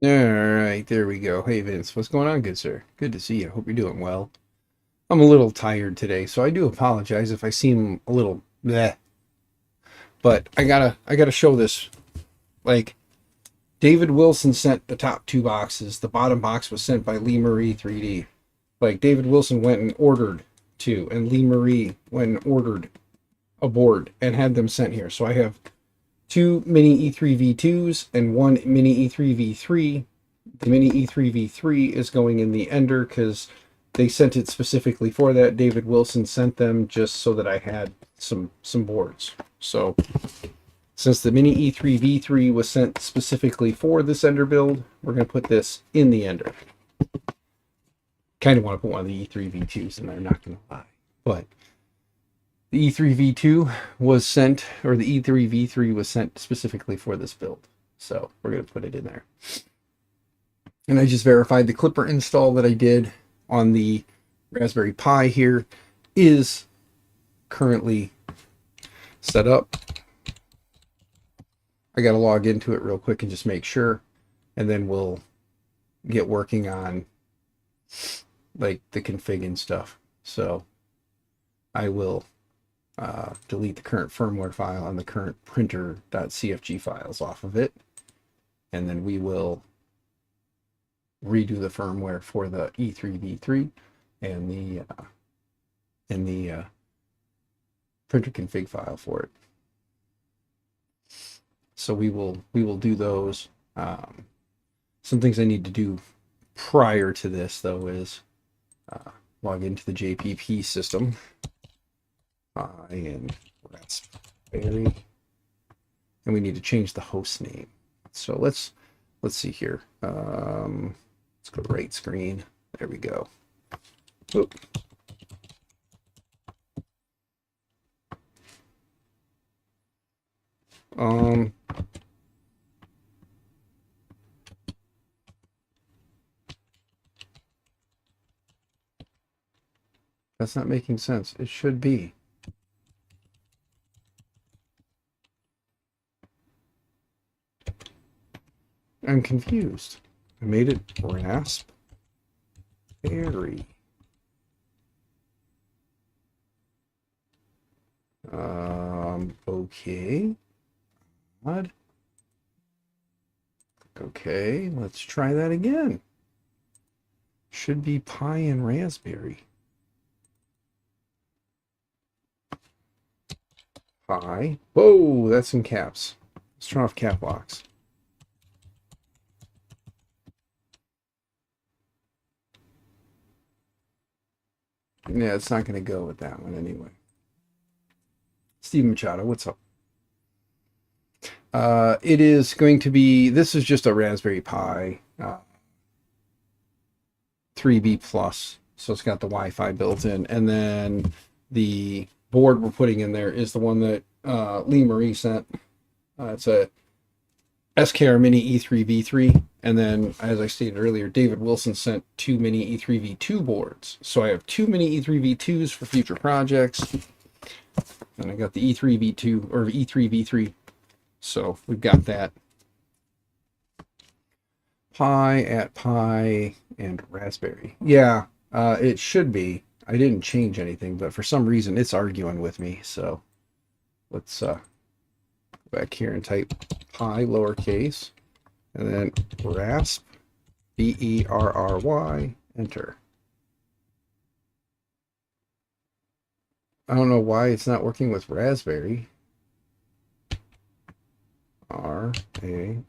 All right, there we go. Hey Vince, what's going on, good sir? Good to see you. Hope you're doing well. I'm a little tired today, so I do apologize if I seem a little bleh. But I gotta show this. Like David Wilson sent the top two boxes. The bottom box was sent by Lee Marie 3D. Like David Wilson went and ordered two, and Lee Marie went and ordered a board and had them sent here. So I have two mini E3 V2s and one mini E3 V3. The mini E3 V3 is going in the Ender because they sent it specifically for that. David Wilson sent them just so that I had some boards. So since the mini E3 V3 was sent specifically for this Ender build, we're going to put this in the Ender. Kind of want to put one of the E3 V2s in there, not going to lie. But the E3 V2 was sent, or the E3 V3 was sent specifically for this build. So we're going to put it in there. And I just verified the klipper install that I did on the Raspberry Pi here is currently set up. I got to log into it real quick and just make sure, and then we'll get working on like the config and stuff. So I will delete the current firmware file and the current printer.cfg files off of it, and then we will redo the firmware for the E3 V3 and the printer config file for it. So we will do those. Some things I need to do prior to this though is log into the JPP system and Raspberry, and we need to change the host name. So let's see here. Let's go to right screen. There we go. Oop. Um, that's not making sense. It should be. I'm confused. I made it Raspberry. Okay. Odd. Okay, let's try that again. Should be Pi and Raspberry. Pi. Whoa, that's in caps. Let's turn off cap locks. Yeah, it's not going to go with that one anyway. Steve Machado, what's up? It is going to be, this is just a Raspberry Pi 3B Plus. So it's got the Wi-Fi built in. And then the board we're putting in there is the one that Lee Marie sent. It's a SKR Mini E3 V3. And then, as I stated earlier, David Wilson sent two Mini E3 V2 boards. So I have two Mini E3 V2s for future projects. And I got the E3 V2 or E3 V3. So we've got that. Pi at Pi and Raspberry. Yeah, it should be. I didn't change anything, but for some reason it's arguing with me. So let's go back here and type Pi lowercase and then Rasp, Berry, enter. I don't know why it's not working with Raspberry. Raspberry.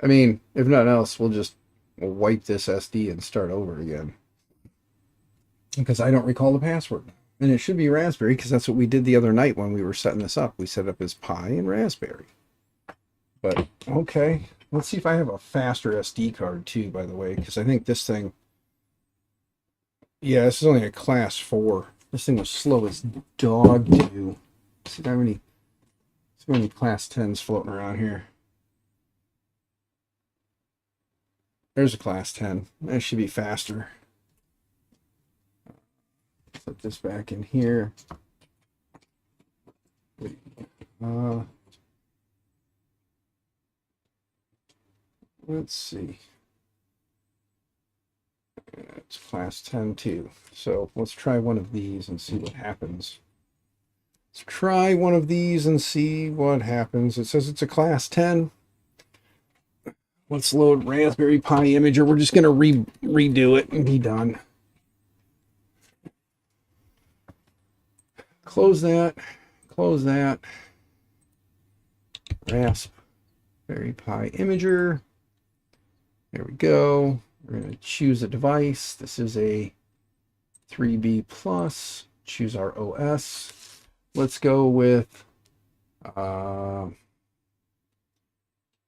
I mean, if nothing else, we'll wipe this SD and start over again. Because I don't recall the password. And it should be Raspberry because that's what we did the other night when we were setting this up. We set up as Pi and Raspberry. But, okay. Let's see if I have a faster SD card too, by the way. Because I think this thing... Yeah, this is only a class 4. This thing was slow as dog do. See how many class 10s floating around here. There's a class 10. That should be faster. Put this back in here. Let's see. It's class 10 too. So let's try one of these and see what happens. Let's try one of these and see what happens. It says it's a class 10. Let's load Raspberry Pi Imager. We're just going to redo it and be done. Close that. Close that. Raspberry Pi Imager. There we go. We're going to choose a device. This is a 3B Plus. Choose our OS. Let's go with,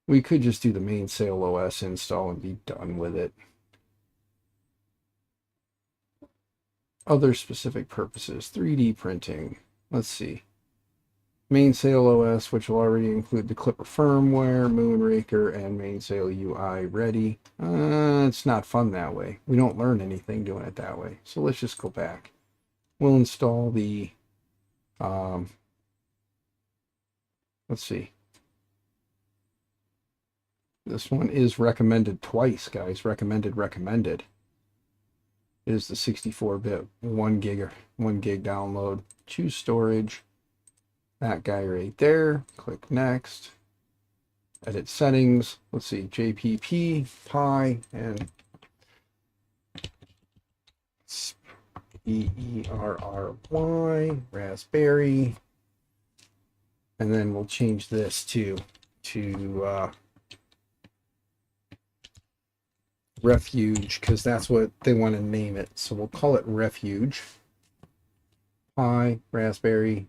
we could just do the Mainsail OS install and be done with it. Other specific purposes, 3D printing. Let's see. Mainsail OS, which will already include the Klipper firmware, Moonraker, and Mainsail UI ready. It's not fun that way. We don't learn anything doing it that way. So let's just go back. We'll install the, let's see. This one is recommended twice, guys. Recommended. It is the 64-bit 1 gig download. Choose storage. That guy right there. Click next. Edit settings. Let's see. JPP, Pi, and EERRY, Raspberry. And then we'll change this to Refuge, because that's what they want to name it. So we'll call it Refuge. Pi, Raspberry.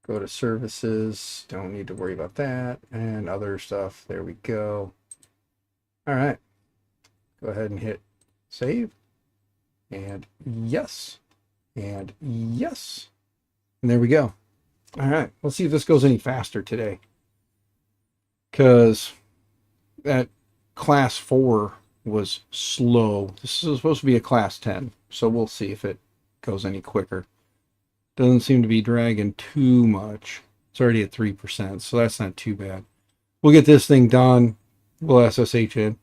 Go to services. Don't need to worry about that. And other stuff. There we go. All right. Go ahead and hit save. And yes. And yes. And there we go. All right. Let's see if this goes any faster today. Because that class 4 was slow. This is supposed to be a class 10. So we'll see if it goes any quicker. Doesn't seem to be dragging too much. It's already at 3%, so that's not too bad. We'll get this thing done. We'll SSH in.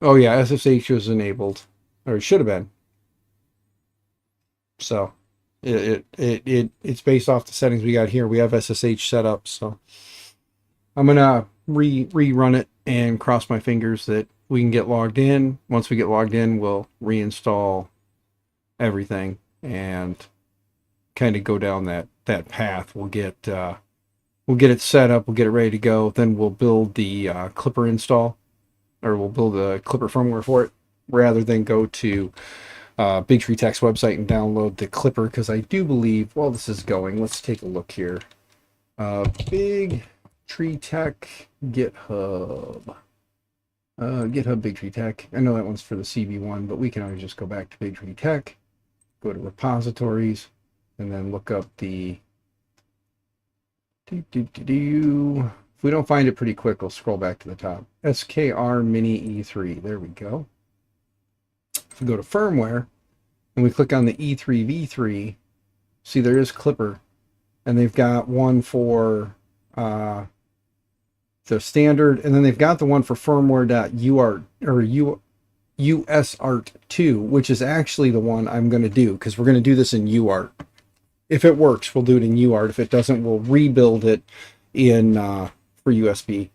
Oh yeah, SSH was enabled, or it should have been. So it's based off the settings we got here. We have SSH set up, so I'm gonna rerun it and cross my fingers that we can get logged in. Once we get logged in, we'll reinstall everything and kind of go down that path. We'll get it set up, we'll get it ready to go, then we'll build the Klipper install, or we'll build a Klipper firmware for it, rather than go to Bigtree Tech's website and download the Klipper, because I do believe, while this is going, let's take a look here. Bigtree Tech GitHub. GitHub Bigtree Tech. I know that one's for the CB1, but we can always just go back to Bigtree Tech, go to repositories, and then look up the if we don't find it pretty quick, we'll scroll back to the top. SKR Mini E3. There we go. If we go to firmware and we click on the E3 V3, see there is Klipper, and they've got one for the standard, and then they've got the one for firmware.UART or USART2, which is actually the one I'm going to do, because we're going to do this in UART. If it works, we'll do it in UART. If it doesn't, we'll rebuild it in for USB.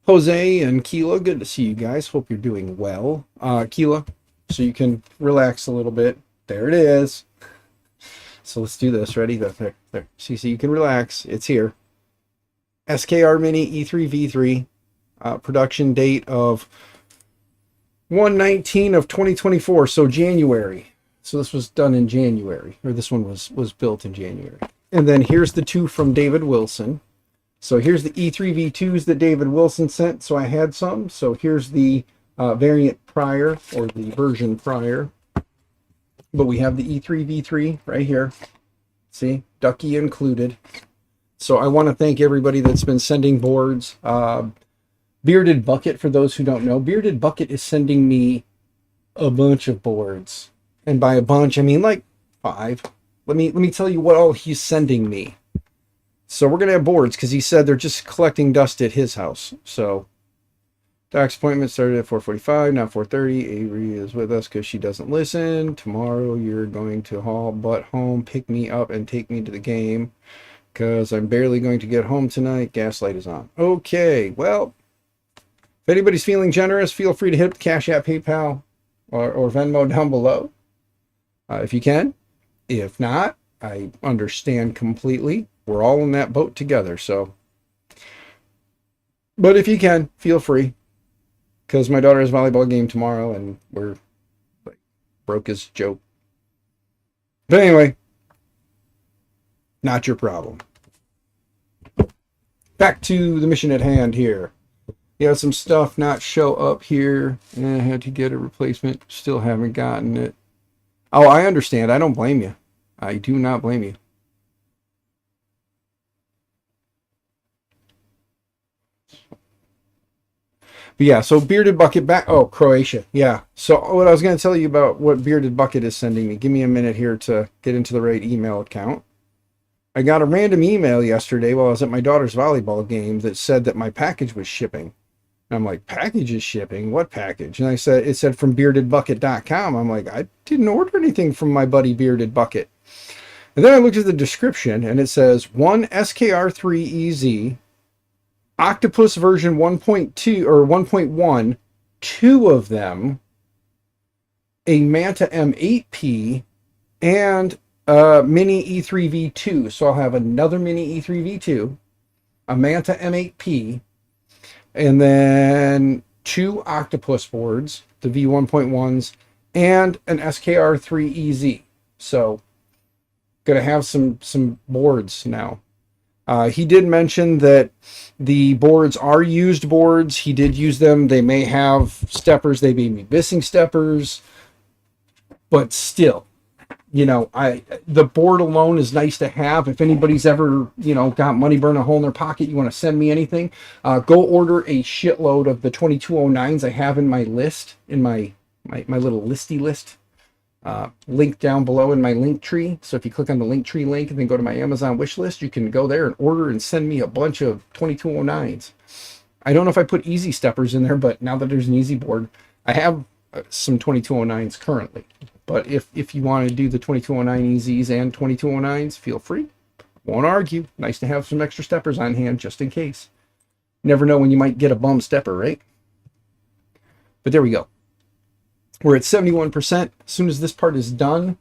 Jose and Keela, good to see you guys. Hope you're doing well. Keela, so you can relax a little bit. There it is. So let's do this. Ready? There. See, so you can relax. It's here. SKR Mini E3 V3. Production date of 1/19 of 2024. So January. So this was done in January, or this one was built in January. And then here's the two from David Wilson. So here's the E3 V2s that David Wilson sent. So I had some. So here's the variant prior, or the version prior. But we have the E3 V3 right here. See, Ducky included. So I want to thank everybody that's been sending boards. Bearded Bucket, for those who don't know, Bearded Bucket is sending me a bunch of boards. And by a bunch, I mean like 5. Let me tell you what all he's sending me. So we're going to have boards because he said they're just collecting dust at his house. So Doc's appointment started at 4:45, now 4:30. Avery is with us because she doesn't listen. Tomorrow you're going to haul butt home, pick me up, and take me to the game because I'm barely going to get home tonight. Gaslight is on. Okay, well, if anybody's feeling generous, feel free to hit up the Cash App, PayPal, or Venmo down below if you can. If not, I understand completely. We're all in that boat together, so. But if you can, feel free. Because my daughter has a volleyball game tomorrow, and we're like broke as a joke. But anyway, not your problem. Back to the mission at hand here. You had some stuff not show up here, and I had to get a replacement. Still haven't gotten it. Oh, I understand. I don't blame you. I do not blame you. But yeah, so Bearded Bucket back. Oh, Croatia. Yeah. So what I was going to tell you about what Bearded Bucket is sending me. Give me a minute here to get into the right email account. I got a random email yesterday while I was at my daughter's volleyball game that said that my package was shipping. And I'm like, package is shipping? What package? And it said from beardedbucket.com. I'm like, I didn't order anything from my buddy Bearded Bucket. And then I looked at the description and it says one SKR3EZ, Octopus version 1.2 or 1.1, 2 of them, a Manta M8P, and a Mini E3V2. So I'll have another Mini E3V2, a Manta M8P, and then 2 Octopus boards, the V1.1s, and an SKR3EZ. So gonna have some boards now. He did mention that the boards are used boards. He did use them. They may have steppers. They may be missing steppers. But still, you know, the board alone is nice to have. If anybody's ever, you know, got money burn a hole in their pocket, you want to send me anything, go order a shitload of the 2209s I have in my list, in my little listy list. Link down below in my Linktree. So if you click on the Linktree link and then go to my Amazon wish list, you can go there and order and send me a bunch of 2209s. I don't know if I put easy steppers in there, but now that there's an easy board, I have some 2209s currently. But if you want to do the 2209 EZs and 2209s, feel free. Won't argue. Nice to have some extra steppers on hand just in case. Never know when you might get a bum stepper, right? But there we go. We're at 71%. As soon as this part is done,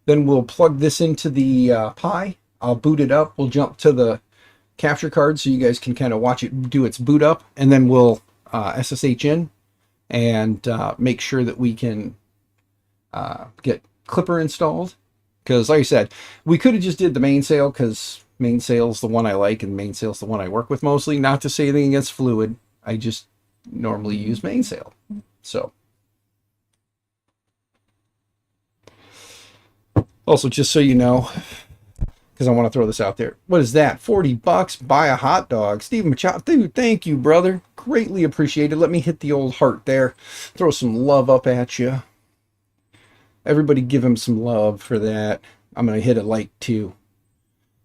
then we'll plug this into the Pi. I'll boot it up. We'll jump to the capture card so you guys can kind of watch it do its boot up. And then we'll SSH in and make sure that we can get klipper installed. Because like I said, we could have just did the mainsail because mainsail's the one I like and mainsail's the one I work with mostly. Not to say anything against fluid. I just normally use mainsail. So. Also, just so you know, because I want to throw this out there. What is that? $40? Buy a hot dog. Steve Machado, dude, thank you, brother. Greatly appreciated. Let me hit the old heart there. Throw some love up at you. Everybody give him some love for that. I'm going to hit a like too.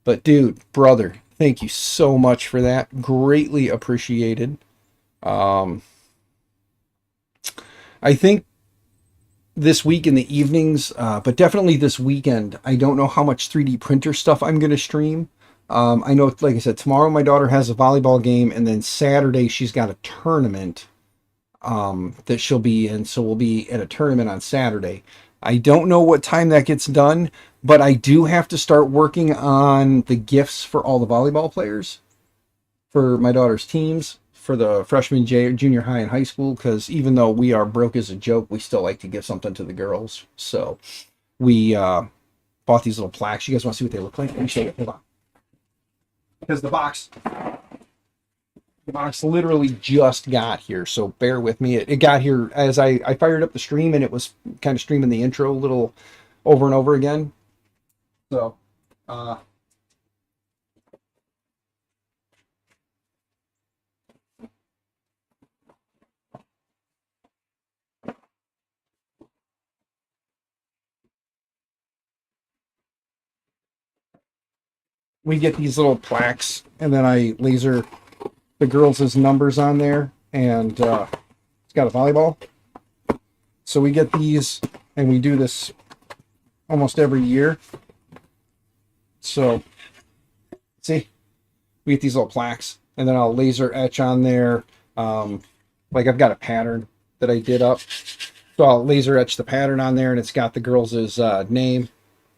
But dude, brother, thank you so much for that. Greatly appreciated. I think this week in the evenings, but definitely this weekend, I don't know how much 3D printer stuff I'm going to stream. I know, like I said, tomorrow my daughter has a volleyball game, and then Saturday she's got a tournament that she'll be in, so we'll be at a tournament on Saturday. I don't know what time that gets done, but I do have to start working on the gifts for all the volleyball players for my daughter's teams, for the freshman, junior high, and high school, because even though we are broke as a joke, we still like to give something to the girls. So we bought these little plaques. You guys want to see what they look like? Let me show you. Hold on. Because the box literally just got here, so bear with me. It got here as I fired up the stream, and it was kind of streaming the intro a little over and over again. So we get these little plaques, and then I laser the girls' numbers on there, and it's got a volleyball. So we get these, and we do this almost every year. So, see, we get these little plaques, and then I'll laser etch on there. Like I've got a pattern that I did up. So I'll laser etch the pattern on there, and it's got the girls' name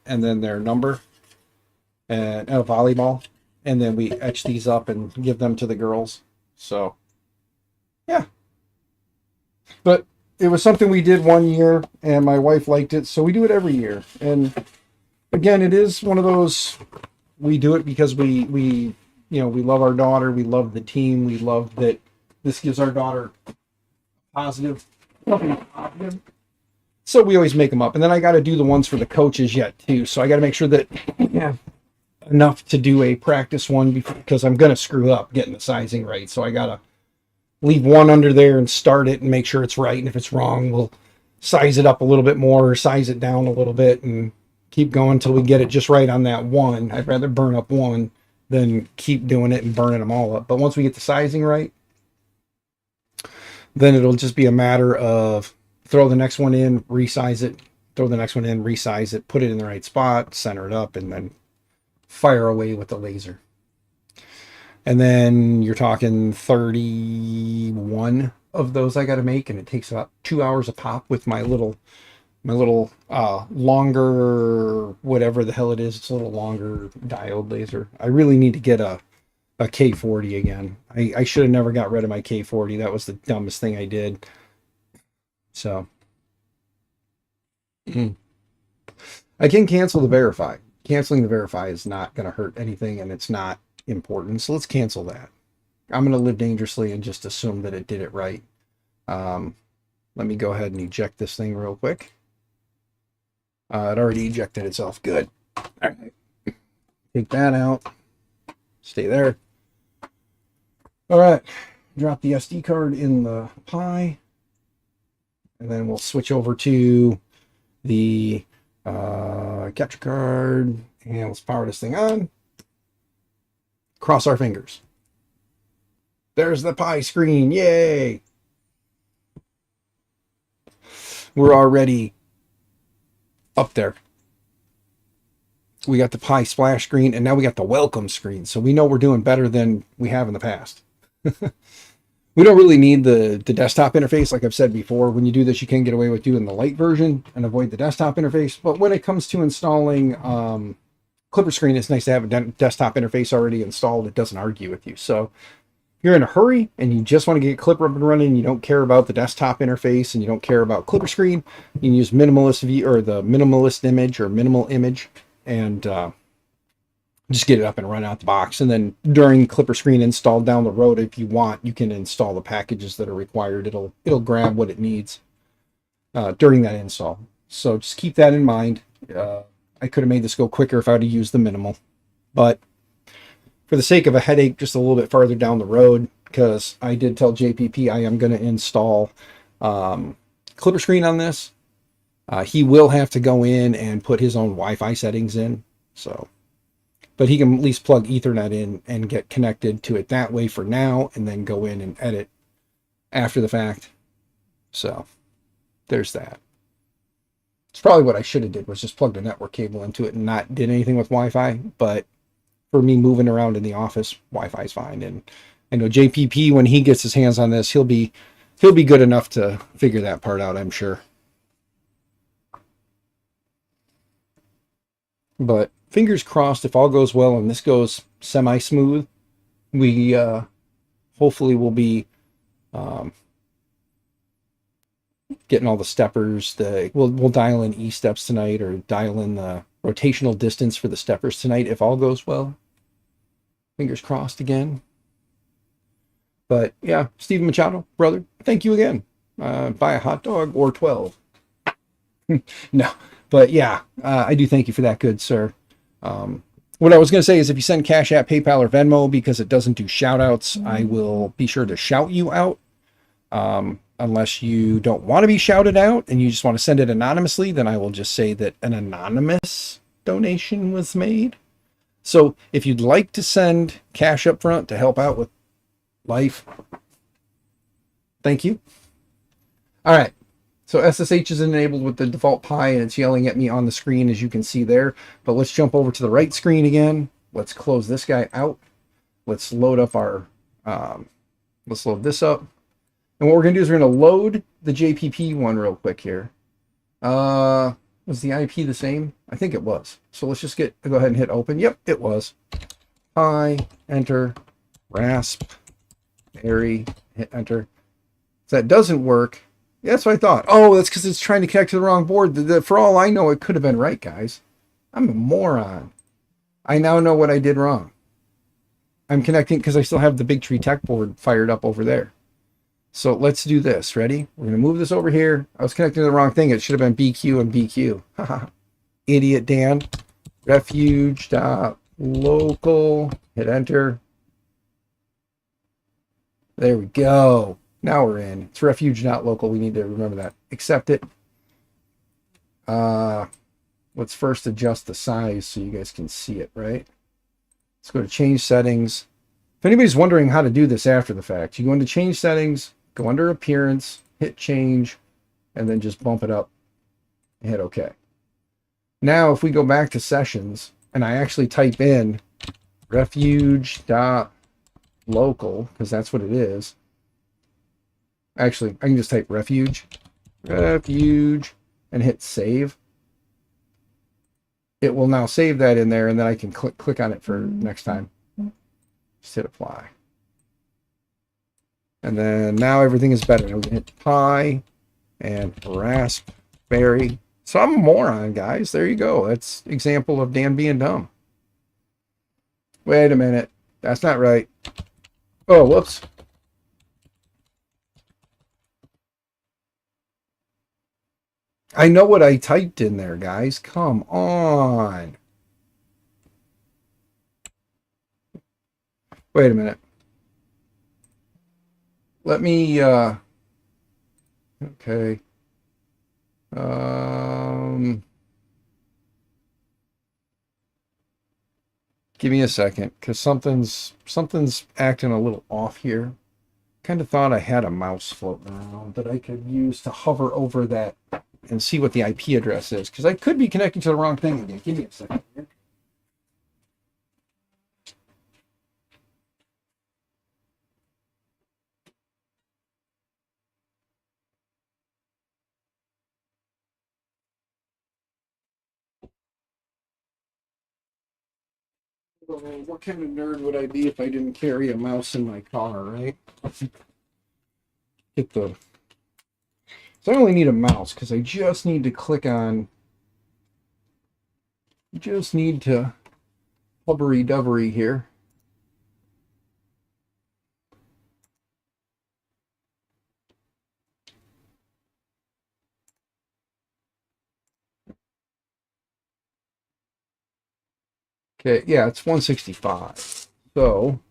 and then their number and a volleyball. And then we etch these up and give them to the girls. So, yeah. But it was something we did one year, and my wife liked it, so we do it every year. And again, it is one of those, we do it because we love our daughter, we love the team, we love that this gives our daughter positive, something positive. So we always make them up. And then I got to do the ones for the coaches yet too. So I got to make sure that we have enough to do a practice one, because I'm going to screw up getting the sizing right. So I got to leave one under there and start it and make sure it's right. And if it's wrong, we'll size it up a little bit more or size it down a little bit and keep going until we get it just right on that one. I'd rather burn up one than keep doing it and burning them all up. But once we get the sizing right, then it'll just be a matter of throw the next one in, resize it, throw the next one in, resize it, put it in the right spot, center it up, and then fire away with the laser. And then you're talking 31 of those I got to make, and it takes about 2 hours a pop with my little longer, whatever the hell it is. It's a little longer diode laser. I really need to get a K40 again. I should have never got rid of my K40. That was the dumbest thing I did. So I can cancel the verify. Canceling the verify is not going to hurt anything, and it's not important. So let's cancel that. I'm going to live dangerously and just assume that it did it right. Let me go ahead and eject this thing real quick. It already ejected itself. Good. All right. Take that out. Stay there. All right. Drop the SD card in the Pi. And then we'll switch over to the capture card. And let's power this thing on. Cross our fingers. There's the Pi screen. Yay! We're already up there. We got the Pi splash screen, and now we got the welcome screen. So we know we're doing better than we have in the past. We don't really need the desktop interface. Like I've said before, when you do this, you can get away with doing the light version and avoid the desktop interface. But when it comes to installing Klipper screen, it's nice to have a desktop interface already installed. It doesn't argue with you. So if you're in a hurry and you just want to get Klipper up and running, you don't care about the desktop interface and you don't care about Klipper screen, you can use minimalist view or the minimalist image or minimal image and just get it up and run out the box. And then during Klipper screen install down the road, if you want, you can install the packages that are required. It'll grab what it needs during that install. So just keep that in mind. I could have made this go quicker if I would have used the minimal, but for the sake of a headache, just a little bit farther down the road, because I did tell JPP I am going to install Klipper screen on this. He will have to go in and put his own Wi-Fi settings in. So, but he can at least plug Ethernet in and get connected to it that way for now, and then go in and edit after the fact. So there's that. It's probably what I should have did, was just plugged a network cable into it and not did anything with Wi-Fi. But for me moving around in the office, Wi-Fi is fine. And I know JPP, when he gets his hands on this, he'll be good enough to figure that part out, I'm sure. But fingers crossed, if all goes well and this goes semi-smooth, we hopefully will be getting all the steppers. We'll dial in E-steps tonight, or dial in the rotational distance for the steppers tonight, if all goes well. Fingers crossed again. But yeah, Steven Machado, brother, thank you again. Buy a hot dog or 12. No, but yeah, I do thank you for that, good sir. What I was going to say is, if you send Cash App, PayPal, or Venmo, because it doesn't do shout outs, I will be sure to shout you out. Unless you don't want to be shouted out and you just want to send it anonymously, then I will just say that an anonymous donation was made. So if you'd like to send cash up front to help out with life, thank you. All right. So SSH is enabled with the default Pi, and it's yelling at me on the screen, as you can see there. But let's jump over to the right screen again. Let's close this guy out. Let's load up our, let's load this up. And what we're going to do is we're going to load the JPP one real quick here. Was the IP the same? I think it was. So let's just go ahead and hit open. Yep, it was. Pi, enter, raspberry, hit enter. If that doesn't work, yeah, that's what I thought. Oh, that's because it's trying to connect to the wrong board. For all I know, it could have been right, guys. I'm a moron. I now know what I did wrong. I'm connecting because I still have the Linktree tech board fired up over there. So let's do this. Ready? We're going to move this over here. I was connecting to the wrong thing. It should have been BQ and BQ. Idiot Dan. Refuge.local. Hit enter. There we go. Now we're in. It's refuge.local. We need to remember that. Accept it. Let's first adjust the size so you guys can see it, right? Let's go to change settings. If anybody's wondering how to do this after the fact, you go into change settings, go under appearance, hit change, and then just bump it up and hit OK. Now, if we go back to sessions and I actually type in refuge.local, because that's what it is. Actually, I can just type refuge, and hit save. It will now save that in there, and then I can click on it for next time. Just hit apply. And then now everything is better. We can hit Pi and raspberry. So I'm a moron, guys. There you go. That's example of Dan being dumb. Wait a minute. That's not right. Oh, whoops. I know what I typed in there, guys. Come on. Wait a minute. Let me, okay. Give me a second, because something's acting a little off here. Kind of thought I had a mouse floating around that I could use to hover over that and see what the IP address is, because I could be connecting to the wrong thing again. Give me a second here. What kind of nerd would I be if I didn't carry a mouse in my car, right? Get the... So I only need a mouse because I just need to click on... Just need to hubbery-dubbery here. Okay, yeah, it's 165. So,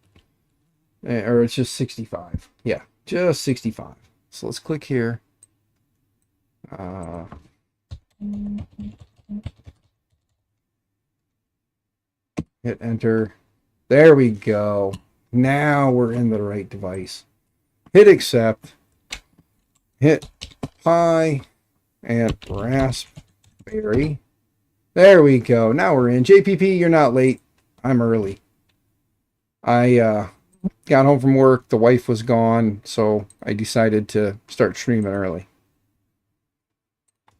or it's just 65. Yeah, just 65. So let's click here. Hit enter. There we go. Now we're in the right device. Hit accept. Hit Pi and raspberry. There we go. Now we're in. JPP, you're not late. I'm early. I got home from work. The wife was gone, so I decided to start streaming early.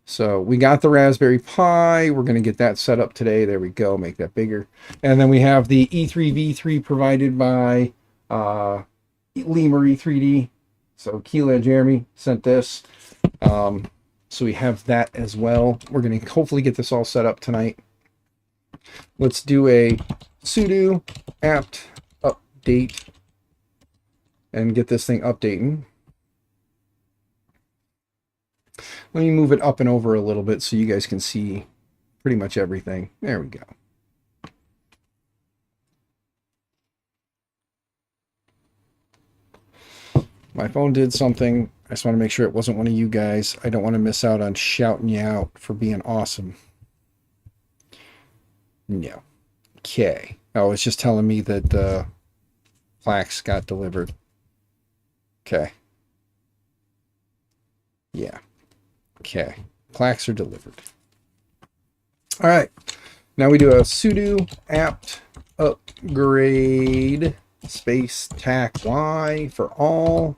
So we got the Raspberry Pi. We're going to get that set up today. There we go. Make that bigger. And then we have the E3V3 provided by Lemur E3D. So Keela Jeremy sent this. So we have that as well. We're going to hopefully get this all set up tonight. Let's do a sudo apt update and get this thing updating. Let me move it up and over a little bit so you guys can see pretty much everything. There we go. My phone did something. I just want to make sure it wasn't one of you guys. I don't want to miss out on shouting you out for being awesome. No. Okay. Oh, it's just telling me that the plaques got delivered. Okay. Yeah. Okay. Plaques are delivered. All right. Now we do a sudo apt upgrade space tac y for all.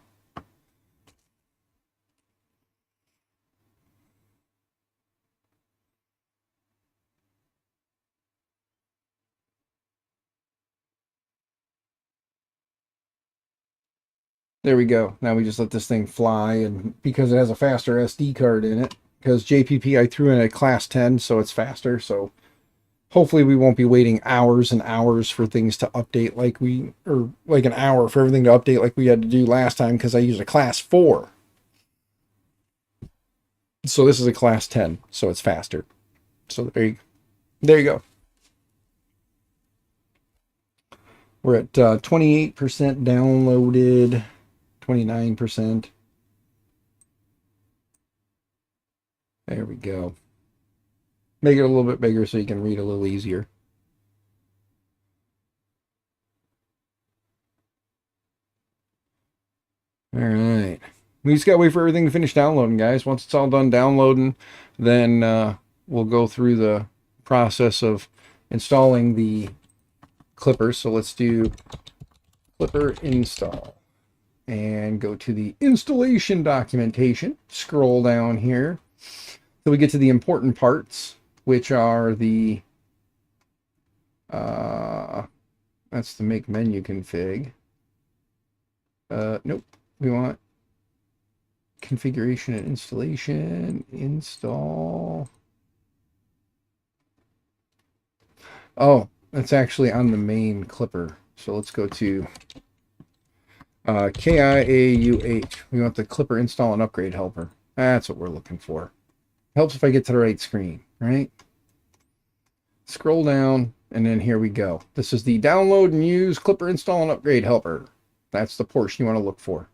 There we go. Now we just let this thing fly, and because it has a faster SD card in it, because JPP I threw in a class 10, so it's faster. So hopefully we won't be waiting hours and hours for things to update or like an hour for everything to update like we had to do last time because I used a class 4. So this is a class 10, so it's faster. So there you go. We're at 28% downloaded, 29%. There we go. Make it a little bit bigger so you can read a little easier. All right. We just got to wait for everything to finish downloading, guys. Once it's all done downloading, then we'll go through the process of installing the clippers. So let's do clipper install and go to the installation documentation. Scroll down here. So we get to the important parts, which are the that's the make menu config. Nope. We want configuration and installation. Install. Oh, that's actually on the main clipper. So let's go to KIAUH. We want the clipper install and upgrade helper. That's what we're looking for. Helps if I get to the right screen, right? Scroll down, and then here we go. This is the download and use clipper install and upgrade helper. That's the portion you want to look for.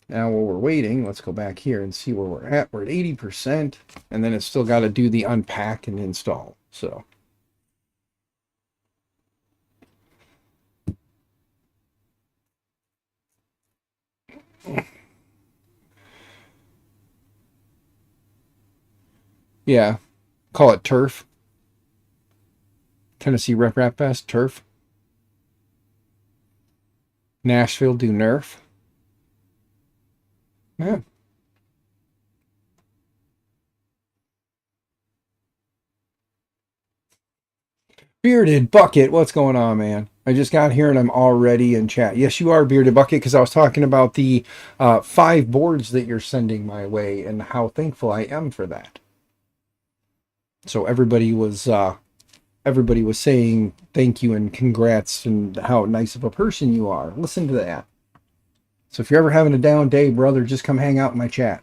Now while we're waiting, let's go back here and see where we're at. We're at 80%, and then it's still got to do the unpack and install. So yeah, call it turf. Tennessee Rep Rap Fest, turf. Nashville do nerf. Yeah. Bearded Bucket, what's going on, man? I just got here and I'm already in chat. Yes, you are Bearded Bucket, because I was talking about the 5 boards that you're sending my way and how thankful I am for that. So everybody was saying thank you and congrats and how nice of a person you are. Listen to that. So if you're ever having a down day, brother, just come hang out in my chat.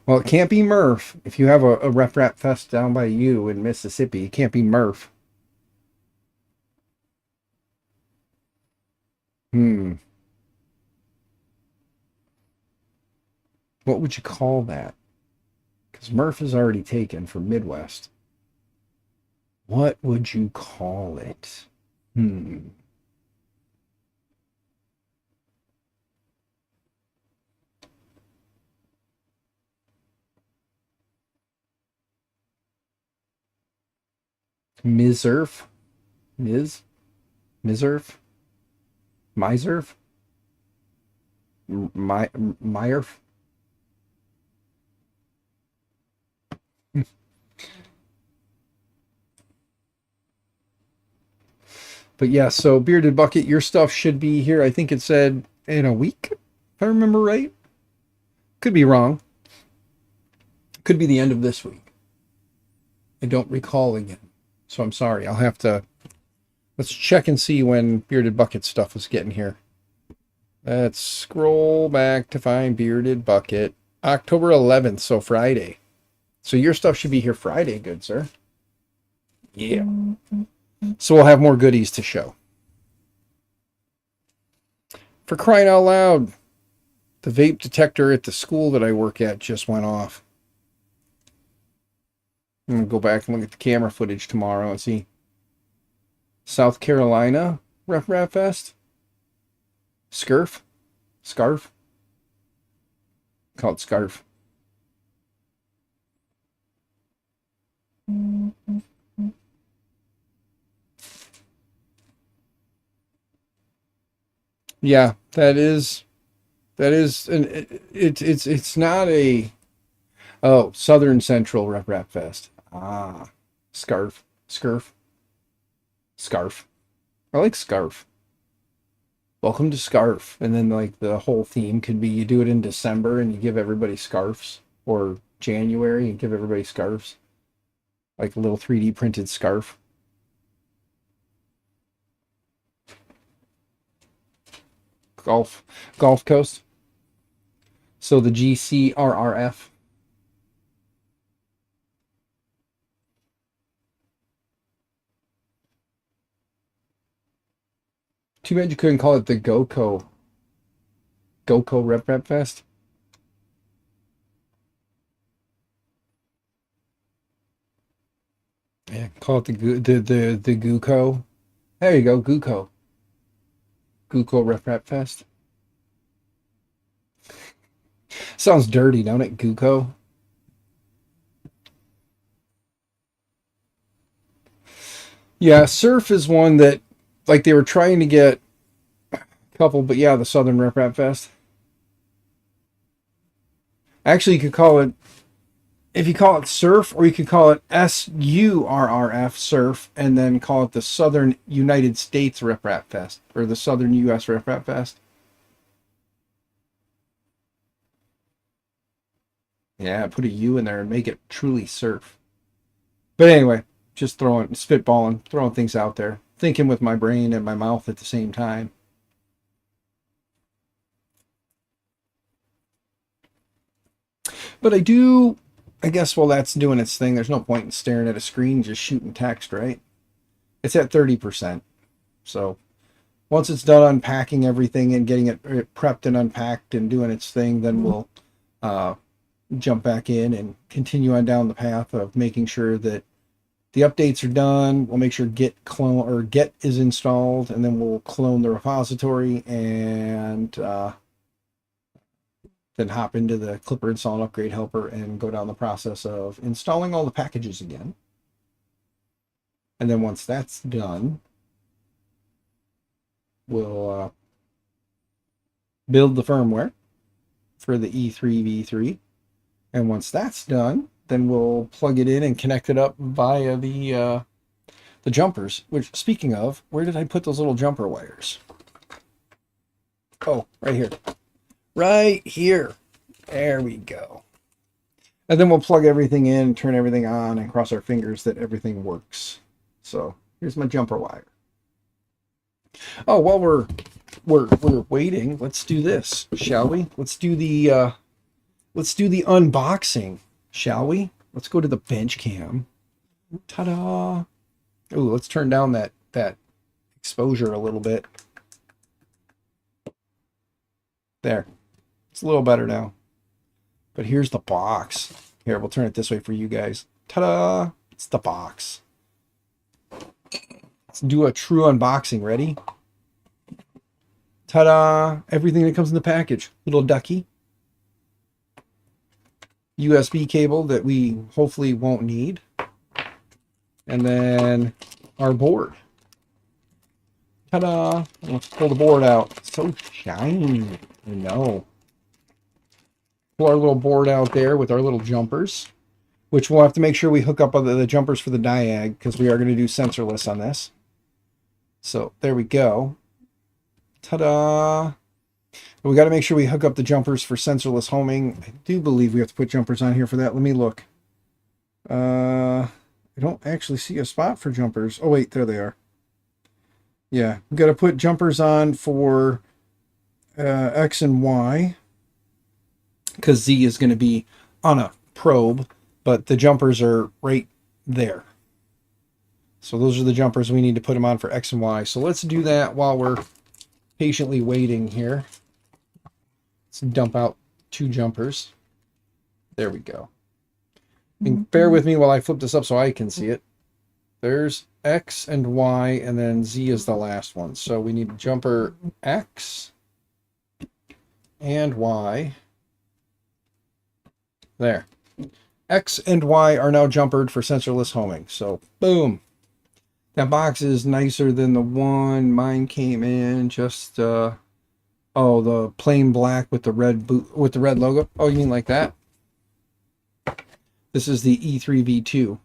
Well, it can't be Murph. If you have a Rep Rap Fest down by you in Mississippi, it can't be Murph. What would you call that? Because Murph is already taken for Midwest. What would you call it? Miserf? Miserf? Miserf? Meyerf? But yeah, so Bearded Bucket, your stuff should be here. I think it said in a week, if I remember right. Could be wrong. Could be the end of this week. I don't recall again. So I'm sorry. I'll have to... Let's check and see when Bearded Bucket stuff was getting here. Let's scroll back to find Bearded Bucket. October 11th, so Friday. So your stuff should be here Friday, good sir. Yeah. So we'll have more goodies to show. For crying out loud, The vape detector at the school that I work at just went off. I'm going to go back and look at the camera footage tomorrow and see. South Carolina Rap Fest. Scarf. Call it Scarf. Yeah, and it's not a Southern Central Rap Fest. Scarf. I like Scarf. Welcome to Scarf. And then like the whole theme could be you do it in December and you give everybody scarves, or January and give everybody scarves. Like a little 3D printed scarf. Gulf Coast. So the GCRRF. Too bad you couldn't call it the GoCo Rep Fest. Yeah, call it the GooCo. There you go, GooCo. GooCo Rep Fest. Sounds dirty, don't it? GooCo. Yeah, Surf is one that, like, they were trying to get a couple, but yeah, the Southern Rap Fest. Actually, you could call it, if you call it Surf, or you could call it SURRF Surf, and then call it the Southern United States Rap Fest, or the Southern US Rap Fest. Yeah, put a U in there and make it truly surf. But anyway, just spitballing, throwing things out there, thinking with my brain and my mouth at the same time. But I guess while that's doing its thing, there's no point in staring at a screen, just shooting text, right? It's at 30%. So once it's done unpacking everything and getting it prepped and unpacked and doing its thing, then we'll jump back in and continue on down the path of making sure that the updates are done. We'll make sure Git is installed, and then we'll clone the repository and then hop into the Klipper install and upgrade helper and go down the process of installing all the packages again. And then once that's done, we'll build the firmware for the E3 V3. And once that's done, then we'll plug it in and connect it up via the jumpers. Which, speaking of, where did I put those little jumper wires? Oh, right here. Right here. There we go. And then we'll plug everything in, turn everything on, and cross our fingers that everything works. So here's my jumper wire. Oh, while we're waiting, let's do this, shall we? Let's do the unboxing, shall we? Let's go to the bench cam. Ta-da! Ooh, let's turn down that exposure a little bit. There. It's a little better now. But here's the box. Here, we'll turn it this way for you guys. Ta-da! It's the box. Let's do a true unboxing. Ready? Ta-da! Everything that comes in the package. Little ducky. USB cable that we hopefully won't need. And then our board. Ta-da! Let's pull the board out. It's so shiny. I know. Pull our little board out there with our little jumpers, which we'll have to make sure we hook up the jumpers for the diag, because we are going to do sensorless on this. So there we go. Ta-da! We got to make sure we hook up the jumpers for sensorless homing. I do believe we have to put jumpers on here for that. Let me look. I don't actually see a spot for jumpers. Oh wait, there they are. Yeah, we got to put jumpers on for X and Y, because Z is going to be on a probe, but the jumpers are right there. So those are the jumpers we need to put them on for X and Y. So let's do that while we're patiently waiting here. Let's dump out 2 jumpers. There we go. And bear with me while I flip this up so I can see it. There's X and Y, and then Z is the last one. So we need jumper X and Y. There. X and Y are now jumpered for sensorless homing. So, boom. That box is nicer than the one mine came in. Just, oh, the plain black with the red with the red logo. Oh, you mean like that? This is the E3V2.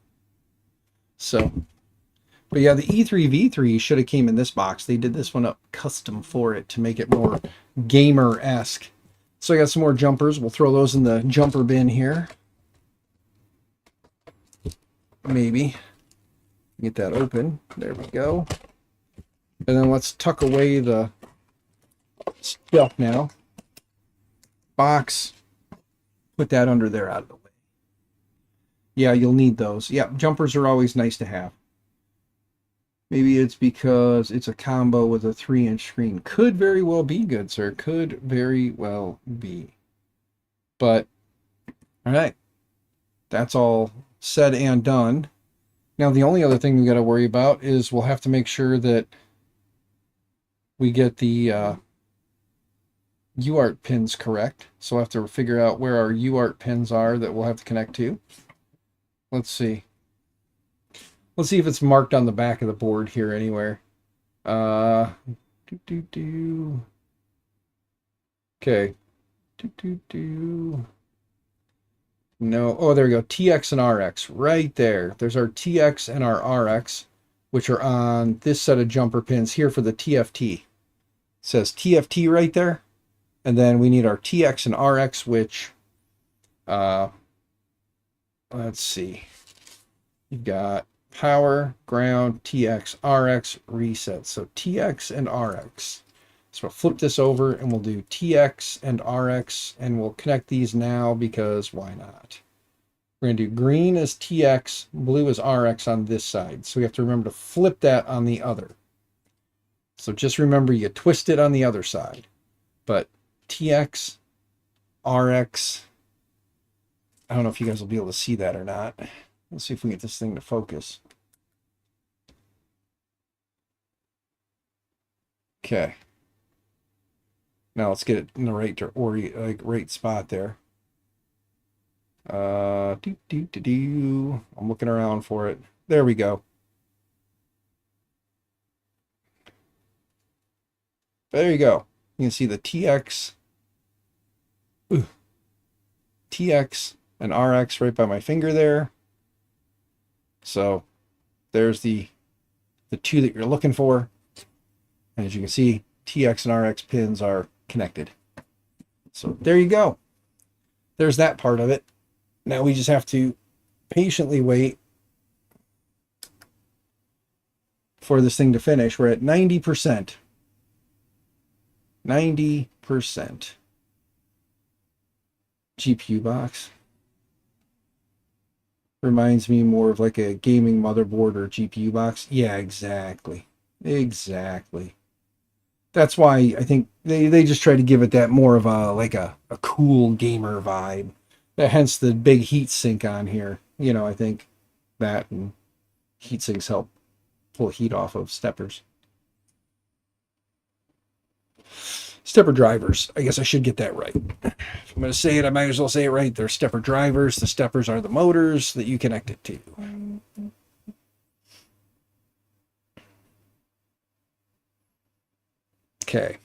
So, but yeah, the E3V3 should have came in this box. They did this one up custom for it to make it more gamer-esque. So I got some more jumpers. We'll throw those in the jumper bin here. Maybe. Get that open. There we go. And then let's tuck away the stuff now. Box. Put that under there out of the way. Yeah, you'll need those. Yeah, jumpers are always nice to have. Maybe it's because it's a combo with a 3-inch screen. Could very well be, good sir. Could very well be. But, all right. That's all said and done. Now, the only other thing we got to worry about is we'll have to make sure that we get the UART pins correct. So we'll have to figure out where our UART pins are that we'll have to connect to. Let's see. Let's see if it's marked on the back of the board here anywhere. Okay. No. Oh, there we go. TX and RX right there. There's our TX and our RX, which are on this set of jumper pins here for the TFT. It says TFT right there. And then we need our TX and RX, which, let's see. You've got power, ground, TX, RX, reset. So TX and RX. So we'll flip this over and we'll do TX and RX, and we'll connect these now because why not? We're going to do green as TX, blue as RX on this side. So we have to remember to flip that on the other. So just remember you twist it on the other side. But TX, RX, I don't know if you guys will be able to see that or not. Let's see if we get this thing to focus. Okay. Now let's get it in the right spot there. I'm looking around for it. There we go. There you go. You can see the TX, TX and RX right by my finger there. So there's the two that you're looking for. And as you can see, TX and RX pins are connected. So there you go. There's that part of it. Now we just have to patiently wait for this thing to finish. We're at 90%. 90%. GPU box. Reminds me more of like a gaming motherboard or GPU box. Yeah, exactly. Exactly. That's why I think they just try to give it that more of a like a cool gamer vibe. Hence the big heat sink on here. You know, I think that and heat sinks help pull heat off of steppers. Stepper drivers. I guess I should get that right. If I'm going to say it, I might as well say it right. They're stepper drivers. The steppers are the motors that you connect it to. Okay.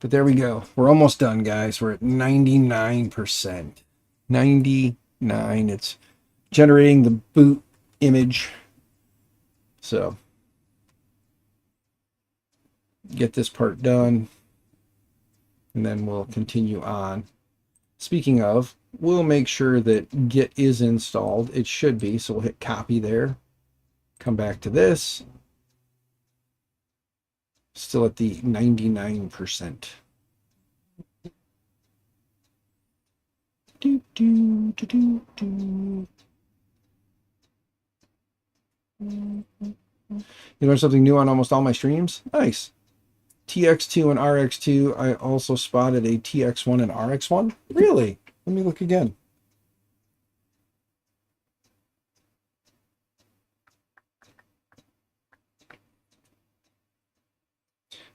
But there we go. We're almost done, guys. We're at 99%. 99. It's generating the boot image. So get this part done. And then we'll continue on. Speaking of, we'll make sure that Git is installed. It should be. So we'll hit copy there. Come back to this. Still at the 99%. You learn something new on almost all my streams? Nice. TX2 and RX2. I also spotted a TX1 and RX1. Really? Let me look again.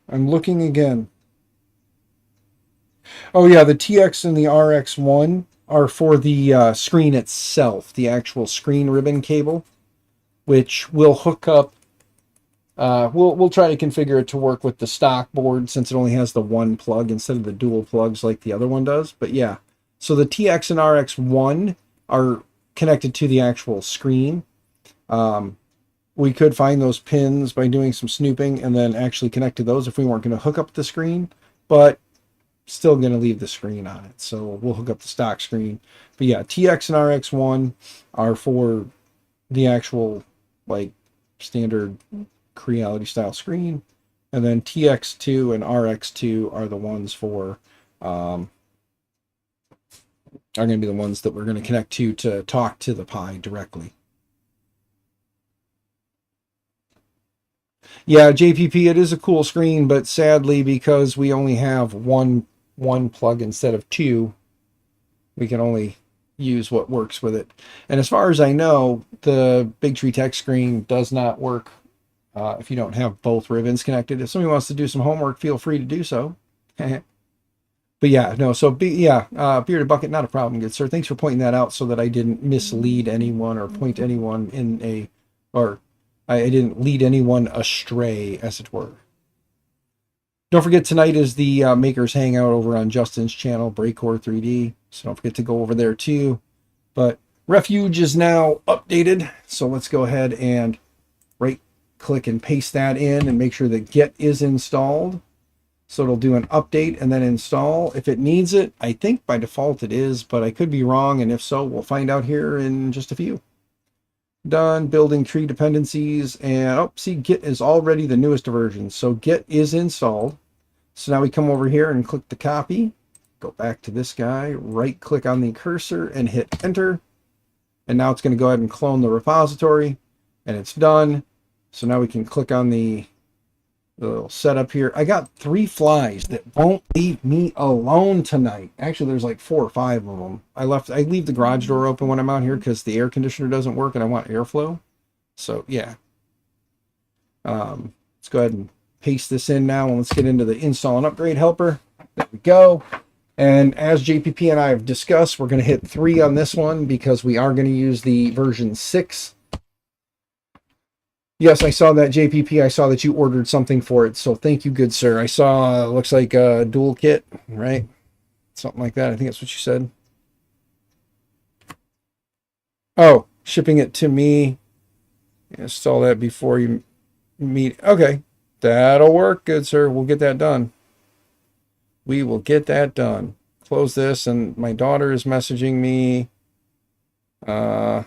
I'm looking again. Oh yeah, the TX and the RX1 are for the screen itself, the actual screen ribbon cable, which will hook up. We'll try to configure it to work with the stock board since it only has the one plug instead of the dual plugs like the other one does. But yeah, so the TX and RX1 are connected to the actual screen. We could find those pins by doing some snooping and then actually connect to those if we weren't going to hook up the screen, but still going to leave the screen on it. So we'll hook up the stock screen. But yeah, TX and RX1 are for the actual like standard Creality style screen, and then TX2 and RX2 are the ones for are going to be the ones that we're going to connect to talk to the Pi directly. Yeah, JPP, it is a cool screen, but sadly, because we only have one plug instead of two, we can only use what works with it. And as far as I know, the Big Tree Tech screen does not work if you don't have both ribbons connected. If somebody wants to do some homework, feel free to do so. But yeah, no, so Bearded Bucket, not a problem, good sir. Thanks for pointing that out so that I didn't mislead anyone or point anyone in a, or I didn't lead anyone astray, as it were. Don't forget, tonight is the Makers Hangout over on Justin's channel, Breakcore 3D. So don't forget to go over there too. But Refuge is now updated. So let's go ahead and right-click and paste that in and make sure that Get is installed. So it'll do an update and then install if it needs it. I think by default it is, but I could be wrong. And if so, we'll find out here in just a few. Done building tree dependencies, and oh, see, Git is already the newest version, so Git is installed. So now we come over here and click the copy, go back to this guy, right click on the cursor and hit enter, and now it's going to go ahead and clone the repository, and it's done. So now we can click on the little setup here. I got 3 flies that won't leave me alone tonight. Actually, there's like 4 or 5 of them. I leave the garage door open when I'm out here because the air conditioner doesn't work and I want airflow. So yeah. Let's go ahead and paste this in now, and let's get into the install and upgrade helper. There we go. And as JPP and I have discussed, we're going to hit 3 on this one because we are going to use the version 6. Yes, I saw that, JPP. I saw that you ordered something for it, so thank you, good sir. I saw, looks like a dual kit, right? Something like that. I think that's what you said. Oh, shipping it to me. Install that before you meet. Okay, that'll work, good sir. We'll get that done. We will get that done. Close this, and my daughter is messaging me. Oh,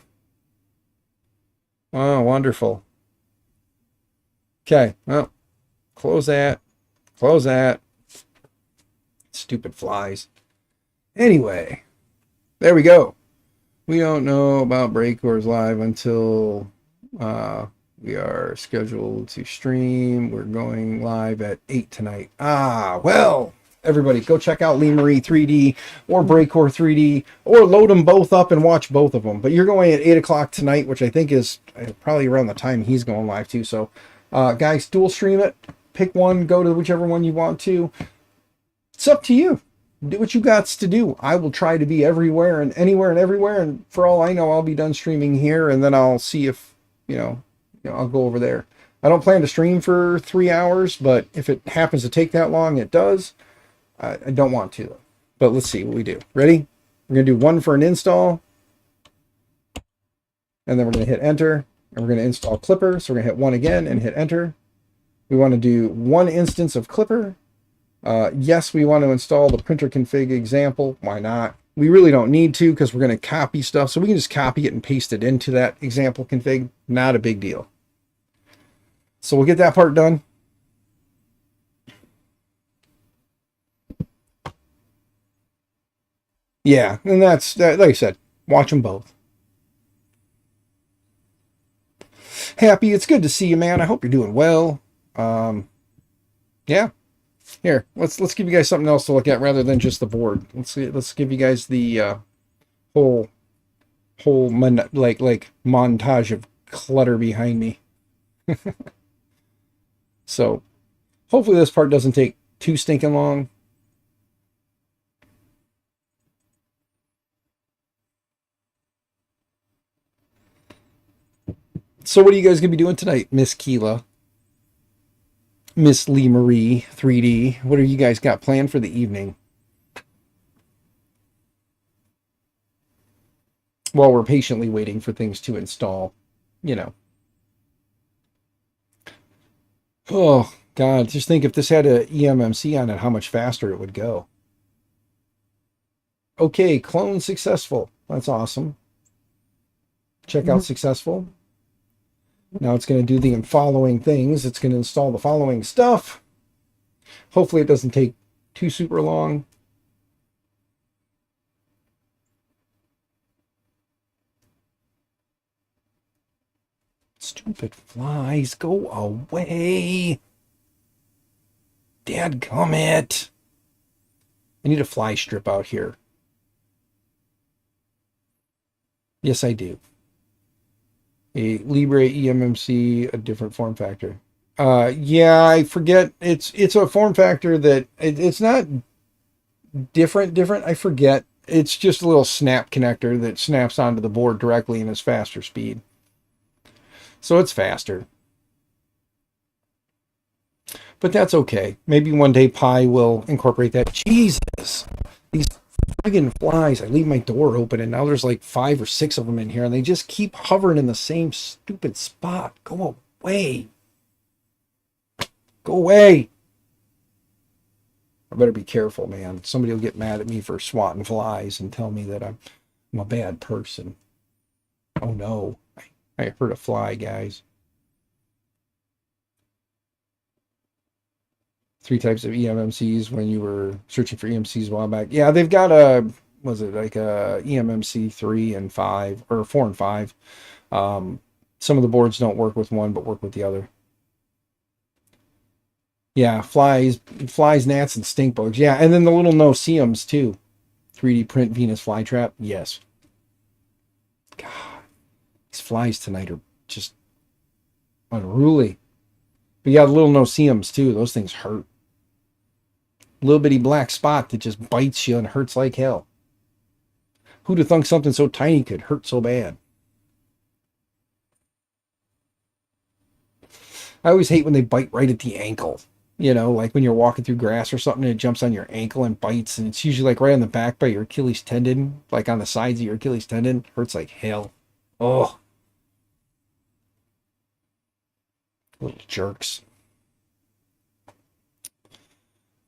wonderful. Okay, well, close that. Close that. Stupid flies. Anyway, there we go. We don't know about Breakcore's live until we are scheduled to stream. We're going live at 8 tonight. Well, everybody go check out Lee Marie 3D or Breakcore 3D, or load them both up and watch both of them. But you're going at 8 o'clock tonight, which I think is probably around the time he's going live too. So guys, dual stream it. Pick one, go to whichever one you want to. It's up to you. Do what you got to do. I will try to be everywhere and anywhere and everywhere, and for all I know, I'll be done streaming here, and then I'll see if, I'll go over there. I don't plan to stream for 3 hours, but if it happens to take that long, it does. I don't want to, though. But let's see what we do. Ready? We're going to do 1 for an install, and then we're going to hit enter, and we're going to install Klipper. So we're going to hit 1 again and hit enter. We want to do 1 instance of Klipper. Yes, we want to install the printer config example. Why not? We really don't need to because we're going to copy stuff. So we can just copy it and paste it into that example config. Not a big deal. So we'll get that part done. Yeah, and that's, like I said, watch them both. Happy, it's good to see you, man. I hope you're doing well. Yeah. Here, let's give you guys something else to look at rather than just the board. Let's give you guys the whole like montage of clutter behind me. So hopefully this part doesn't take too stinking long. So what are you guys gonna be doing tonight, Miss Keela, Miss Lee Marie 3D? What are you guys got planned for the evening? While we're patiently waiting for things to install, you know. Oh God, just think if this had a eMMC on it, how much faster it would go. Okay, clone successful. That's awesome. Check out successful. Now it's going to do the following things. It's going to install the following stuff. Hopefully it doesn't take too super long. Stupid flies, go away. Dadgummit. I need a fly strip out here. Yes, I do. A Libre eMMC, a different form factor. Yeah, I forget. It's a form factor that it's not different. I forget. It's just a little snap connector that snaps onto the board directly and is faster speed. So it's faster. But that's okay. Maybe one day Pi will incorporate that. Jesus, these friggin' flies. I leave my door open and now there's like 5 or 6 of them in here and they just keep hovering in the same stupid spot. Go away. Go away. I better be careful, man. Somebody will get mad at me for swatting flies and tell me that I'm a bad person. Oh no. I heard a fly, guys. 3 types of eMMCs when you were searching for eMMCs a while back. Yeah, they've got was it like a eMMC 3 and 5 or 4 and 5. Some of the boards don't work with one but work with the other. Yeah, flies, gnats, and stink bugs. Yeah, and then the little no-see-ums too. 3D print Venus flytrap. Yes. God, these flies tonight are just unruly. But yeah, the little no-see-ums too. Those things hurt. Little bitty black spot that just bites you and hurts like hell. Who'd have thunk something so tiny could hurt so bad? I always hate when they bite right at the ankle. You know, like when you're walking through grass or something and it jumps on your ankle and bites, and it's usually like right on the back by your Achilles tendon, like on the sides of your Achilles tendon. Hurts like hell. Oh. Little jerks.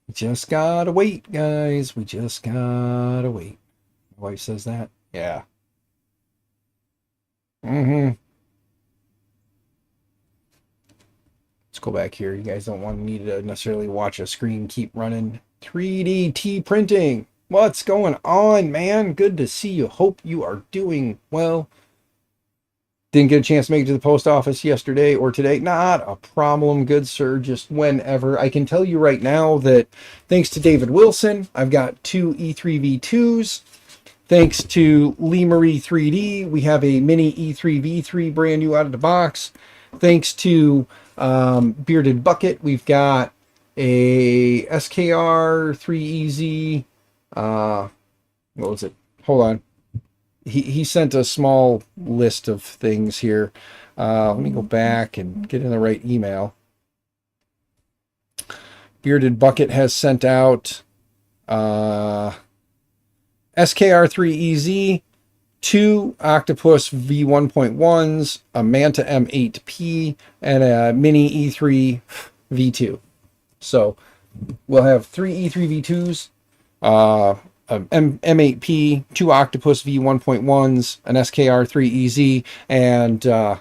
We just gotta wait, guys. We just gotta wait. My wife says that. Yeah. Mm-hmm. Let's go back here. You guys don't want me to necessarily watch a screen keep running. 3D printing. What's going on, man? Good to see you. Hope you are doing well. Didn't get a chance to make it to the post office yesterday or today. Not a problem, good sir, just whenever. I can tell you right now that thanks to David Wilson, I've got 2 E3V2s. Thanks to Lee Marie 3D, we have a mini E3V3 brand new out of the box. Thanks to Bearded Bucket, we've got a SKR 3EZ. What was it? Hold on. He sent a small list of things here. Let me go back and get in the right email. Bearded Bucket has sent out SKR3EZ, 2 Octopus V1.1s, a Manta M8P, and a Mini E3 V2. So we'll have 3 E3 V2s, M8P, 2 Octopus V1.1s, an SKR3EZ, and a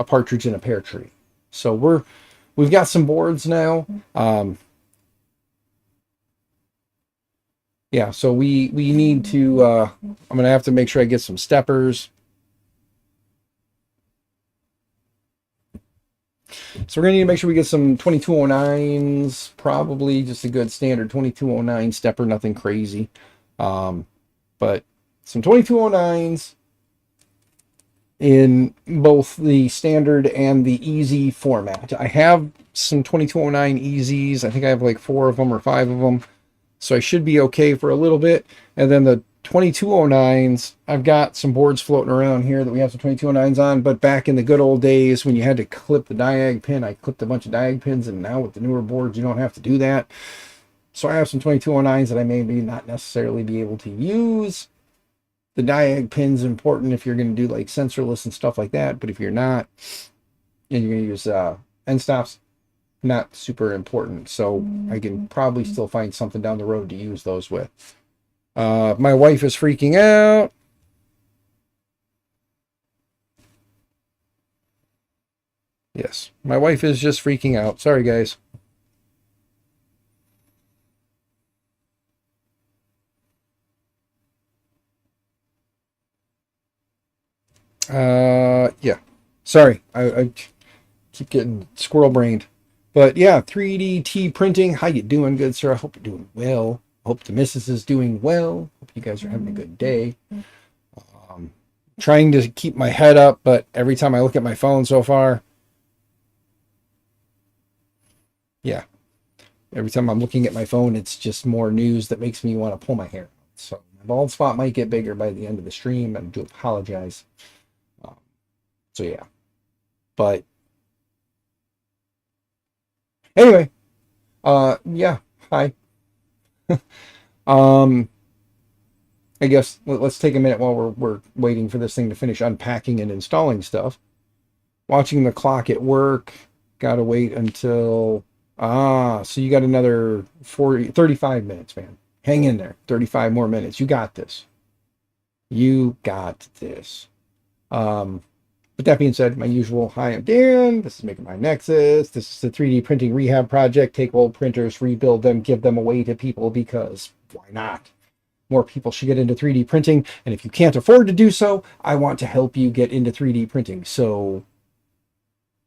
partridge in a pear tree. So we've got some boards now. Yeah, so we need to I'm gonna have to make sure I get some steppers. So we're going to need to make sure we get some 2209s, probably just a good standard 2209 stepper, nothing crazy. But some 2209s in both the standard and the easy format. I have some 2209 easies. I think I have like 4 of them or 5 of them. So I should be okay for a little bit. And then the 2209s, I've got some boards floating around here that we have some 2209s on, but back in the good old days when you had to clip the diag pin, I clipped a bunch of diag pins, and now with the newer boards, you don't have to do that. So I have some 2209s that I may not necessarily be able to use. The diag pin's important if you're going to do like sensorless and stuff like that, but if you're not, and you're going to use end stops, not super important. So I can probably still find something down the road to use those with. My wife is freaking out. Yes, my wife is just freaking out. Sorry, guys. Yeah. Sorry, I keep getting squirrel brained. But yeah, 3D printing. How you doing, good sir? I hope you're doing well. Hope the missus is doing well. Hope you guys are having a good day. Trying to keep my head up, but every time I look at my phone so far, yeah, every time I'm looking at my phone, it's just more news that makes me want to pull my hair. So my bald spot might get bigger by the end of the stream. I do apologize. So yeah, but anyway, yeah, hi. I guess let's take a minute while we're waiting for this thing to finish unpacking and installing stuff. Watching the clock at work. Gotta wait until so you got another 35 minutes, man. Hang in there. 35 more minutes. You got this. You got this. But that being said, my usual, hi, I'm Dan. This is Making My Nexus. This is the 3D printing rehab project. Take old printers, rebuild them, give them away to people because why not? More people should get into 3D printing. And if you can't afford to do so, I want to help you get into 3D printing. So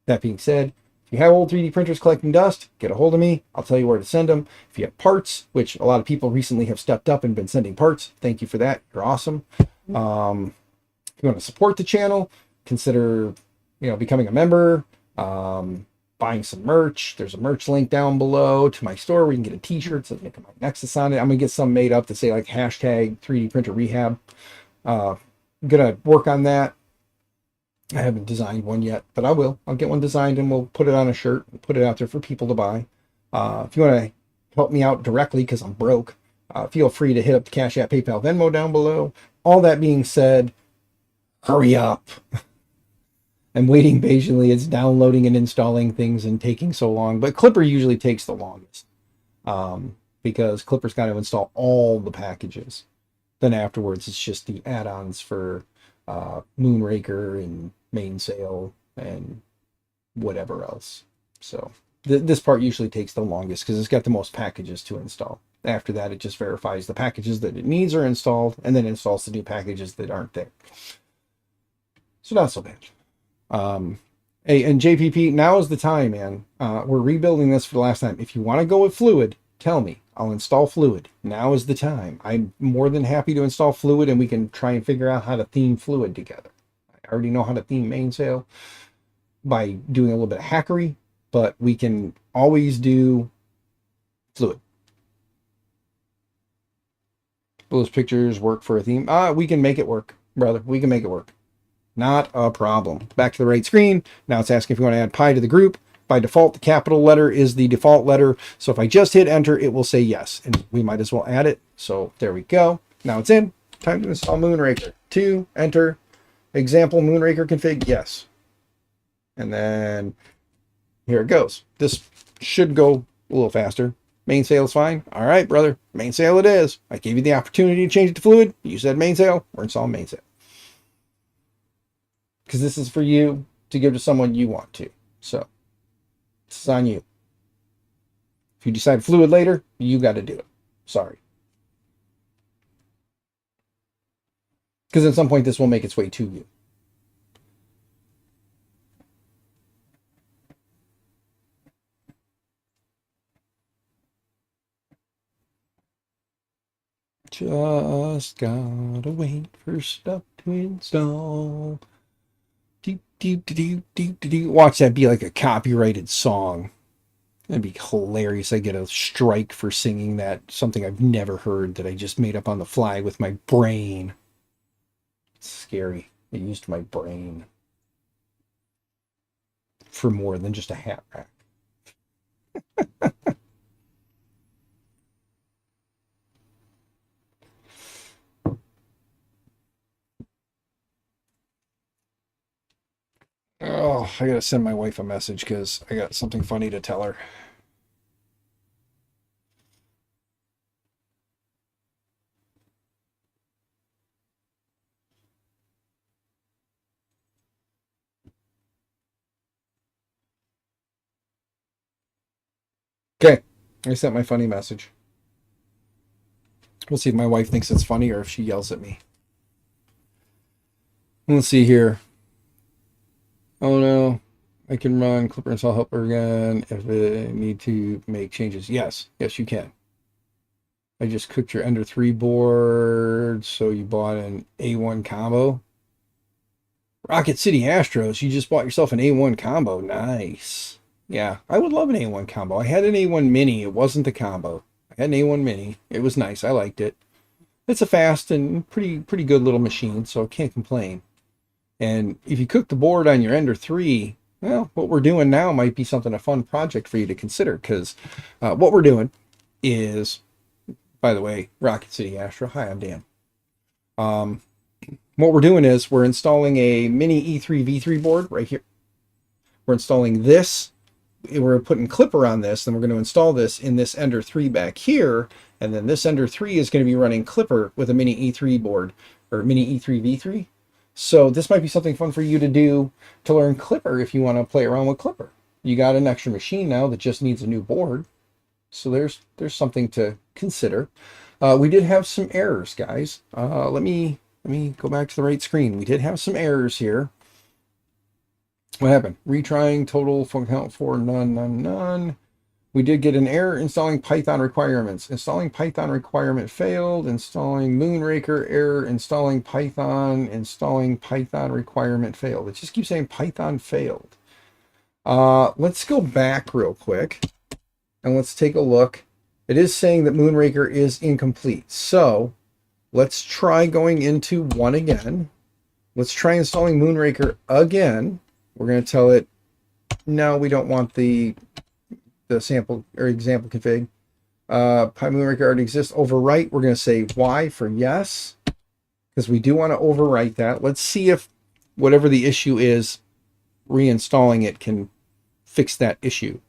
that being said, if you have old 3D printers collecting dust, get a hold of me. I'll tell you where to send them. If you have parts, which a lot of people recently have stepped up and been sending parts, thank you for that. You're awesome. If you want to support the channel, consider, becoming a member, buying some merch. There's a merch link down below to my store where you can get a t-shirt that Making My Nexus on it. I'm gonna get some made up to say like hashtag 3D printer rehab. Gonna work on that. I haven't designed one yet, but I will. I'll get one designed and we'll put it on a shirt and put it out there for people to buy. If you want to help me out directly because I'm broke, feel free to hit up the Cash App, PayPal, Venmo down below. All that being said, hurry up. I'm waiting patiently. It's downloading and installing things and taking so long, but Klipper usually takes the longest because Klipper's got to install all the packages. Then afterwards, it's just the add-ons for Moonraker and Mainsail and whatever else. So this part usually takes the longest because it's got the most packages to install. After that, it just verifies the packages that it needs are installed and then installs the new packages that aren't there. So not so bad. Hey, and JPP, now is the time, man. We're rebuilding this for the last time. If you want to go with fluid, tell me. I'll install fluid. Now is the time. I'm more than happy to install fluid, and we can try and figure out how to theme fluid together. I already know how to theme Mainsail by doing a little bit of hackery, but we can always do fluid. Will those pictures work for a theme? We can make it work, brother. We can make it work. Not a problem. Back to the right screen. Now it's asking if you want to add pi to the group. By default, the capital letter is the default letter. So if I just hit enter, it will say yes. And we might as well add it. So there we go. Now it's in. Time to install Moonraker. 2, enter. Example Moonraker config, yes. And then here it goes. This should go a little faster. Mainsail is fine. All right, brother. Mainsail it is. I gave you the opportunity to change it to fluid. You said Mainsail. We're installing Mainsail. Because this is for you to give to someone you want to. So this is on you. If you decide fluid later, you got to do it. Sorry. Because at some point, this will make its way to you. Just gotta wait for stuff to install. Watch that be like a copyrighted song. That'd be hilarious. I get a strike for singing that, something I've never heard that I just made up on the fly with my brain. It's scary. I used my brain for more than just a hat rack. Oh, I gotta send my wife a message because I got something funny to tell her. Okay, I sent my funny message. We'll see if my wife thinks it's funny or if she yells at me. Let's see here. Oh no, I can run klipper install helper again if I need to make changes. Yes, you can. I just cooked your Ender 3 board, so you bought an A1 combo. Rocket City Astros, you just bought yourself an A1 combo. Nice. Yeah, I would love an A1 combo. I had an A1 mini. It wasn't the combo. I had an A1 mini. It was nice. I liked it. It's a fast and pretty good little machine, so I can't complain. And if you cook the board on your Ender 3, well, what we're doing now might be something, a fun project for you to consider, because what we're doing is, by the way, Rocket City Astro. Hi, I'm Dan. What we're doing is we're installing a mini E3 V3 board right here. We're installing this. We're putting klipper on this, then we're going to install this in this Ender 3 back here, and then this Ender 3 is going to be running klipper with a mini E3 board, or mini E3 V3. So this might be something fun for you to do to learn klipper if you want to play around with klipper. You got an extra machine now that just needs a new board. So there's something to consider. We did have some errors, guys. Let me go back to the right screen. We did have some errors here. What happened? Retrying total phone count for none. We did get an error installing Python requirements. Installing Python requirement failed. Installing Moonraker error. Installing Python requirement failed. It just keeps saying Python failed. Let's go back real quick and let's take a look. It is saying that Moonraker is incomplete. So let's try going into one again. Let's try installing Moonraker again. We're going to tell it, no, we don't want the sample or example config. Moonraker already exists. Overwrite, we're going to say Y for yes, because we do want to overwrite that. Let's see if whatever the issue is, reinstalling it can fix that issue.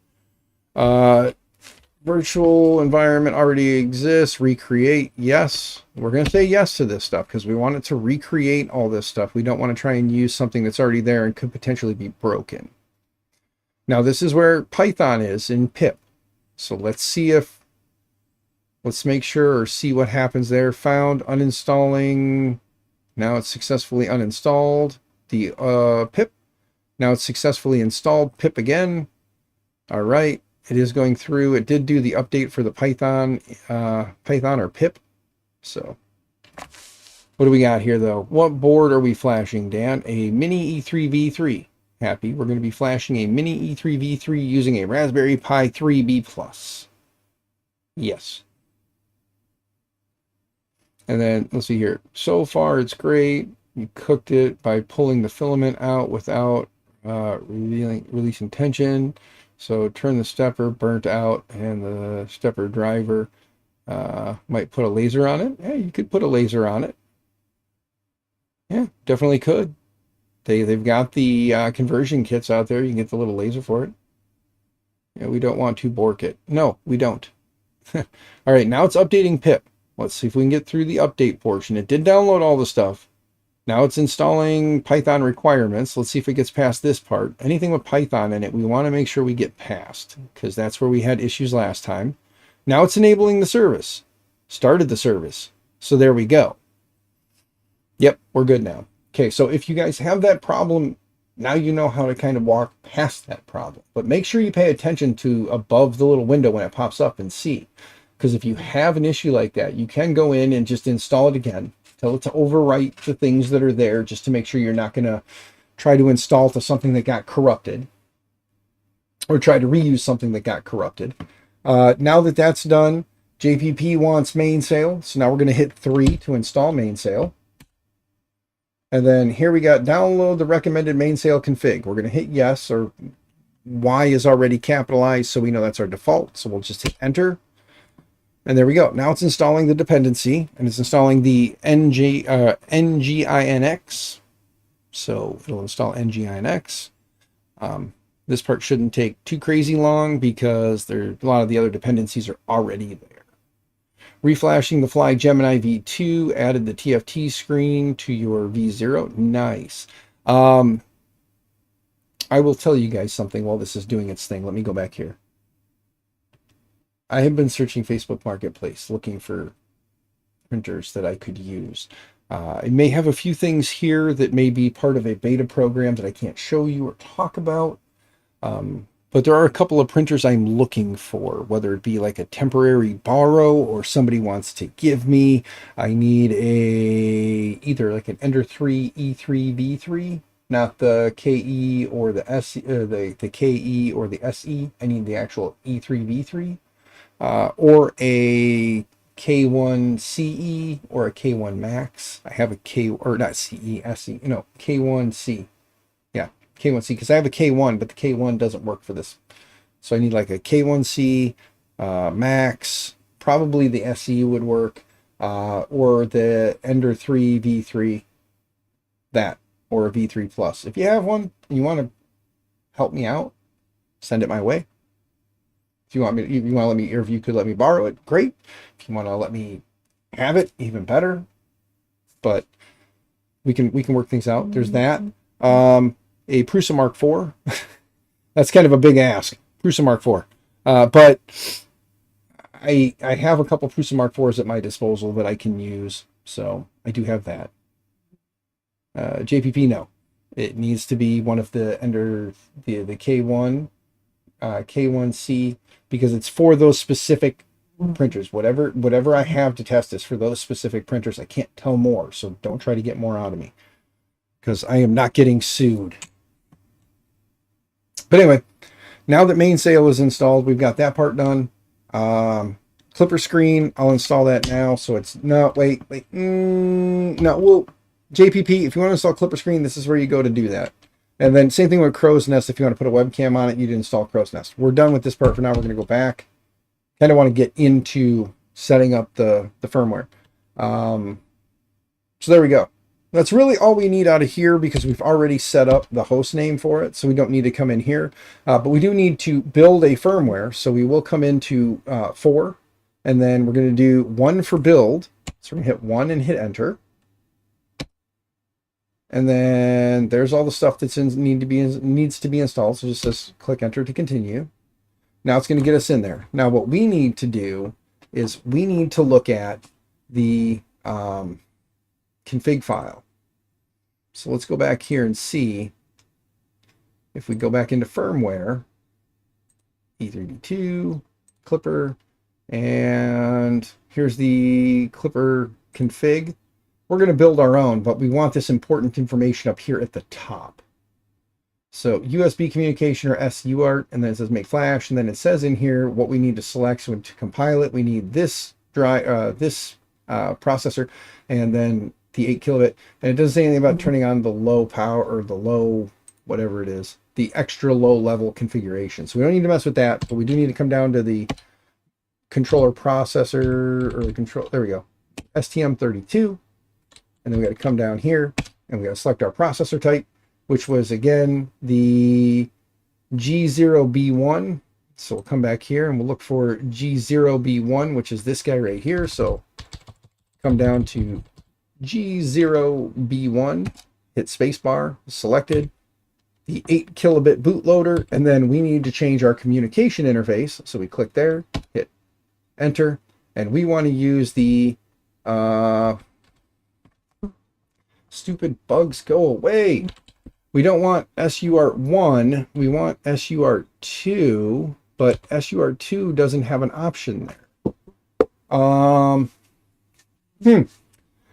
Virtual environment already exists. Recreate, yes. We're going to say yes to this stuff because we want it to recreate all this stuff. We don't want to try and use something that's already there and could potentially be broken. Now this is where Python is in pip. So let's make sure or see what happens there. Found uninstalling. Now it's successfully uninstalled the pip. Now it's successfully installed pip again. All right. It is going through. It did do the update for the Python or pip. So what do we got here though? What board are we flashing, Dan? A mini E3 V3. Happy. We're going to be flashing a mini E3 V3 using a Raspberry Pi 3B+. Yes. And then let's see here. So far it's great. You cooked it by pulling the filament out without releasing tension. So turn the stepper, burnt out, and the stepper driver might put a laser on it. Yeah, you could put a laser on it. Yeah, definitely could. They've got the conversion kits out there. You can get the little laser for it. Yeah, we don't want to bork it. No, we don't. All right, now it's updating pip. Let's see if we can get through the update portion. It did download all the stuff. Now it's installing Python requirements. Let's see if it gets past this part. Anything with Python in it, we want to make sure we get past because that's where we had issues last time. Now it's enabling the service. Started the service. So there we go. Yep, we're good now. Okay, so if you guys have that problem, now you know how to kind of walk past that problem. But make sure you pay attention to above the little window when it pops up and see. Because if you have an issue like that, you can go in and just install it again. Tell it to overwrite the things that are there just to make sure you're not going to try to install to something that got corrupted or try to reuse something that got corrupted. Now that that's done, JPP wants mainsail. So now we're going to hit 3 to install mainsail. And then here we got download the recommended mainsail config. We're going to hit yes, or Y is already capitalized, so we know that's our default. So we'll just hit enter. And there we go. Now it's installing the dependency, and it's installing the NGINX. So it'll install NGINX. This part shouldn't take too crazy long because a lot of the other dependencies are already there. Reflashing the Fly Gemini V2, added the TFT screen to your V0. Nice. I will tell you guys something while this is doing its thing. Let me go back here. I have been searching Facebook Marketplace looking for printers that I could use. I may have a few things here that may be part of a beta program that I can't show you or talk about. But there are a couple of printers I'm looking for, whether it be like a temporary borrow or somebody wants to give me. I need either like an Ender 3 E3 V3, not the KE or the SE, the KE or the SE. I need the actual E3 V3, or a K1 CE or a K1 Max. I have a K, or not CE, SE, no, K1C. Yeah, K1C, because I have a K1, but the K1 doesn't work for this. So I need like a K1C, Max, probably the SE would work, or the Ender 3 V3, that, or a V3 Plus. If you have one and you want to help me out, send it my way. If you want me, you want to let me, or if you could let me borrow it, great. If you want to let me have it, even better. But we can work things out. There's that. A Prusa Mark IV. That's kind of a big ask. Prusa Mark IV. But I have a couple Prusa Mark IVs at my disposal that I can use. So I do have that. JPP, no. It needs to be one of the Ender, the K1, K1C, because it's for those specific printers. Whatever I have to test is for those specific printers. I can't tell more, so don't try to get more out of me, because I am not getting sued. But anyway, now that mainsail is installed, we've got that part done. Clipper screen, I'll install that now. So it's no, wait, no, well, JPP, if you want to install Clipper screen, this is where you go to do that. And then same thing with Crow's Nest. If you want to put a webcam on it, you'd install Crow's Nest. We're done with this part for now. We're going to go back. Kind of want to get into setting up the firmware. So there we go. That's really all we need out of here, because we've already set up the host name for it. So we don't need to come in here. But we do need to build a firmware. So we will come into 4. And then we're going to do 1 for build. So we're going to hit 1 and hit enter. And then there's all the stuff that's needs to be installed. So just says click enter to continue. Now it's going to get us in there. Now what we need to do is we need to look at the config file. So let's go back here and see if we go back into firmware, E3V2, Clipper, and here's the Clipper config. We're going to build our own, but we want this important information up here at the top. So USB communication or SUART, and then it says make flash, and then it says in here what we need to select. So to compile it, we need this processor, and then the 8 kilobit. And it doesn't say anything about turning on the low power or the low, whatever it is, the extra low level configuration. So we don't need to mess with that, but we do need to come down to the controller processor, or the control, there we go, STM32. And then we got to come down here and we got to select our processor type, which was again the G0B1. So we'll come back here and we'll look for G0B1, which is this guy right here. So come down to G0B1, hit spacebar, selected the 8 kilobit bootloader, and then we need to change our communication interface. So we click there, hit enter, and we want to use the stupid bugs, go away. We don't want SUART1, we SUART2, but SUART2 doesn't have an option there. Um, hmm.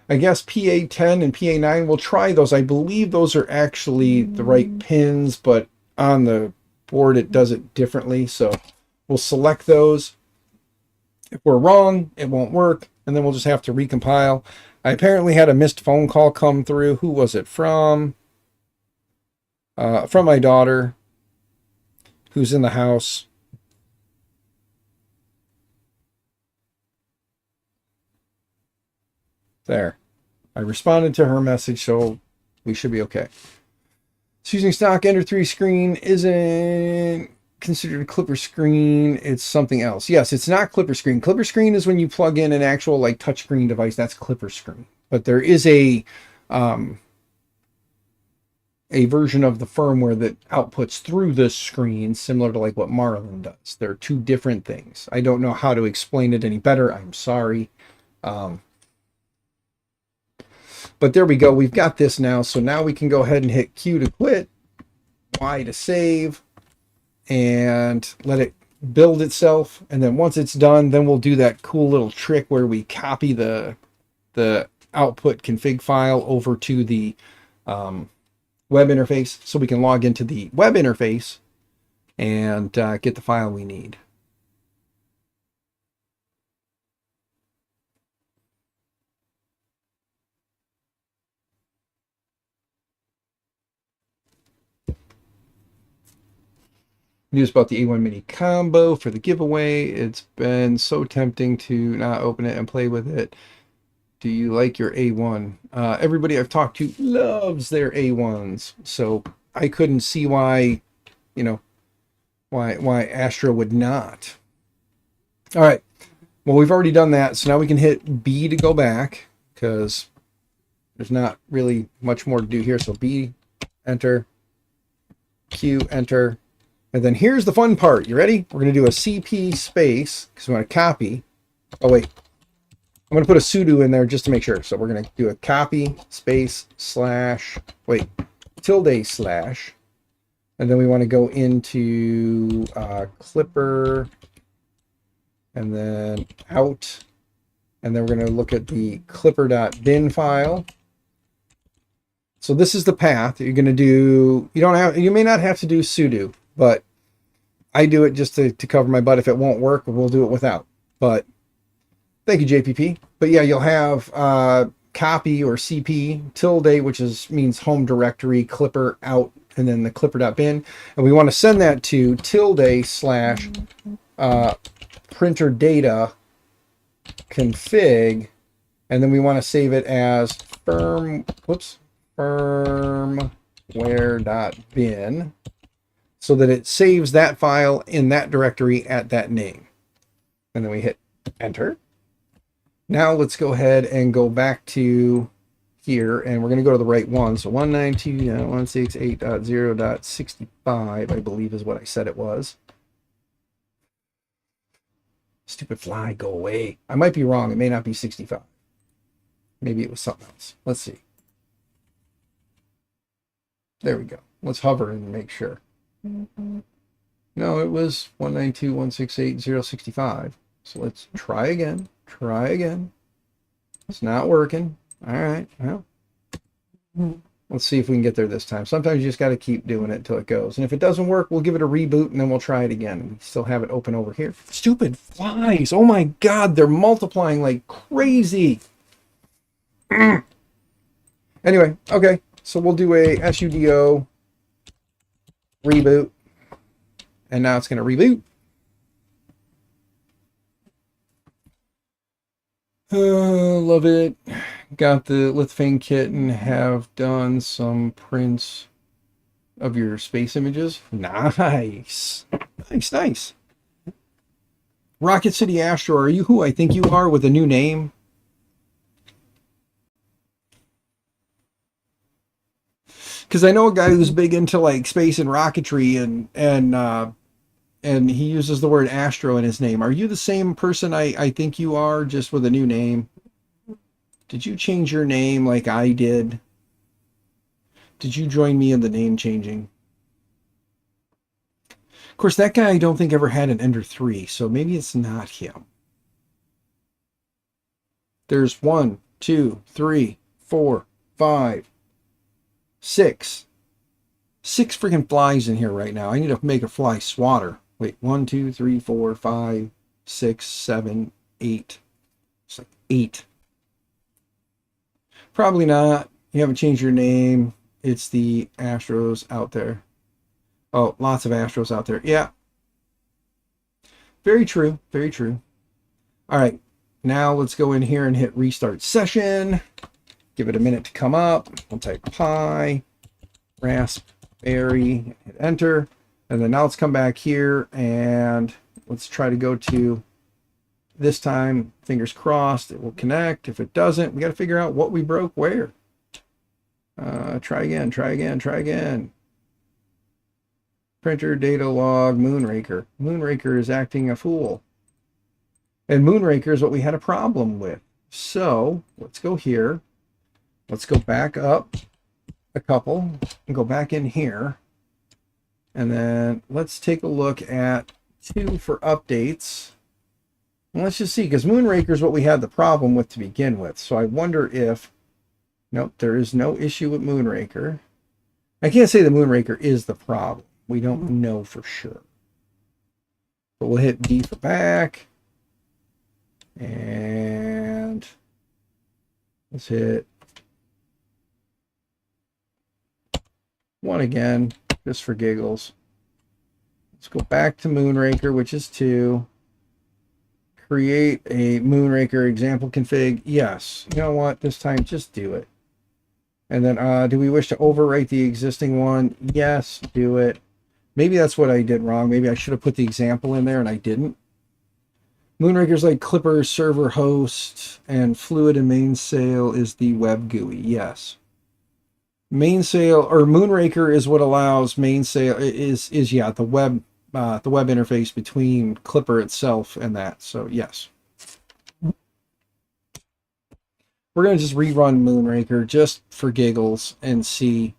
I guess PA10 and PA9, we'll try those. I believe those are actually the right pins, but on the board it does it differently. So we'll select those. If we're wrong, it won't work, and then we'll just have to recompile. I apparently had a missed phone call come through. Who was it from? From my daughter, who's in the house. There. I responded to her message, so we should be okay. It's using stock Ender 3 screen isn't considered a Klipper screen. It's something else. Yes, it's not Klipper screen. Klipper screen is when you plug in an actual like touchscreen device. That's Klipper screen. But there is a version of the firmware that outputs through this screen, similar to like what Marlin does. They're two different things. I don't know how to explain it any better. I'm sorry. But there we go. We've got this now. So now we can go ahead and hit Q to quit, Y to save, and let it build itself. And then once it's done, then we'll do that cool little trick where we copy the output config file over to the web interface so we can log into the web interface and get the file we need. News about the A1 Mini combo for the giveaway. It's been so tempting to not open it and play with it. Do you like your A1? Everybody I've talked to loves their A1s, so I couldn't see why, you know, why Astro would not. All right. Well, we've already done that, so now we can hit B to go back because there's not really much more to do here. So B, enter, Q, enter. And then here's the fun part. You ready? We're going to do a CP space because we want to copy. Oh, wait. I'm going to put a sudo in there just to make sure. So we're going to do a copy space slash, wait, tilde slash. And then we want to go into Klipper and then out. And then we're going to look at the klipper.bin file. So this is the path you're going to do. You may not have to do sudo, but I do it just to cover my butt. If it won't work, we'll do it without. But thank you, JPP. But yeah, you'll have copy or CP tilde, which means home directory, Klipper out, and then the klipper.bin. And we want to send that to tilde slash printer data config. And then we want to save it as firmware.bin. So that it saves that file in that directory at that name. And then we hit enter. Now let's go ahead and go back to here, and we're going to go to the right one. So 192.168.0.65, I believe is what I said it was. Stupid fly, go away. I might be wrong. It may not be 65. Maybe it was something else. Let's see. There we go. Let's hover and make sure. No, it was 192.168.0.65. So let's try again. Try again. It's not working. All right. Well, let's see if we can get there this time. Sometimes you just got to keep doing it until it goes. And if it doesn't work, we'll give it a reboot and then we'll try it again. We still have it open over here. Stupid flies. Oh my God. They're multiplying like crazy. Anyway. Okay. So we'll do a sudo reboot. And now it's going to reboot. Love it. Got the Lithfang kit and have done some prints of your space images. Nice. Nice, nice. Rocket City Astro, are you who I think you are with a new name? Because I know a guy who's big into like space and rocketry and he uses the word Astro in his name. Are you the same person I think you are, just with a new name? Did you change your name like I did? Did you join me in the name changing? Of course, that guy I don't think ever had an Ender 3, so maybe it's not him. There's 1, 2, 3, 4, 5, 6. 6 freaking flies in here right now. I need to make a fly swatter. Wait, 1, 2, 3, 4, 5, 6, 7, 8. It's like 8. Probably not. You haven't changed your name. It's the Astros out there. Oh, lots of Astros out there. Yeah. Very true. Very true. All right. Now let's go in here and hit restart session. Give it a minute to come up. We'll type pi, raspberry, hit enter. And then now let's come back here and let's try to go to this time. Fingers crossed it will connect. If it doesn't, we got to figure out what we broke where. Try again, try again, try again. Printer, data log, Moonraker. Moonraker is acting a fool. And Moonraker is what we had a problem with. So let's go here. Let's go back up a couple and go back in here. And then let's take a look at 2 for updates. And let's just see, because Moonraker is what we had the problem with to begin with. So I wonder if, nope, there is no issue with Moonraker. I can't say the Moonraker is the problem. We don't know for sure. But we'll hit D for back. And let's hit 1 again, just for giggles. Let's go back to Moonraker, which is 2. Create a Moonraker example config. Yes. You know what? This time, just do it. And then, do we wish to overwrite the existing one? Yes, do it. Maybe that's what I did wrong. Maybe I should have put the example in there and I didn't. Moonraker's like klipper, server host, and fluid and mainsail is the web GUI. Yes. Mainsail or Moonraker is what allows mainsail is yeah, the web interface between klipper itself and that. So yes. We're going to just rerun Moonraker just for giggles and see.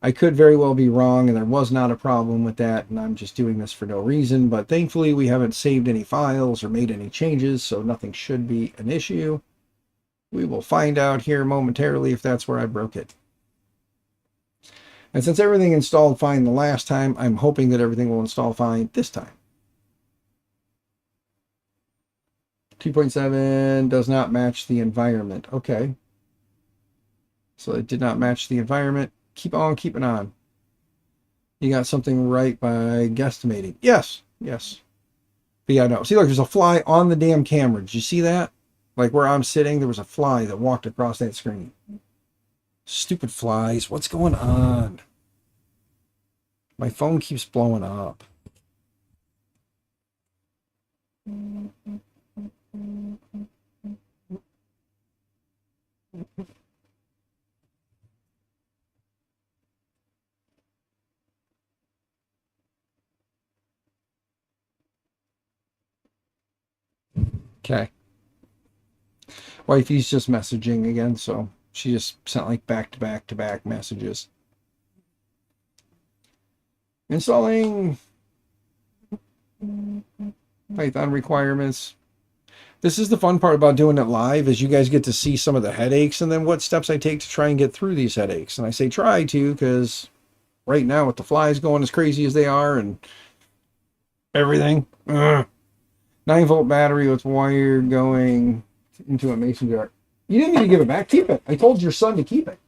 I could very well be wrong, and there was not a problem with that, and I'm just doing this for no reason, but thankfully we haven't saved any files or made any changes, so nothing should be an issue. We will find out here momentarily if that's where I broke it. And since everything installed fine the last time, I'm hoping that everything will install fine this time. 2.7 does not match the environment. Okay. So it did not match the environment. Keep on keeping on. You got something right by guesstimating. Yes, yes. But yeah, no. See, look, there's a fly on the damn camera. Did you see that? Like where I'm sitting, there was a fly that walked across that screen. Stupid flies. What's going on? My phone keeps blowing up. Okay. Wifey's just messaging again, so she just sent like back-to-back messages. Installing Python requirements. This is the fun part about doing it live, is you guys get to see some of the headaches and then what steps I take to try and get through these headaches. And I say try to, because right now with the flies going as crazy as they are and everything. 9-volt battery with wire going into a mason jar. You didn't need to give it back. Keep it. I told your son to keep it.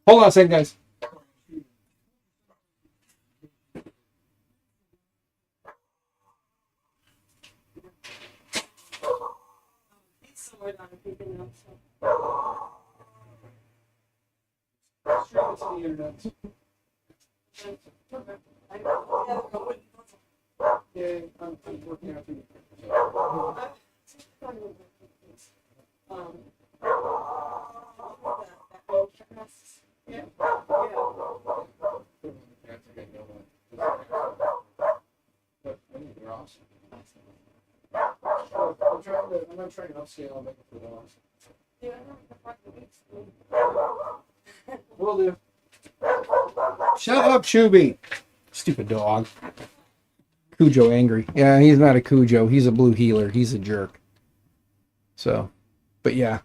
Hold on a second, guys. Yeah, I'm working out the I'm not trying to upscale and make it for the last. Will do. Shut up, Chubby. Stupid dog. Cujo angry. Yeah, he's not a Cujo. He's a blue healer. He's a jerk. So, But yeah.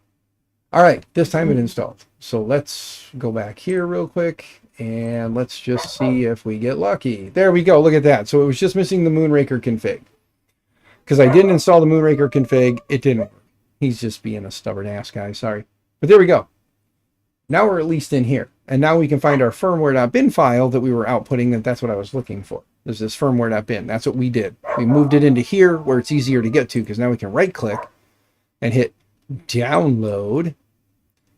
All right, this time it installed. So let's go back here real quick and let's just see if we get lucky. There we go. Look at that. So it was just missing the Moonraker config. Because I didn't install the Moonraker config, it didn't work. He's just being a stubborn ass guy, sorry. But there we go. Now we're at least in here. And now we can find our firmware.bin file that we were outputting, that's what I was looking for. There's this firmware.bin. That's what we did. We moved it into here where it's easier to get to, because now we can right click and hit download.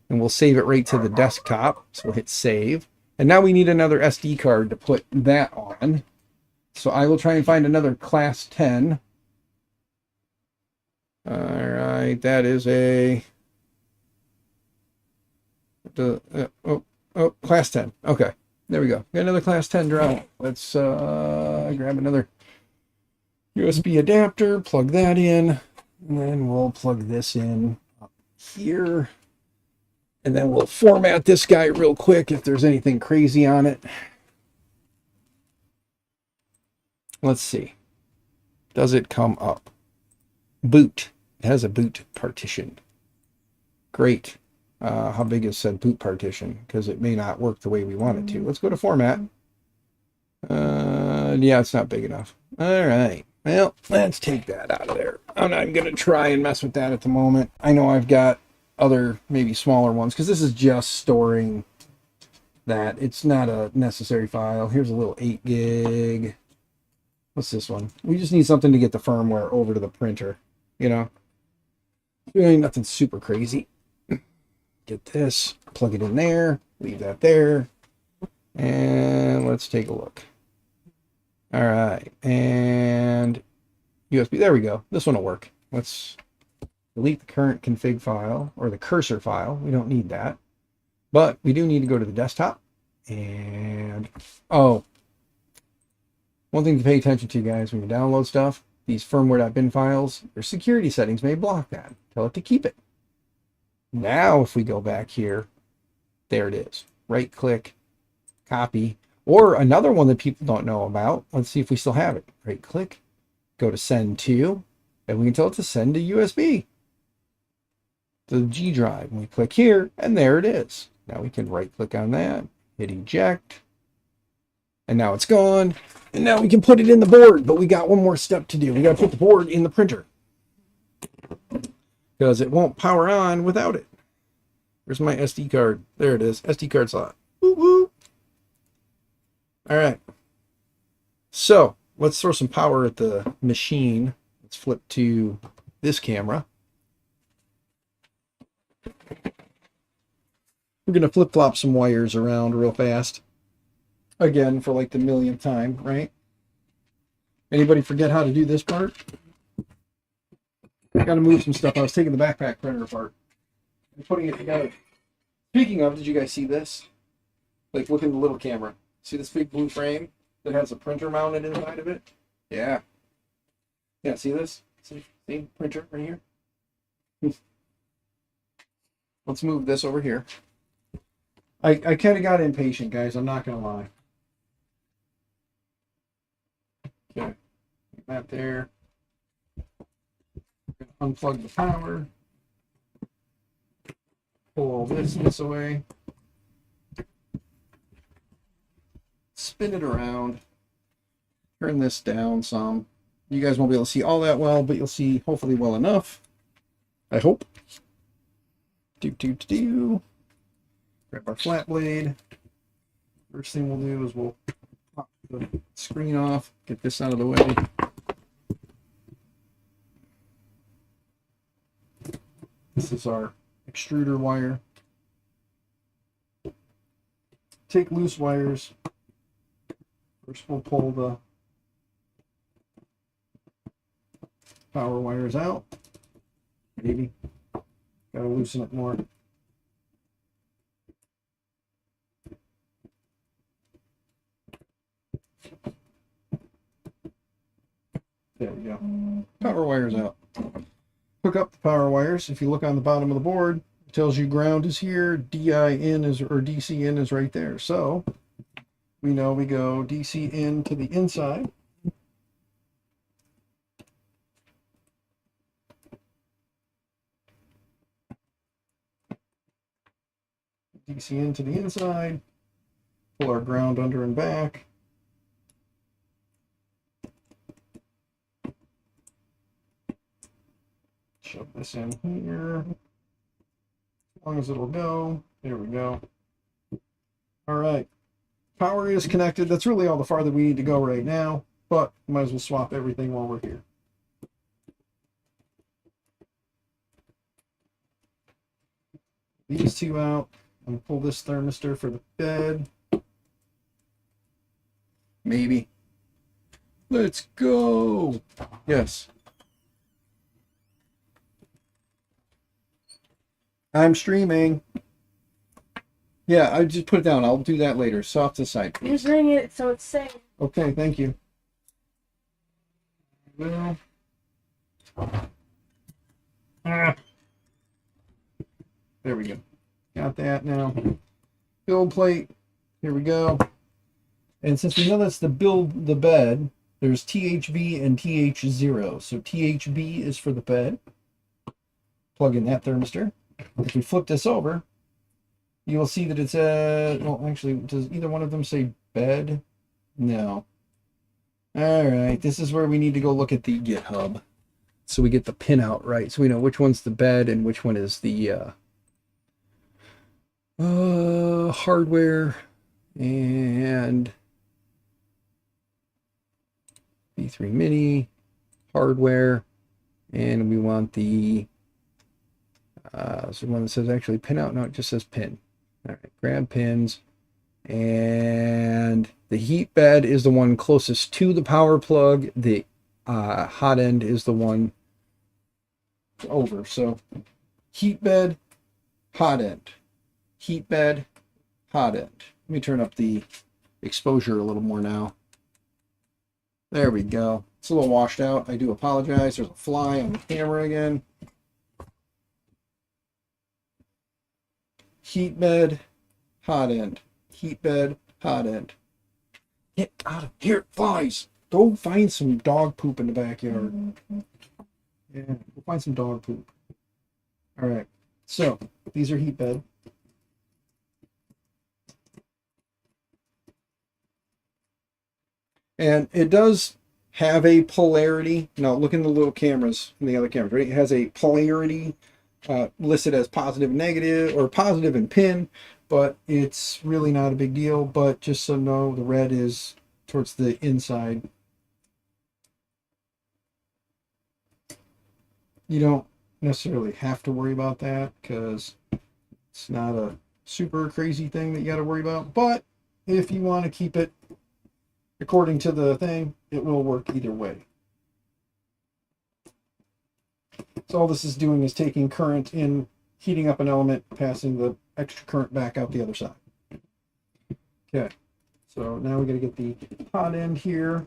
And we'll save it right to the desktop. So we'll hit save. And now we need another SD card to put that on. So I will try and find another class 10. All right, that is a class 10. Okay, there we go. Got another class 10 drive. Let's grab another USB adapter, plug that in, and then we'll plug this in up here. And then we'll format this guy real quick if there's anything crazy on it. Let's see. Does it come up? Boot. It has a boot partition. Great. How big is said boot partition? Because it may not work the way we want it to. Let's go to format. Yeah, it's not big enough. All right. Well, let's take that out of there. I'm not even going to try and mess with that at the moment. I know I've got other maybe smaller ones because this is just storing that. It's not a necessary file. Here's a little 8 gig. What's this one? We just need something to get the firmware over to the printer, you know. Really nothing super crazy. Get this, plug it in there, leave that there, and let's take a look. All right, and USB, there we go. This one will work. Let's delete the current config file, or the cursor file. We don't need that. But we do need to go to the desktop. And, oh, one thing to pay attention to, guys, when you download stuff, these firmware.bin files, your security settings may block that. Tell it to keep it. Now, if we go back here, there it is. Right click, copy, or another one that people don't know about. Let's see if we still have it. Right click, go to send to, and we can tell it to send to USB. The G drive. And we click here, and there it is. Now we can right click on that, hit eject, and now it's gone. And now we can put it in the board, but we got one more step to do. We got to put the board in the printer because it won't power on without it. Where's my SD card? There it is, SD card slot. Woo woo. All right. So let's throw some power at the machine. Let's flip to this camera. We're going to flip-flop some wires around real fast. Again, for like the millionth time, right? Anybody forget how to do this part? Got to move some stuff. I was taking the backpack printer apart and putting it together. Speaking of, did you guys see this? Like, look in the little camera. See this big blue frame that has a printer mounted inside of it? Yeah. Yeah, see this? See printer right here? Let's move this over here. I kind of got impatient, guys. I'm not going to lie. Okay. That there. Unplug the power. Pull all this away. Spin it around. Turn this down some. You guys won't be able to see all that well, but you'll see hopefully well enough. I hope. Grab our flat blade. First thing we'll do is we'll pop the screen off, get this out of the way. This is our extruder wire. Take loose wires. First we'll pull the power wires out. Maybe. Gotta loosen it more. There we go. Power wires out. Hook up the power wires. If you look on the bottom of the board, it tells you ground is here, DI in is, or DC in is right there. So we know we go DC in to the inside. DC in to the inside. Pull our ground under and back. Shove this in here. As long as it'll go. There we go. All right. Power is connected. That's really all the farther we need to go right now, but might as well swap everything while we're here. These two out. I'm gonna pull this thermistor for the bed. Maybe. Let's go. Yes. I'm streaming. Yeah, I just put it down. I'll do that later. So off to the side. Just ring it so it's safe. Okay, thank you. Well. There we go. Got that now. Build plate. Here we go. And since we know that's the build the bed, there's THB and TH0. So THB is for the bed. Plug in that thermistor. If we flip this over, you will see that it's well, actually, does either one of them say bed? No. All right, this is where we need to go look at the GitHub, so we get the pin out right, so we know which one's the bed and which one is the hardware and B3 Mini hardware, and we want the so one that says actually pin out. No, it just says pin. All right, grab pins, and the heat bed is the one closest to the power plug. The hot end is the one over. So heat bed, hot end, heat bed, hot end. Let me turn up the exposure a little more now. There we go. It's a little washed out. I do apologize. There's a fly on the camera again. Heat bed, hot end. Heat bed, hot end. Get out of here, flies! Go find some dog poop in the backyard. Yeah, go find some dog poop. All right, so these are heat bed. And it does have a polarity. Now look in the little cameras, in the other cameras, right? It has a polarity listed as positive and negative, or positive and pin, but it's really not a big deal. But just so you know, the red is towards the inside. You don't necessarily have to worry about that because it's not a super crazy thing that you got to worry about. But if you want to keep it according to the thing, it will work either way. So all this is doing is taking current in, heating up an element, passing the extra current back out the other side. Okay, so now we got to get the hot end here.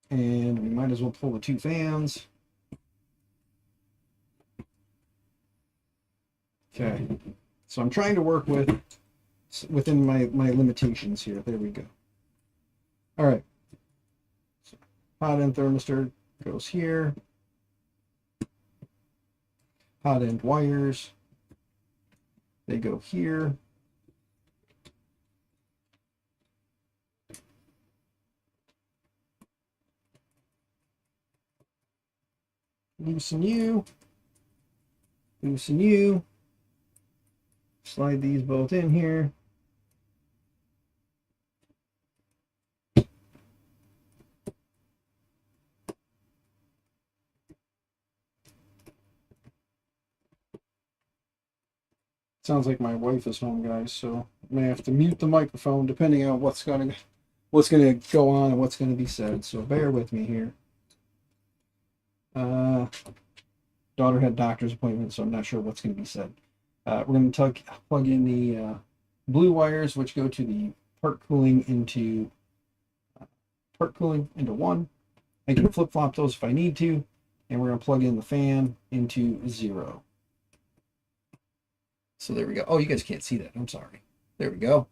And we might as well pull the two fans. Okay, so I'm trying to work within my limitations here. There we go. All right, so hot end thermistor goes here. Hot end wires, they go here. Loosen you. Loosen you. Slide these both in here. Sounds like my wife is home, guys, so I may have to mute the microphone depending on what's gonna go on and what's gonna be said. So bear with me here. Daughter had doctor's appointment, so I'm not sure what's gonna be said. We're going to plug in the blue wires, which go to the part cooling into one. I can flip flop those if I need to, and we're going to plug in the fan into 0. So there we go. Oh, you guys can't see that. I'm sorry. There we go.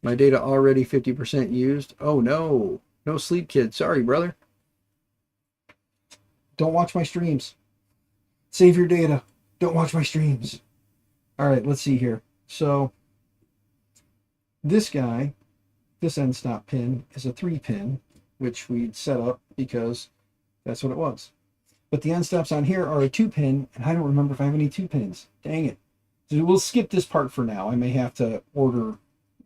My data already 50% used. Oh no, no sleep, kid. Sorry, brother. Don't watch my streams. Save your data. Don't watch my streams. All right, let's see here. So this guy, this end stop pin is a 3-pin, which we'd set up because that's what it was. But the end stops on here are a 2-pin, and I don't remember if I have any 2-pins. Dang it. So we'll skip this part for now. I may have to order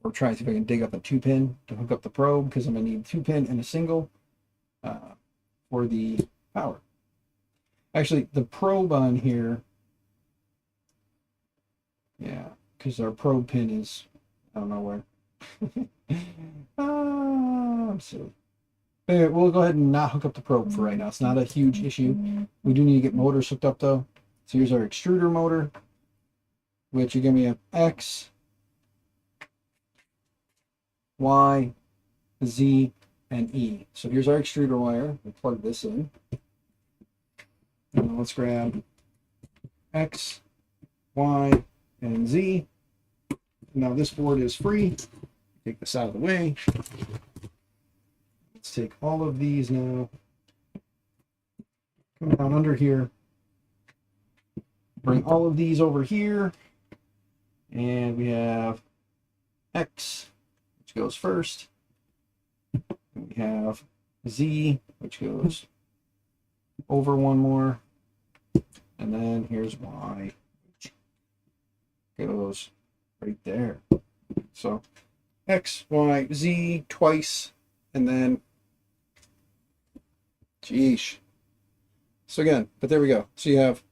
or try to see if I can dig up a 2-pin to hook up the probe, because I'm going to need a 2-pin and a single for the power. Actually, the probe on here, yeah, because our probe pin is, I don't know where. I'm silly. Anyway, we'll go ahead and not hook up the probe for right now. It's not a huge issue. We do need to get motors hooked up though. So here's our extruder motor, which again we have X, Y, Z, and E. So here's our extruder wire. We'll plug this in. And let's grab X, Y, and Z. Now this board is free. Take this out of the way. Let's take all of these now. Come down under here. Bring all of these over here. And we have X, which goes first. And we have Z, which goes over one more. And then here's Y, which goes right there. So X, Y, Z twice, and then, geesh. So again, but there we go. So you have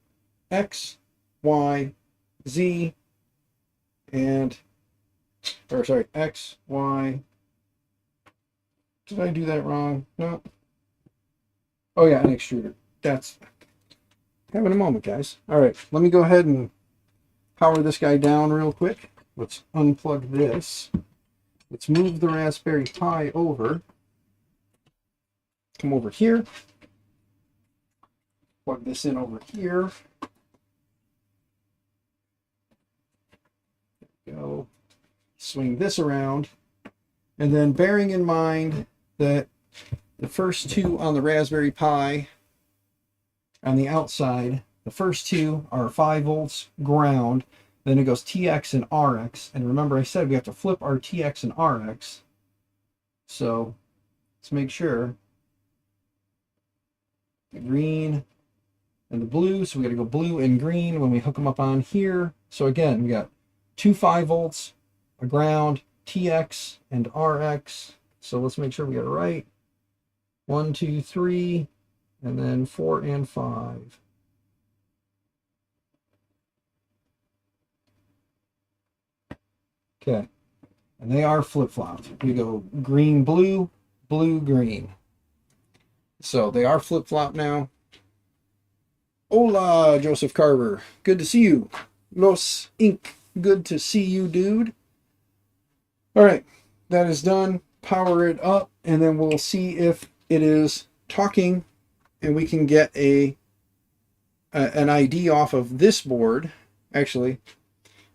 X, Y, Z, and, or sorry, X, Y. Did I do that wrong? No. Oh yeah, an extruder. That's having a moment, guys. All right, let me go ahead and power this guy down real quick. Let's unplug this. Let's move the Raspberry Pi over. Come over here. Plug this in over here. There we go. Swing this around. And then bearing in mind that the first two on the Raspberry Pi on the outside, the first two are 5 volts ground. Then it goes TX and RX. And remember I said we have to flip our TX and RX. So let's make sure. The green and the blue. So we got to go blue and green when we hook them up on here. So again, we got 2 5 volts, a ground, TX and RX. So let's make sure we got it right. 1, 2, 3, and then 4 and 5. Okay, and they are flip-flopped. We go green, blue, blue, green. So they are flip-flopped now. Hola, Joseph Carver. Good to see you. Los Inc. Good to see you, dude. All right, that is done. Power it up, and then we'll see if it is talking, and we can get an ID off of this board. Actually,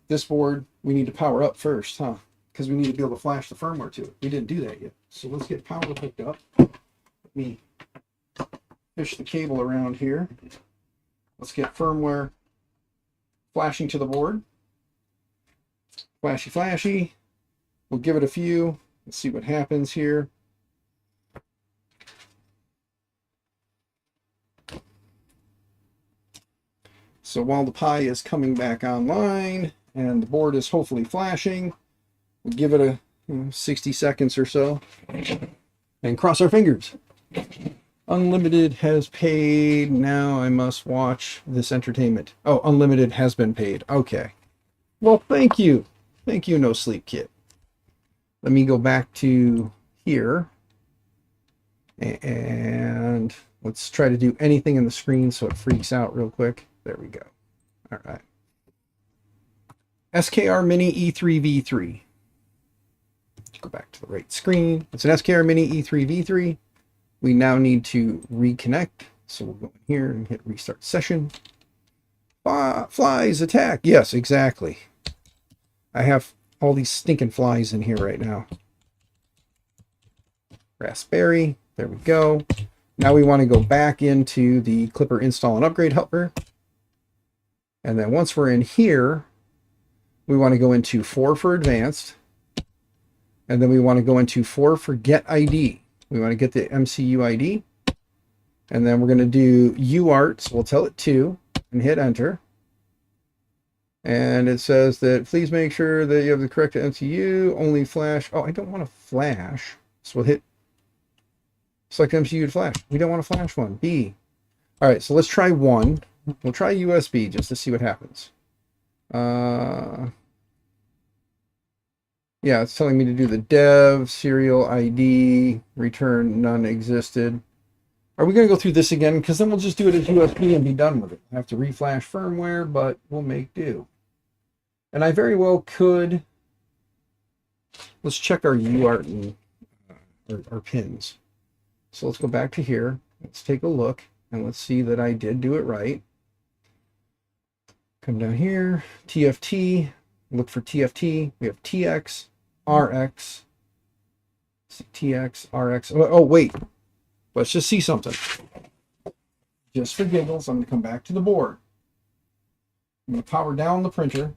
this board we need to power up first, huh? Because we need to be able to flash the firmware to it. We didn't do that yet. So let's get power hooked up. Let me fish the cable around here. Let's get firmware flashing to the board. Flashy, flashy. We'll give it a few. Let's see what happens here. So while the Pi is coming back online and the board is hopefully flashing, we'll give it a 60 seconds or so and cross our fingers. Unlimited has paid. Now I must watch this entertainment. Oh, Unlimited has been paid. Okay. Well, thank you. Thank you, No Sleep Kit. Let me go back to here. And let's try to do anything in the screen so it freaks out real quick. There we go. All right. SKR Mini E3 V3. Go back to the right screen. It's an SKR Mini E3 V3. We now need to reconnect. So we'll go in here and hit restart session. Flies attack. Yes, exactly. I have all these stinking flies in here right now. Raspberry. There we go. Now we want to go back into the Klipper install and upgrade helper. And then once we're in here, we want to go into 4 for advanced. And then we want to go into 4 for get ID. We want to get the MCU ID. And then we're going to do UART. So we'll tell it 2 and hit enter. And it says that please make sure that you have the correct MCU, only flash. Oh, I don't want to flash. So we'll hit select MCU to flash. We don't want to flash one. B. All right, so let's try 1. We'll try USB just to see what happens. Yeah, it's telling me to do the dev, serial ID, return none existed. Are we going to go through this again? Because then we'll just do it as USB and be done with it. I have to reflash firmware, but we'll make do. And I very well could. Let's check our UART and our pins. So let's go back to here. Let's take a look and let's see that I did do it right. Come down here, TFT, look for TFT. We have TX, RX, TX, RX. Oh, wait. Let's just see something. Just for giggles, I'm going to come back to the board. I'm going to power down the printer.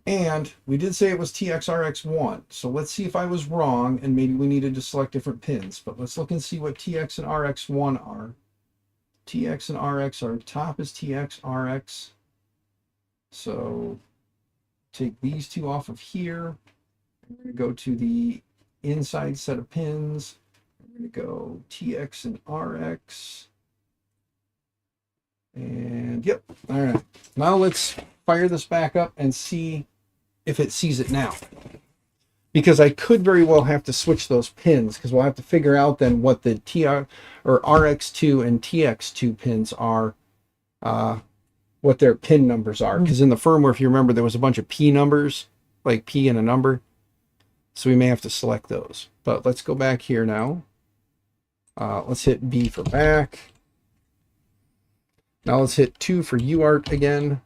And we did say it was TXRX1. So let's see if I was wrong and maybe we needed to select different pins. But let's look and see what TX and RX1 are. TX and RX are top is TXRX. So take these 2 off of here. I'm going to go to the inside set of pins. I'm going to go TX and RX. And yep. All right. Now let's fire this back up and see if it sees it now. Because I could very well have to switch those pins because we'll have to figure out then what the TR or RX2 and TX2 pins are, what their pin numbers are. Because in the firmware, if you remember, there was a bunch of P numbers, like P and a number. So we may have to select those. But let's go back here now. Let's hit B for back. Now let's hit 2 for UART again.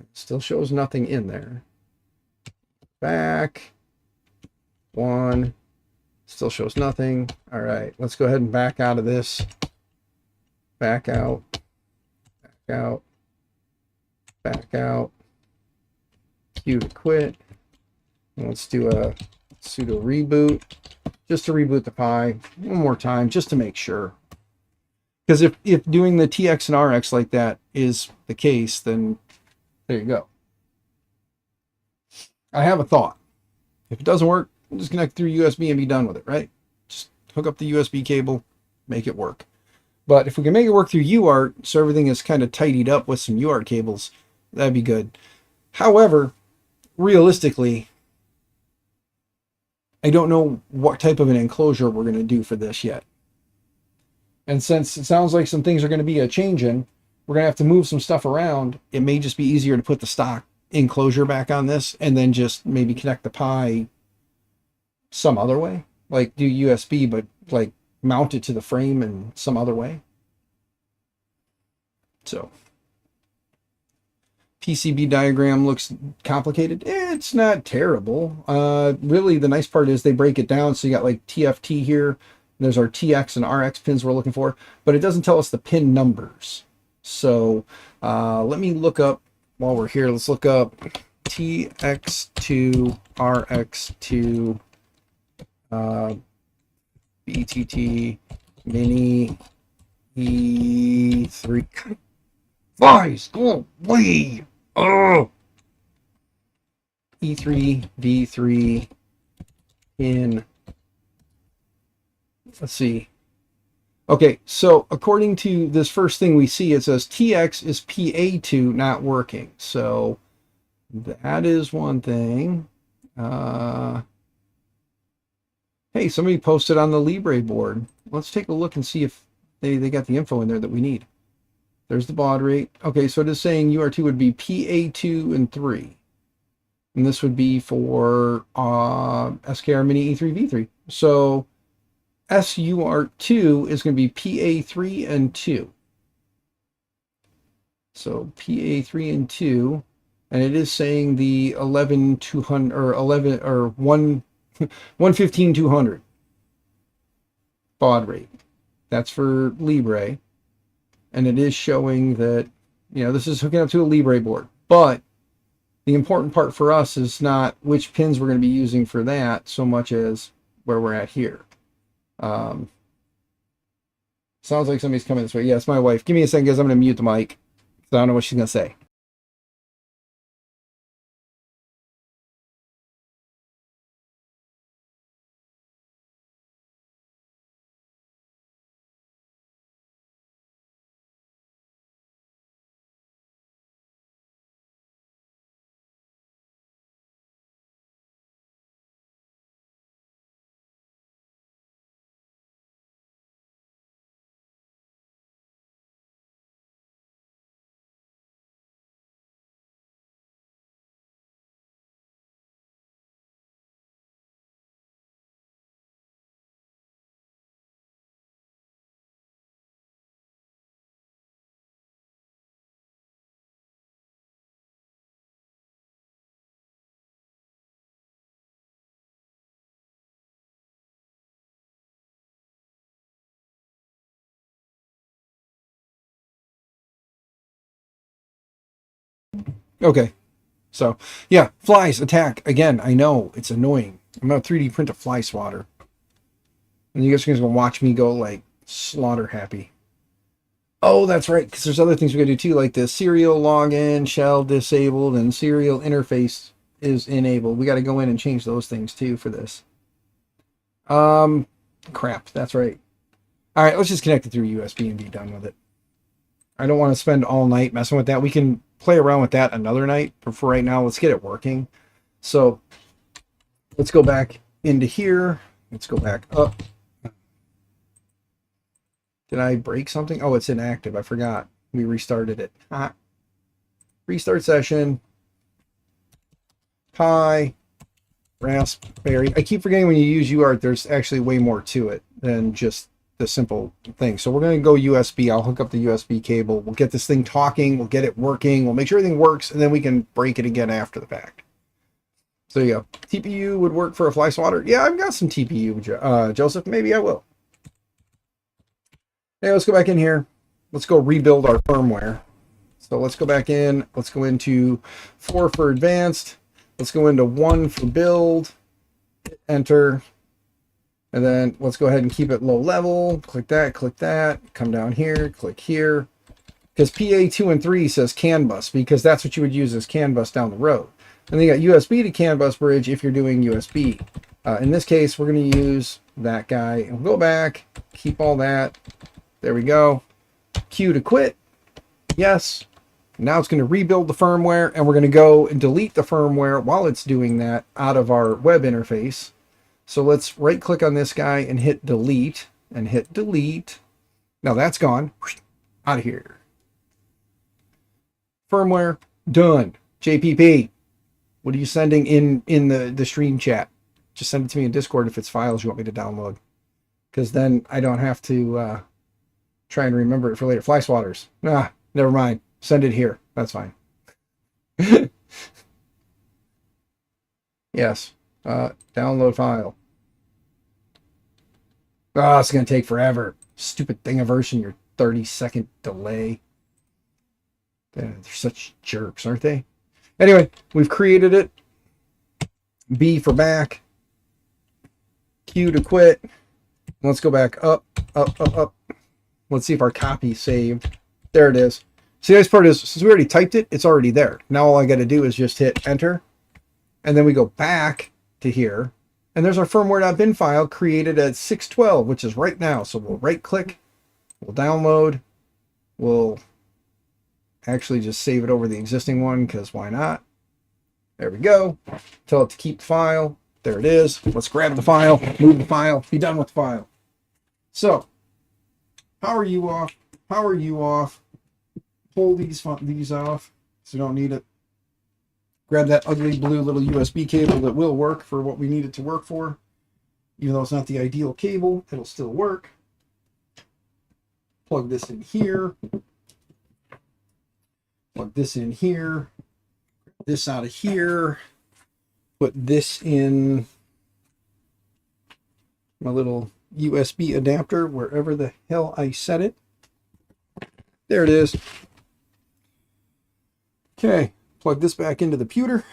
It still shows nothing in there. Back. 1. Still shows nothing. All right, let's go ahead and back out of this. Back out. Back out. Back out. Q to quit. And let's do a sudo reboot. Just to reboot the Pi one more time, just to make sure. Because if doing the TX and RX like that is the case, then there you go. I have a thought. If it doesn't work, we'll just connect through USB and be done with it, right? Just hook up the USB cable, make it work. But if we can make it work through UART, so everything is kind of tidied up with some UART cables, that'd be good. However, realistically, I don't know what type of an enclosure we're going to do for this yet. And since it sounds like some things are going to be a changing, we're going to have to move some stuff around. It may just be easier to put the stock enclosure back on this and then just maybe connect the Pi some other way. Like do USB, but like mount it to the frame in some other way. So PCB diagram looks complicated. It's not terrible. Really, the nice part is they break it down. So you got like TFT here. There's our TX and RX pins we're looking for, but it doesn't tell us the pin numbers. So let me look up while we're here. Let's look up TX2, RX2, BTT, Mini, E3. Guys, go away! Oh! E3, V3, in. Let's see. Okay, so according to this first thing we see, it says TX is PA2 not working. So that is one thing. Hey, somebody posted on the Libre board. Let's take a look and see if they got the info in there that we need. There's the baud rate. Okay, so it is saying UR2 would be PA2 and 3. And this would be for SKR Mini E3 V3. So SUR2 is going to be PA3 and 2. So PA3 and 2, and it is saying the 11200 or 11 or 1 115,200 baud rate. That's for Libre. And it is showing that, you know, this is hooking up to a Libre board. But the important part for us is not which pins we're going to be using for that so much as where we're at here. Sounds like somebody's coming this way. Yeah, it's my wife. Give me a second, guys. I'm going to mute the mic. So I don't know what she's going to say. Okay. So, yeah, flies attack. Again, I know it's annoying. I'm going to 3D print a fly swatter. And you guys are going to watch me go, like, slaughter happy. Oh, that's right, because there's other things we got to do, too, like the serial login, shell disabled, and serial interface is enabled. We got to go in and change those things, too, for this. Crap, that's right. All right, let's just connect it through USB and be done with it. I don't want to spend all night messing with that. We can play around with that another night, but for right now, let's get it working. So let's go back into here. Let's go back up. Did I break something? Oh, it's inactive. I forgot. We restarted it. Restart session. Pi. Raspberry. I keep forgetting when you use UART, there's actually way more to it than just the simple thing. So we're going to go USB. I'll hook up the USB cable. We'll get this thing talking. We'll get it working. We'll make sure everything works, and then we can break it again after the fact. So yeah, TPU would work for a fly swatter. Yeah, I've got some TPU, Joseph. Maybe I will. Hey, let's go back in here. Let's go rebuild our firmware. So let's go back in. Let's go into 4 for advanced. Let's go into 1 for build. Enter. And then let's go ahead and keep it low level. Click that, come down here, click here. Because PA 2 and 3 says CAN bus, because that's what you would use as CAN bus down the road. And then you got USB to CAN bus bridge if you're doing USB. In this case, we're going to use that guy. And we'll go back, keep all that. There we go. Q to quit. Yes. Now it's going to rebuild the firmware, and we're going to go and delete the firmware while it's doing that out of our web interface. So let's right click on this guy and hit delete and hit delete. Now that's gone. Out of here. Firmware done. JPP. What are you sending in the stream chat? Just send it to me in Discord if it's files you want me to download. Because then I don't have to try and remember it for later. Fly swatters. Never mind. Send it here. That's fine. Yes. Download file. Oh, it's going to take forever. Stupid Thingiverse, your 30-second delay. They're such jerks, aren't they? Anyway, we've created it. B for back. Q to quit. Let's go back up, up, up, up. Let's see if our copy's saved. There it is. See, the nice part is, since we already typed it, it's already there. Now all I got to do is just hit enter. And then we go back to here. And there's our firmware.bin file created at 612, which is right now. So we'll right click, we'll download, we'll actually just save it over the existing one, because why not? There we go. Tell it to keep the file. There it is. Let's grab the file, move the file, be done with the file. So, power you off, power you off, pull these off, so you don't need it. Grab that ugly blue little USB cable that will work for what we need it to work for. Even though it's not the ideal cable, it'll still work. Plug this in here. Plug this in here. This out of here. Put this in my little USB adapter wherever the hell I set it. There it is. Okay, plug this back into the pewter.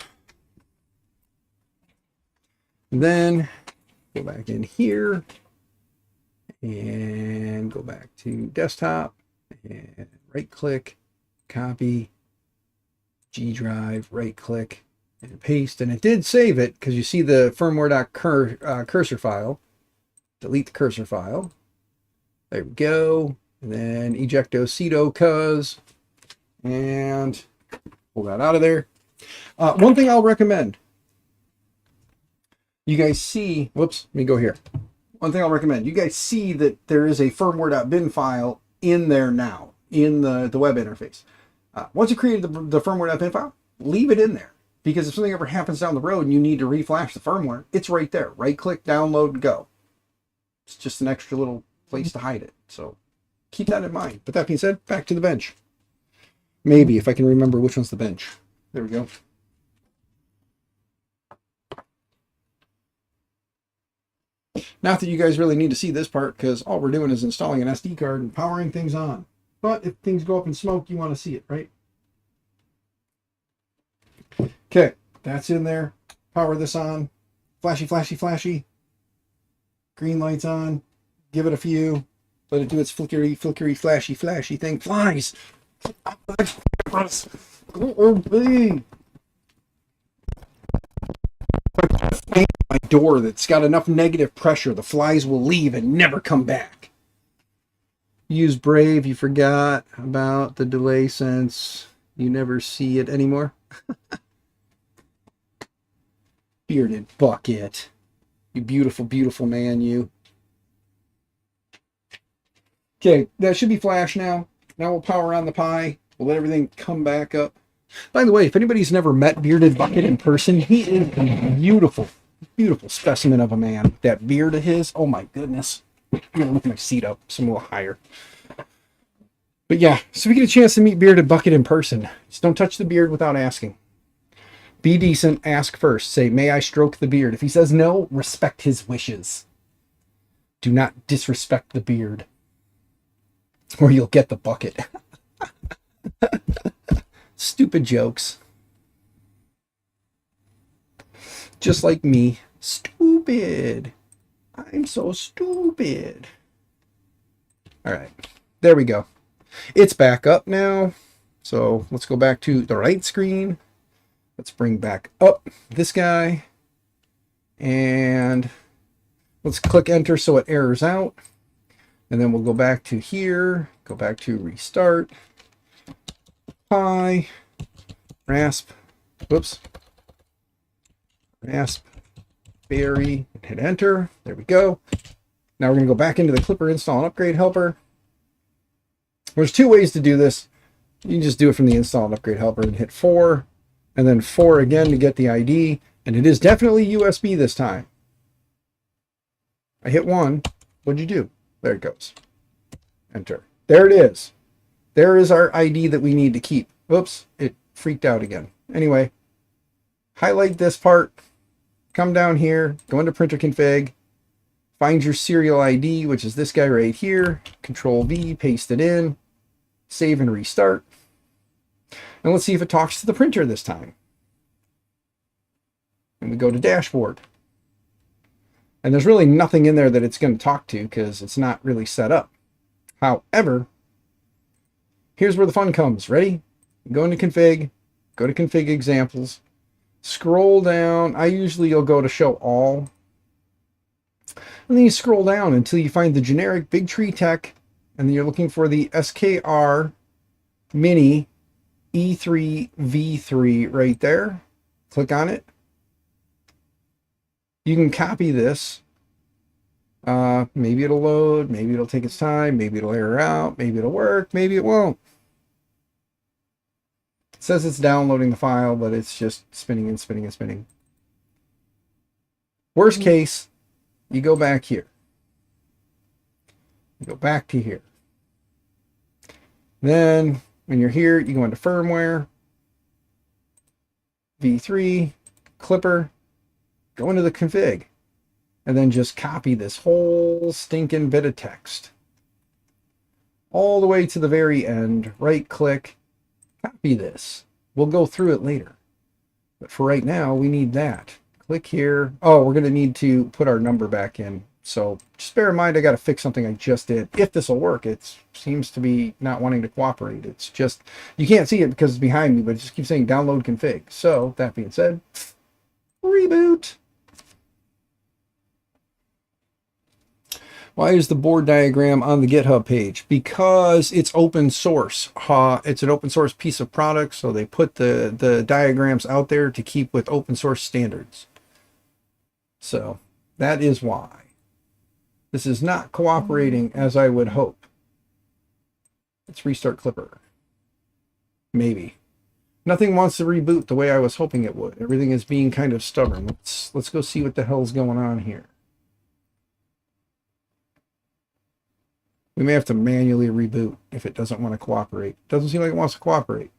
And then go back in here and go back to desktop and right click, copy, G drive, right click and paste. And it did save it because you see the firmware.cursor file. Delete the cursor file. There we go. And then ejecto cedo cuz, and pull that out of there. One thing I'll recommend. You guys see, whoops, let me go here. One thing I'll recommend. You guys see that there is a firmware.bin file in there now, in the web interface. Once you created the firmware.bin file, leave it in there. Because if something ever happens down the road and you need to reflash the firmware, it's right there. Right click, download, and go. It's just an extra little place to hide it. So keep that in mind. But that being said, back to the bench. Maybe, if I can remember which one's the bench. There we go. Not that you guys really need to see this part, because all we're doing is installing an SD card and powering things on. But if things go up in smoke, you want to see it, right? Okay, that's in there. Power this on. Flashy, flashy, flashy. Green lights on. Give it a few. Let it do its flickery, flickery, flashy, flashy thing. Flies! My door that's got enough negative pressure, the flies will leave and never come back. Use Brave. You forgot about the delay sense. You never see it anymore. Bearded bucket. You beautiful, beautiful man, you. Okay, that should be flash now. Now we'll power on the Pi. We'll let everything come back up. By the way, if anybody's never met Bearded Bucket in person, he is a beautiful, beautiful specimen of a man. That beard of his, oh my goodness. I'm going to look my seat up so I'm a little higher. But yeah, so we get a chance to meet Bearded Bucket in person. Just don't touch the beard without asking. Be decent, ask first. Say, may I stroke the beard? If he says no, respect his wishes. Do not disrespect the beard, or you'll get the bucket. Stupid jokes. Just like me. Stupid. I'm so stupid. All right. There we go. It's back up now. So let's go back to the right screen. Let's bring back up this guy. And let's click enter so it errors out. And then we'll go back to here. Go back to restart. Pi, rasp, whoops, raspberry, hit enter. There we go. Now we're going to go back into the klipper install and upgrade helper. There's two ways to do this. You can just do it from the install and upgrade helper and hit 4, and then 4 again to get the ID. And it is definitely USB this time. I hit 1. What'd you do? There it goes. Enter. There it is. There is our ID that we need to keep. Oops, it freaked out again. Anyway, highlight this part, come down here, go into printer config, find your serial ID, which is this guy right here, Control V, paste it in, save and restart. And let's see if it talks to the printer this time. And we go to dashboard. And there's really nothing in there that it's going to talk to because it's not really set up. However, here's where the fun comes. Ready? Go into config, go to config examples, scroll down. I usually will go to show all. And then you scroll down until you find the generic Big Tree Tech, and then you're looking for the SKR Mini E3 V3 right there. Click on it. You can copy this. Maybe it'll load, maybe it'll take its time, maybe it'll error out, maybe it'll work, maybe it won't. It says it's downloading the file, but it's just spinning and spinning and spinning. Worst case, you go back here. You go back to here. Then, when you're here, you go into firmware, V3, klipper, go into the config. and then just copy this whole stinking bit of text all the way to the very end. Right click, copy this. We'll go through it later. But for right now, we need that. Click here. Oh, we're going to need to put our number back in. So just bear in mind, I got to fix something I just did. If this will work, it seems to be not wanting to cooperate. It's just, you can't see it because it's behind me, but it just keeps saying download config. So that being said, reboot. Why is the board diagram on the GitHub page? Because it's open source. It's an open source piece of product, so they put the diagrams out there to keep with open source standards. So that is why. This is not cooperating as I would hope. Let's restart Klipper. Maybe. Nothing wants to reboot the way I was hoping it would. Everything is being kind of stubborn. Let's go see what the hell's going on here. We may have to manually reboot if it doesn't want to cooperate. Doesn't seem like it wants to cooperate.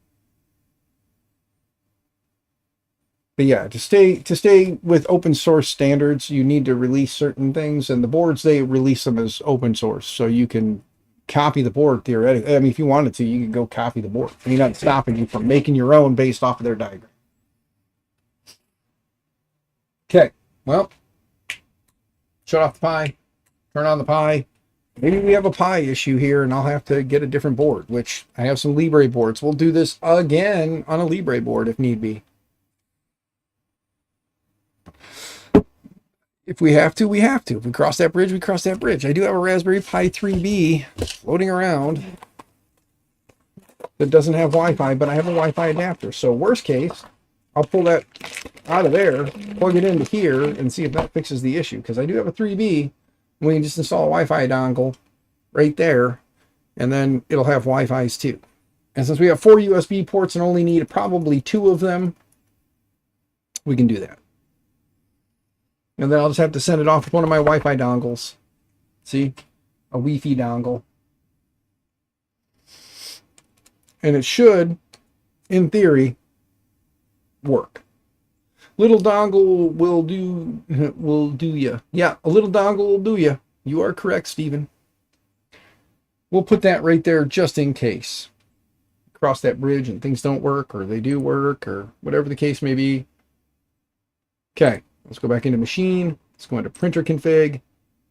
But yeah, to stay with open source standards, you need to release certain things, and the boards, they release them as open source, so you can copy the board theoretically. I mean, if you wanted to, you could go copy the board. I mean, not stopping you from making your own based off of their diagram. Okay, well, shut off the Pi, turn on the Pi. Maybe we have a Pi issue here, and I'll have to get a different board, which I have some Libre boards. We'll do this again on a Libre board if need be. If we have to, we have to. If we cross that bridge, we cross that bridge. I do have a Raspberry Pi 3B floating around that doesn't have Wi-Fi, but I have a Wi-Fi adapter. So worst case, I'll pull that out of there, plug it into here, and see if that fixes the issue. Because I do have a 3B. We can just install a Wi-Fi dongle right there, and then it'll have Wi-Fi's too. And since we have 4 USB ports and only need probably 2 of them, we can do that. And then I'll just have to send it off with one of my Wi-Fi dongles. See? A Wi-Fi dongle. And it should, in theory, work. Little dongle will do ya. Yeah, a little dongle will do ya. You are correct, Stephen. We'll put that right there just in case. Cross that bridge and things don't work, or they do work, or whatever the case may be. Okay, let's go back into machine. Let's go into printer config.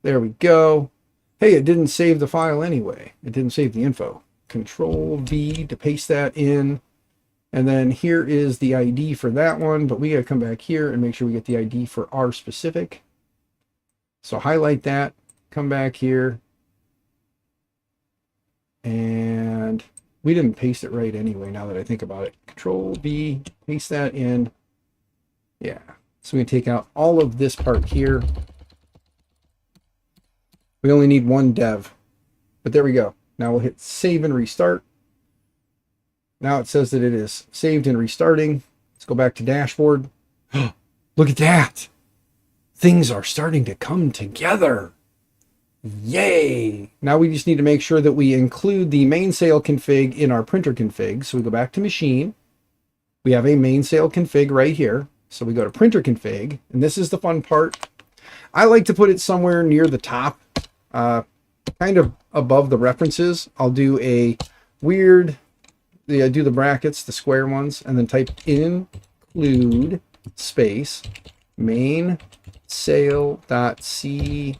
There we go. Hey, it didn't save the file anyway. It didn't save the info. Control V to paste that in. And then here is the ID for that one, but we got to come back here and make sure we get the ID for our specific. So highlight that, come back here. And we didn't paste it right anyway, now that I think about it. Control V, paste that in. Yeah, so we can take out all of this part here. We only need 1 dev, but there we go. Now we'll hit save and restart. Now it says that it is saved and restarting. Let's go back to dashboard. Look at that. Things are starting to come together. Yay. Now we just need to make sure that we include the mainsail config in our printer config. So we go back to machine. We have a mainsail config right here. So we go to printer config, and this is the fun part. I like to put it somewhere near the top, kind of above the references. I'll do a weird... I do the brackets, the square ones, and then type include space main sail.cfg.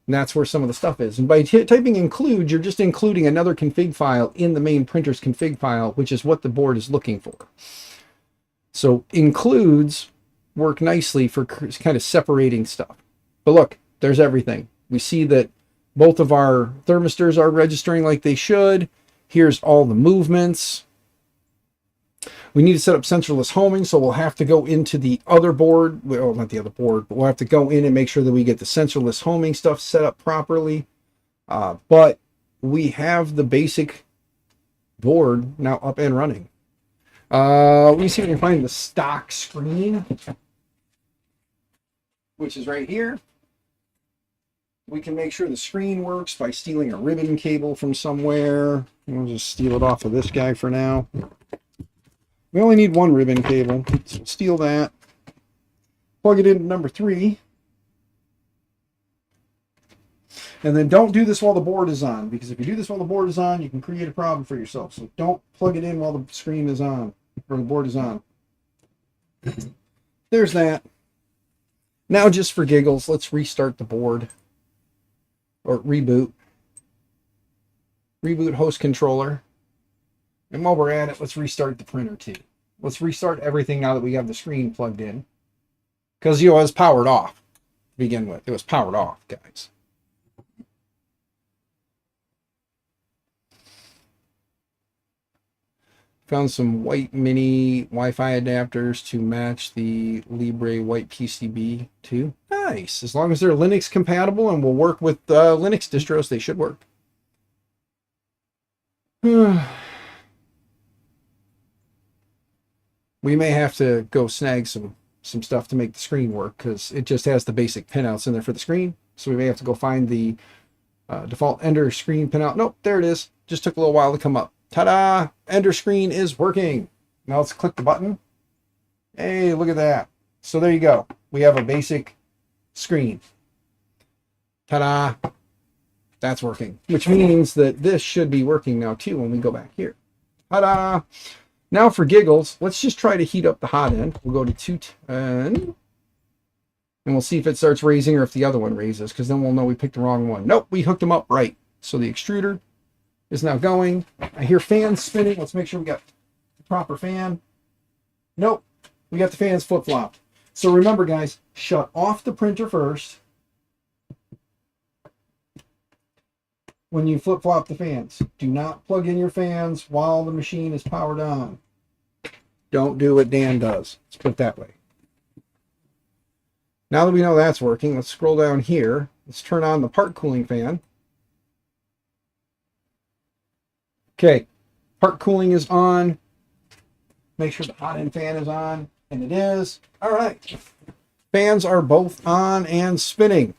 And that's where some of the stuff is. And by typing include, you're just including another config file in the main printer's config file, which is what the board is looking for. So includes work nicely for kind of separating stuff. But look, there's everything. We see that both of our thermistors are registering like they should. Here's all the movements. We need to set up centerless homing, so we'll have to go into the other board. Well, not the other board, but we'll have to go in and make sure that we get the centerless homing stuff set up properly. But we have the basic board now up and running. Let me see if I can find the stock screen, which is right here. We can make sure the screen works by stealing a ribbon cable from somewhere. We'll just steal it off of this guy for now. We only need 1 ribbon cable, so we'll steal that. Plug it into number 3. And then don't do this while the board is on, because if you do this while the board is on, you can create a problem for yourself. So don't plug it in while the screen is on, or the board is on. There's that. Now, just for giggles, let's restart the board, or reboot. Reboot host controller. And while we're at it, let's restart the printer too. Let's restart everything now that we have the screen plugged in. Because, you know, it was powered off to begin with. It was powered off, guys. Found some white mini Wi-Fi adapters to match the Libre white PCB too. Nice. As long as they're Linux compatible and will work with Linux distros, they should work. We may have to go snag some stuff to make the screen work, because it just has the basic pinouts in there for the screen. So we may have to go find the default Ender screen pinout. Nope, there it is. Just took a little while to come up. Ta-da! Ender screen is working. Now let's click the button. Hey, look at that. So there you go. We have a basic screen. Ta-da! That's working. Which means that this should be working now too when we go back here. Ta-da! Now for giggles, let's just try to heat up the hot end. We'll go to 210. And we'll see if it starts raising or if the other one raises, because then we'll know we picked the wrong one. Nope, we hooked them up right. So the extruder is now going. I hear fans spinning. Let's make sure we got the proper fan. Nope, we got the fans flip-flopped. So remember, guys, shut off the printer first when you flip-flop the fans. Do not plug in your fans while the machine is powered on. Don't do what Dan does. Let's put it that way. Now that we know that's working, let's scroll down here. Let's turn on the part cooling fan. Okay, part cooling is on. Make sure the hot end fan is on, and it is. All right. Fans are both on and spinning.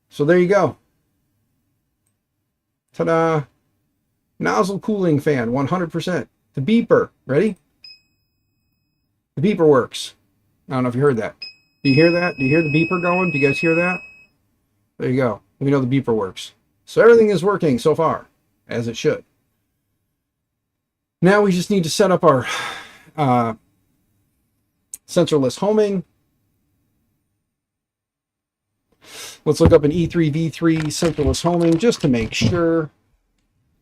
So there you go. Ta-da. Nozzle cooling fan, 100%. The beeper, ready? The beeper works. I don't know if you heard that. Do you hear that? Do you hear the beeper going? Do you guys hear that? There you go. We know the beeper works. So everything is working so far, as it should. Now we just need to set up our sensorless homing. Let's look up an E3V3 sensorless homing just to make sure.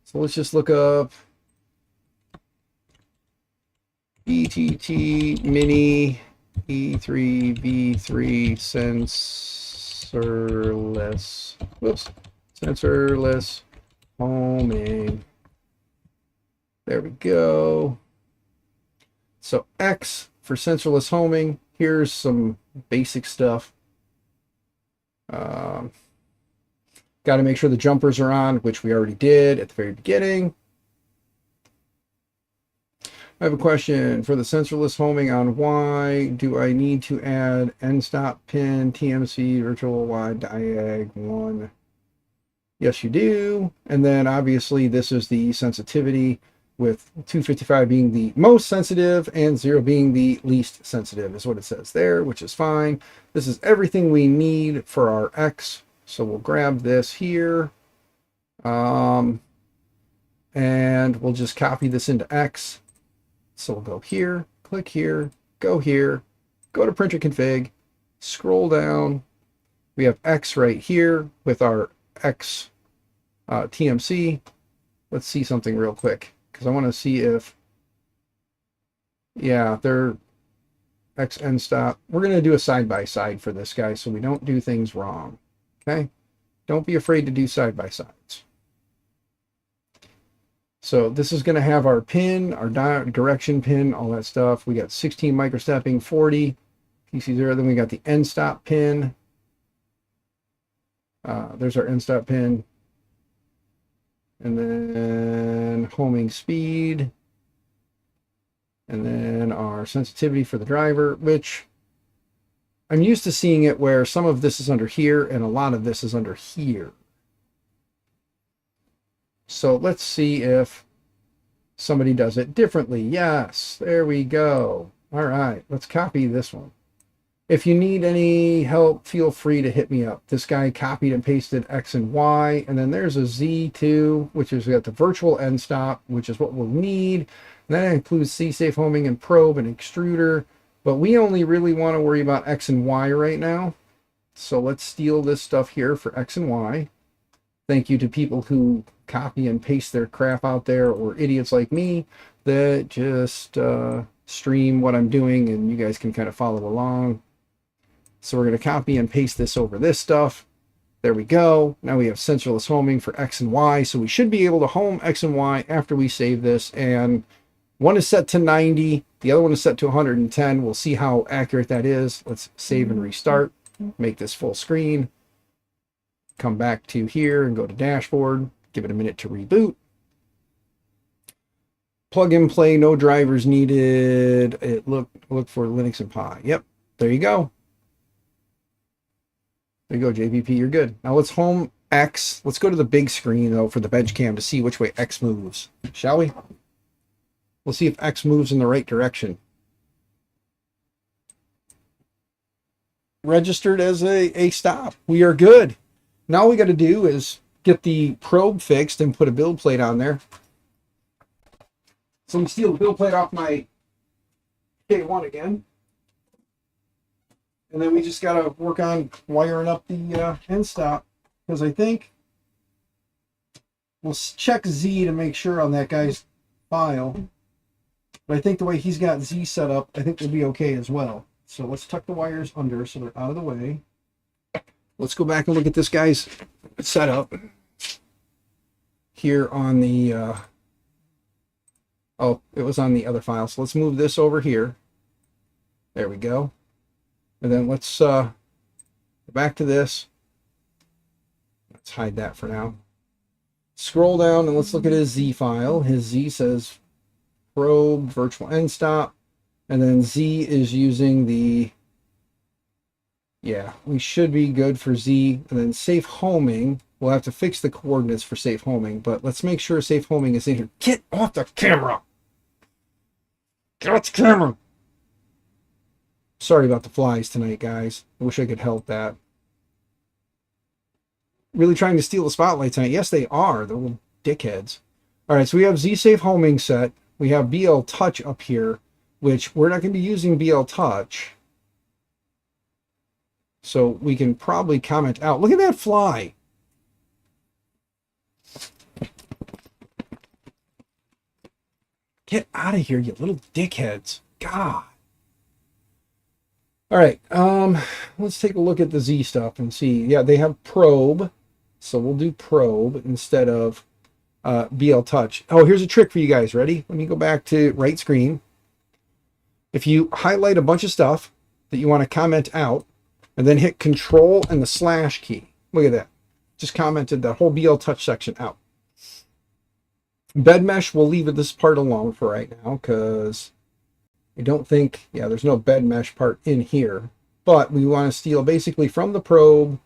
So let's just look up ETT Mini E3V3 sensorless homing. There we go. So X for sensorless homing. Here's some basic stuff. Got to make sure the jumpers are on, which we already did at the very beginning. I have a question for the sensorless homing on why do I need to add end stop pin, TMC, virtual wide diag 1. Yes, you do. And then obviously this is the sensitivity, with 255 being the most sensitive and 0 being the least sensitive is what it says there, which is fine. This is everything we need for our X. So we'll grab this here. And we'll just copy this into X. So we'll go here, click here, go to printer config, scroll down. We have X right here with our X TMC. Let's see something real quick, because I want to see if, yeah, they're X end stop. We're going to do a side-by-side for this guy so we don't do things wrong. Okay? Don't be afraid to do side-by-sides. So this is going to have our pin, our direction pin, all that stuff. We got 16 microstepping, 40, PC0. Then we got the end stop pin. There's our end stop pin. And then homing speed. And then our sensitivity for the driver, which I'm used to seeing it where some of this is under here and a lot of this is under here. So let's see if somebody does it differently. Yes, there we go. All right, let's copy this one. If you need any help, feel free to hit me up. This guy copied and pasted X and Y, and then there's a Z too, which is got the virtual end stop, which is what we'll need. And that includes C safe homing and probe and extruder, but we only really want to worry about X and Y right now. So let's steal this stuff here for X and Y. Thank you to people who copy and paste their crap out there, or idiots like me that just stream what I'm doing and you guys can kind of follow along. So we're going to copy and paste this over this stuff. There we go. Now we have sensorless homing for X and Y. So we should be able to home X and Y after we save this. And one is set to 90. The other one is set to 110. We'll see how accurate that is. Let's save and restart. Make this full screen. Come back to here and go to dashboard. Give it a minute to reboot. Plug and play, no drivers needed. Look for Linux and Pi. Yep, there you go. There you go, JVP, you're good. Now let's home X. Let's go to the big screen, though, for the bench cam to see which way X moves. Shall we? We'll see if X moves in the right direction. Registered as a stop. We are good. Now all we got to do is get the probe fixed and put a build plate on there. So we steal the build plate off my K1 again. And then we just got to work on wiring up the end stop, because I think we'll check Z to make sure on that guy's file. But I think the way he's got Z set up, I think we'll be okay as well. So let's tuck the wires under so they're out of the way. Let's go back and look at this guy's setup here on the, oh, it was on the other file. So let's move this over here. There we go. And then let's go back to this. Let's hide that for now. Scroll down and let's look at his Z file. His Z says probe virtual end stop. And then Z is using the, yeah, we should be good for Z. And then safe homing. We'll have to fix the coordinates for safe homing, but let's make sure safe homing is in here. Get off the camera! Get off the camera! Sorry about the flies tonight, guys. I wish I could help that. Really trying to steal the spotlight tonight. Yes, they are. They're little dickheads. All right, so we have Z-Safe homing set. We have BL Touch up here, which we're not going to be using BL Touch. So we can probably comment out. Look at that fly. Get out of here, you little dickheads. God. All right, let's take a look at the Z stuff and see. Yeah, they have probe, so we'll do probe instead of BL Touch. Oh, here's a trick for you guys. Ready? Let me go back to right screen. If you highlight a bunch of stuff that you want to comment out, and then hit Control and the slash key. Look at that. Just commented that whole BL Touch section out. Bed mesh, we'll leave this part alone for right now, because I don't think, yeah, there's no bed mesh part in here, but we want to steal basically from the probe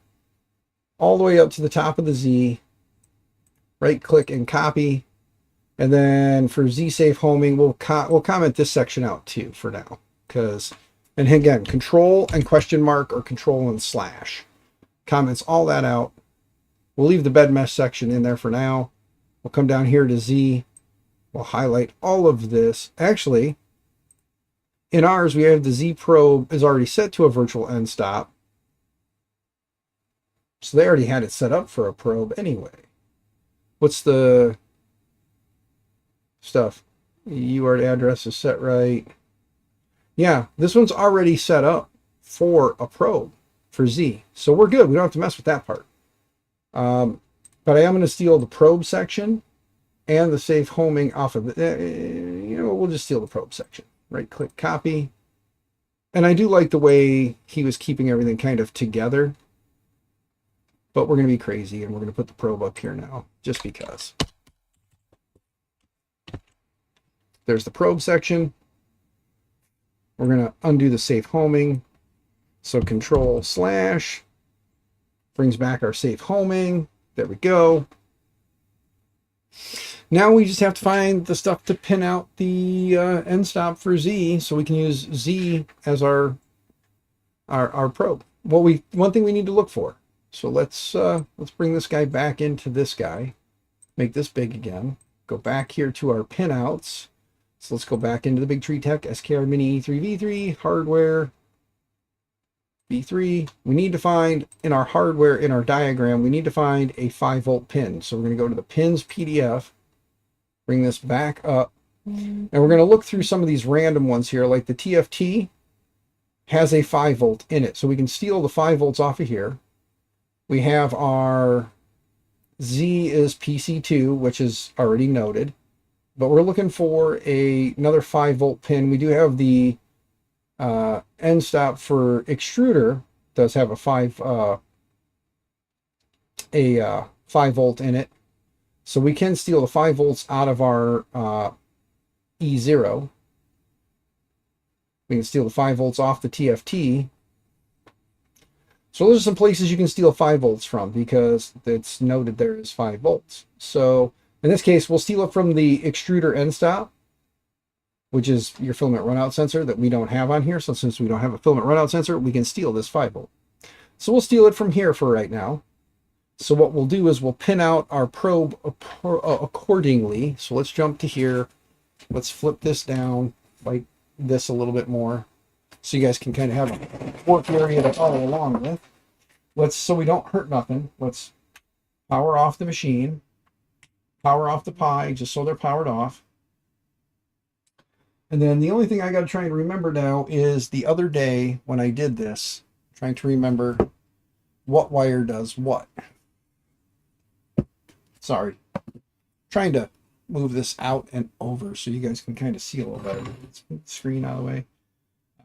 all the way up to the top of the Z, right click and copy. And then for Z safe homing, we'll comment this section out too for now, because, and again, control and question mark or control and slash comments all that out. We'll leave the bed mesh section in there for now. We'll come down here to Z. We'll highlight all of this. Actually, in ours, we have the Z probe is already set to a virtual end stop. So they already had it set up for a probe anyway. What's the stuff? UART address is set right. Yeah, this one's already set up for a probe for Z. So we're good. We don't have to mess with that part. But I am going to steal the probe section and the safe homing off of it. You know, we'll just steal the probe section. Right click, copy. And I do like the way he was keeping everything kind of together. But we're going to be crazy and we're going to put the probe up here now, just because. There's the probe section. We're going to undo the safe homing. So control slash brings back our safe homing. There we go. Now we just have to find the stuff to pin out the end stop for Z, so we can use Z as our our probe. One thing we need to look for. So let's bring this guy back into this guy. Make this big again. Go back here to our pinouts. So let's go back into the Big Tree Tech SKR Mini E3V3 hardware V3. We need to find in our hardware, in our diagram, we need to find a 5-volt pin. So we're going to go to the pins PDF, bring this back up, and we're going to look through some of these random ones here, like the TFT has a 5-volt in it. So we can steal the 5 volts off of here. We have our Z is PC2, which is already noted, but we're looking for another 5-volt pin. We do have the end stop for extruder, does have a 5 volt in it, so we can steal the 5 volts out of our E0. We can steal the 5 volts off the TFT. So those are some places you can steal 5 volts from, because it's noted there is 5 volts. So in this case, we'll steal it from the extruder end stop, which is your filament runout sensor that we don't have on here. So since we don't have a filament runout sensor, we can steal this 5 volt. So we'll steal it from here for right now. So what we'll do is we'll pin out our probe accordingly. So let's jump to here. Let's flip this down like this a little bit more, so you guys can kind of have a work area to follow along with. So we don't hurt nothing, let's power off the machine, power off the Pi, just so they're powered off. And then the only thing I got to try and remember now is the other day when I did this, trying to remember what wire does what. Sorry, trying to move this out and over so you guys can kind of see a little better. Let's move the screen out of the way.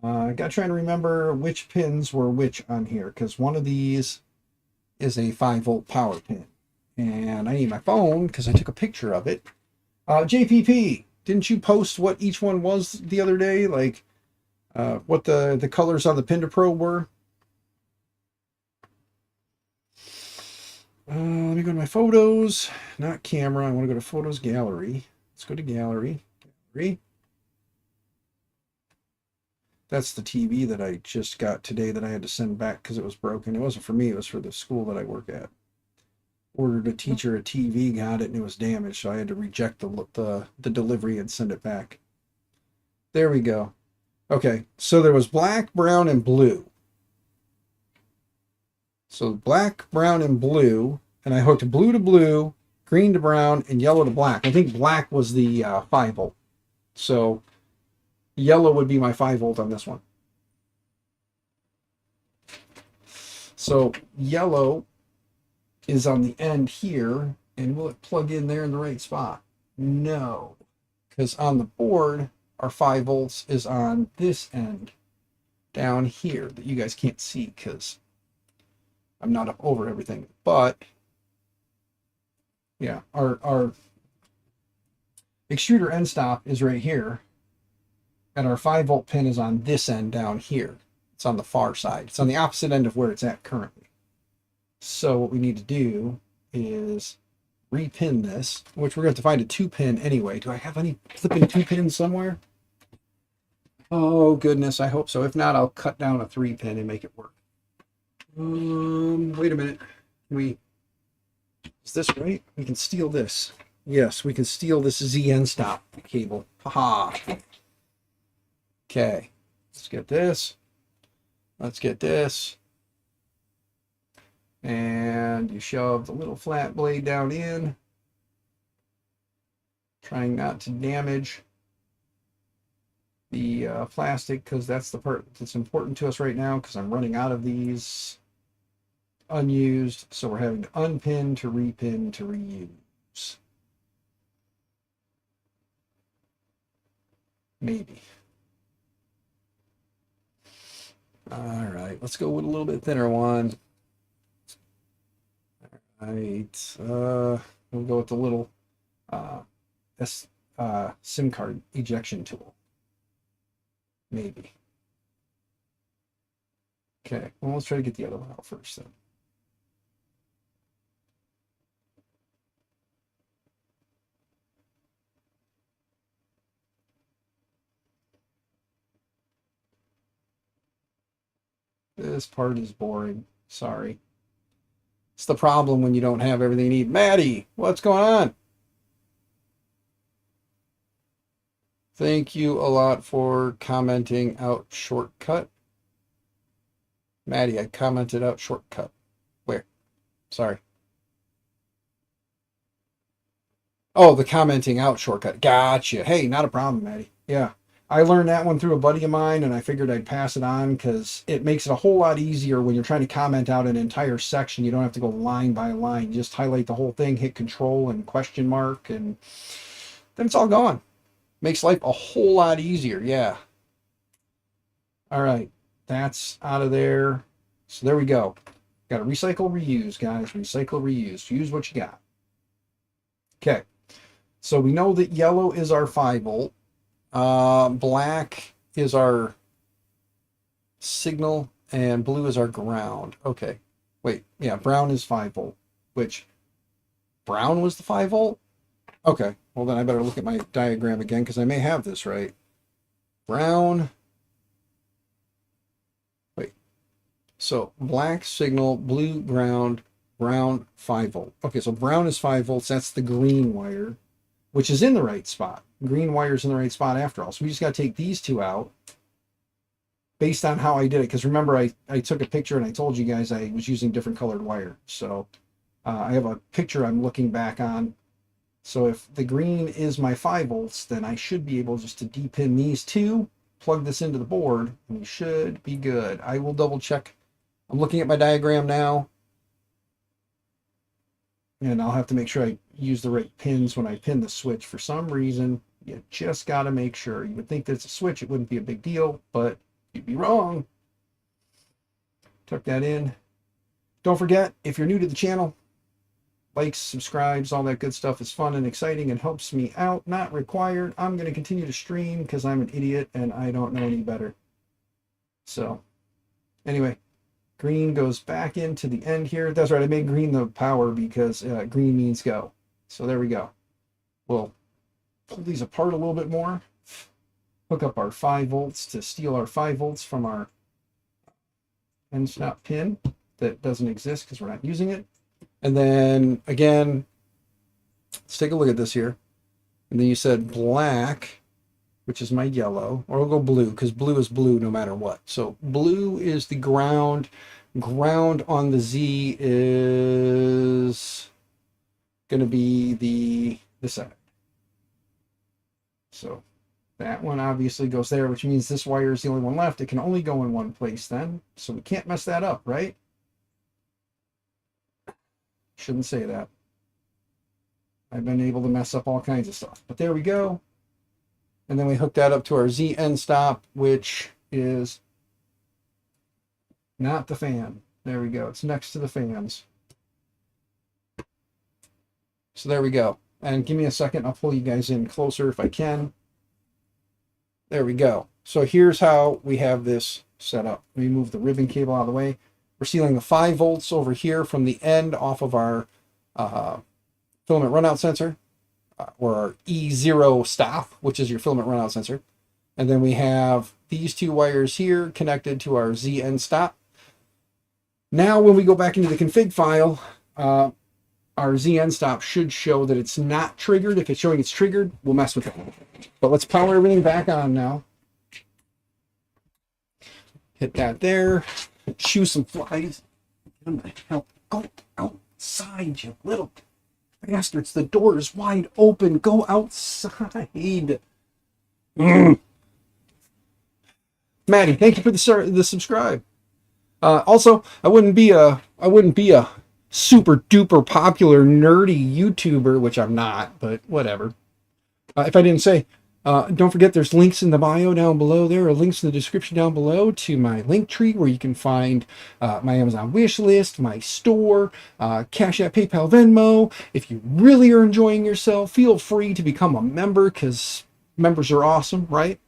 I got to try and remember which pins were which on here, because one of these is a 5-volt power pin. And I need my phone because I took a picture of it. JPP, didn't you post what each one was the other day? Like what the colors on the pin to probe were? Let me go to my photos, not camera. I want to go to photos gallery. Let's go to gallery. Gallery. That's the TV that I just got today that I had to send back because it was broken. It wasn't for me, it was for the school that I work at. Ordered a teacher a TV, got it, and it was damaged, so I had to reject the delivery and send it back. There we go. Okay, so there was black, brown, and blue. So black, brown, and blue, and I hooked blue to blue, green to brown, and yellow to black. I think black was the 5 volt. So yellow would be my 5 volt on this one. So yellow is on the end here, and will it plug in there in the right spot? No, because on the board, our 5 volts is on this end down here that you guys can't see because I'm not up over everything. But yeah, our extruder end stop is right here, and our 5 volt pin is on this end down here. It's on the far side. It's on the opposite end of where it's at currently. So what we need to do is repin this, which we're going to have to find a 2-pin anyway. Do I have any flipping 2 pins somewhere? Oh goodness, I hope so. If not, I'll cut down a 3-pin and make it work. Wait a minute. Is this right? We can steal this. Yes, we can steal this ZN stop cable. Haha. Okay, let's get this. Let's get this. And you shove the little flat blade down in, trying not to damage the plastic, because that's the part that's important to us right now, because I'm running out of these unused, so we're having to unpin to repin to reuse. Maybe. All right, let's go with a little bit thinner one. All right, we'll go with the little SIM card ejection tool. Maybe. Okay, well, let's try to get the other one out first then. This part is boring. Sorry. It's the problem when you don't have everything you need. Maddie, what's going on? Thank you a lot for commenting out shortcut. Maddie, I commented out shortcut. Where? Sorry. Oh, the commenting out shortcut. Gotcha. Hey, not a problem, Maddie. Yeah. I learned that one through a buddy of mine, and I figured I'd pass it on because it makes it a whole lot easier when you're trying to comment out an entire section. You don't have to go line by line. You just highlight the whole thing, hit control and question mark, and then it's all gone. Makes life a whole lot easier. Yeah. All right. That's out of there. So there we go. Got to recycle, reuse, guys. Recycle, reuse. Use what you got. Okay. So we know that yellow is our 5-volt. Black is our signal, and blue is our ground. Okay. Wait. Yeah, brown is 5-volt. Which, brown was the 5-volt? Okay. Well, then I better look at my diagram again because I may have this right. Brown. Wait. So black signal, blue ground, brown 5-volt. Okay, so brown is 5 volts. That's the green wire, which is in the right spot. Green wire is in the right spot after all. So we just got to take these two out based on how I did it. Because remember, I took a picture and I told you guys I was using different colored wire. So I have a picture I'm looking back on. So if the green is my 5 volts, then I should be able just to depin these two, plug this into the board, and we should be good. I will double check. I'm looking at my diagram now. And I'll have to make sure I use the right pins when I pin the switch. For some reason, you just got to make sure. You would think that it's a switch, it wouldn't be a big deal, but you'd be wrong. Tuck that in. Don't forget, if you're new to the channel, likes, subscribes, all that good stuff is fun and exciting and helps me out. Not required. I'm going to continue to stream because I'm an idiot and I don't know any better. So, anyway, green goes back into the end here. That's right, I made green the power because green means go. So there we go. We'll pull these apart a little bit more. Hook up our 5 volts to steal our 5 volts from our end stop pin that doesn't exist because we're not using it. And then again, let's take a look at this here. And then you said black, which is my yellow, or we'll go blue because blue is blue no matter what. So blue is the ground. Ground on the Z is going to be this side. So that one obviously goes there, which means this wire is the only one left. It can only go in one place then. So we can't mess that up, right? Shouldn't say that. I've been able to mess up all kinds of stuff. But there we go. And then we hook that up to our Z end stop, which is not the fan. There we go. It's next to the fans. So there we go. And give me a second. I'll pull you guys in closer if I can. There we go. So here's how we have this set up. Let me move the ribbon cable out of the way. We're stealing the 5 volts over here from the end off of our filament runout sensor, or our E0 stop, which is your filament runout sensor. And then we have these two wires here connected to our Z end stop. Now when we go back into the config file, our Z end stop should show that it's not triggered. If it's showing it's triggered, we'll mess with it. But let's power everything back on now. Hit that there. Shoo some flies. Get them the hell. Go outside, you little bastards. The door is wide open. Go outside. Maddie, thank you for the subscribe. Also, I wouldn't be a super duper popular nerdy YouTuber, which I'm not, but whatever. If I didn't say, don't forget there's links in the bio down below. There are links in the description down below to my Linktree where you can find my Amazon wish list, my store, Cash App, PayPal, Venmo. If you really are enjoying yourself, feel free to become a member because members are awesome, right?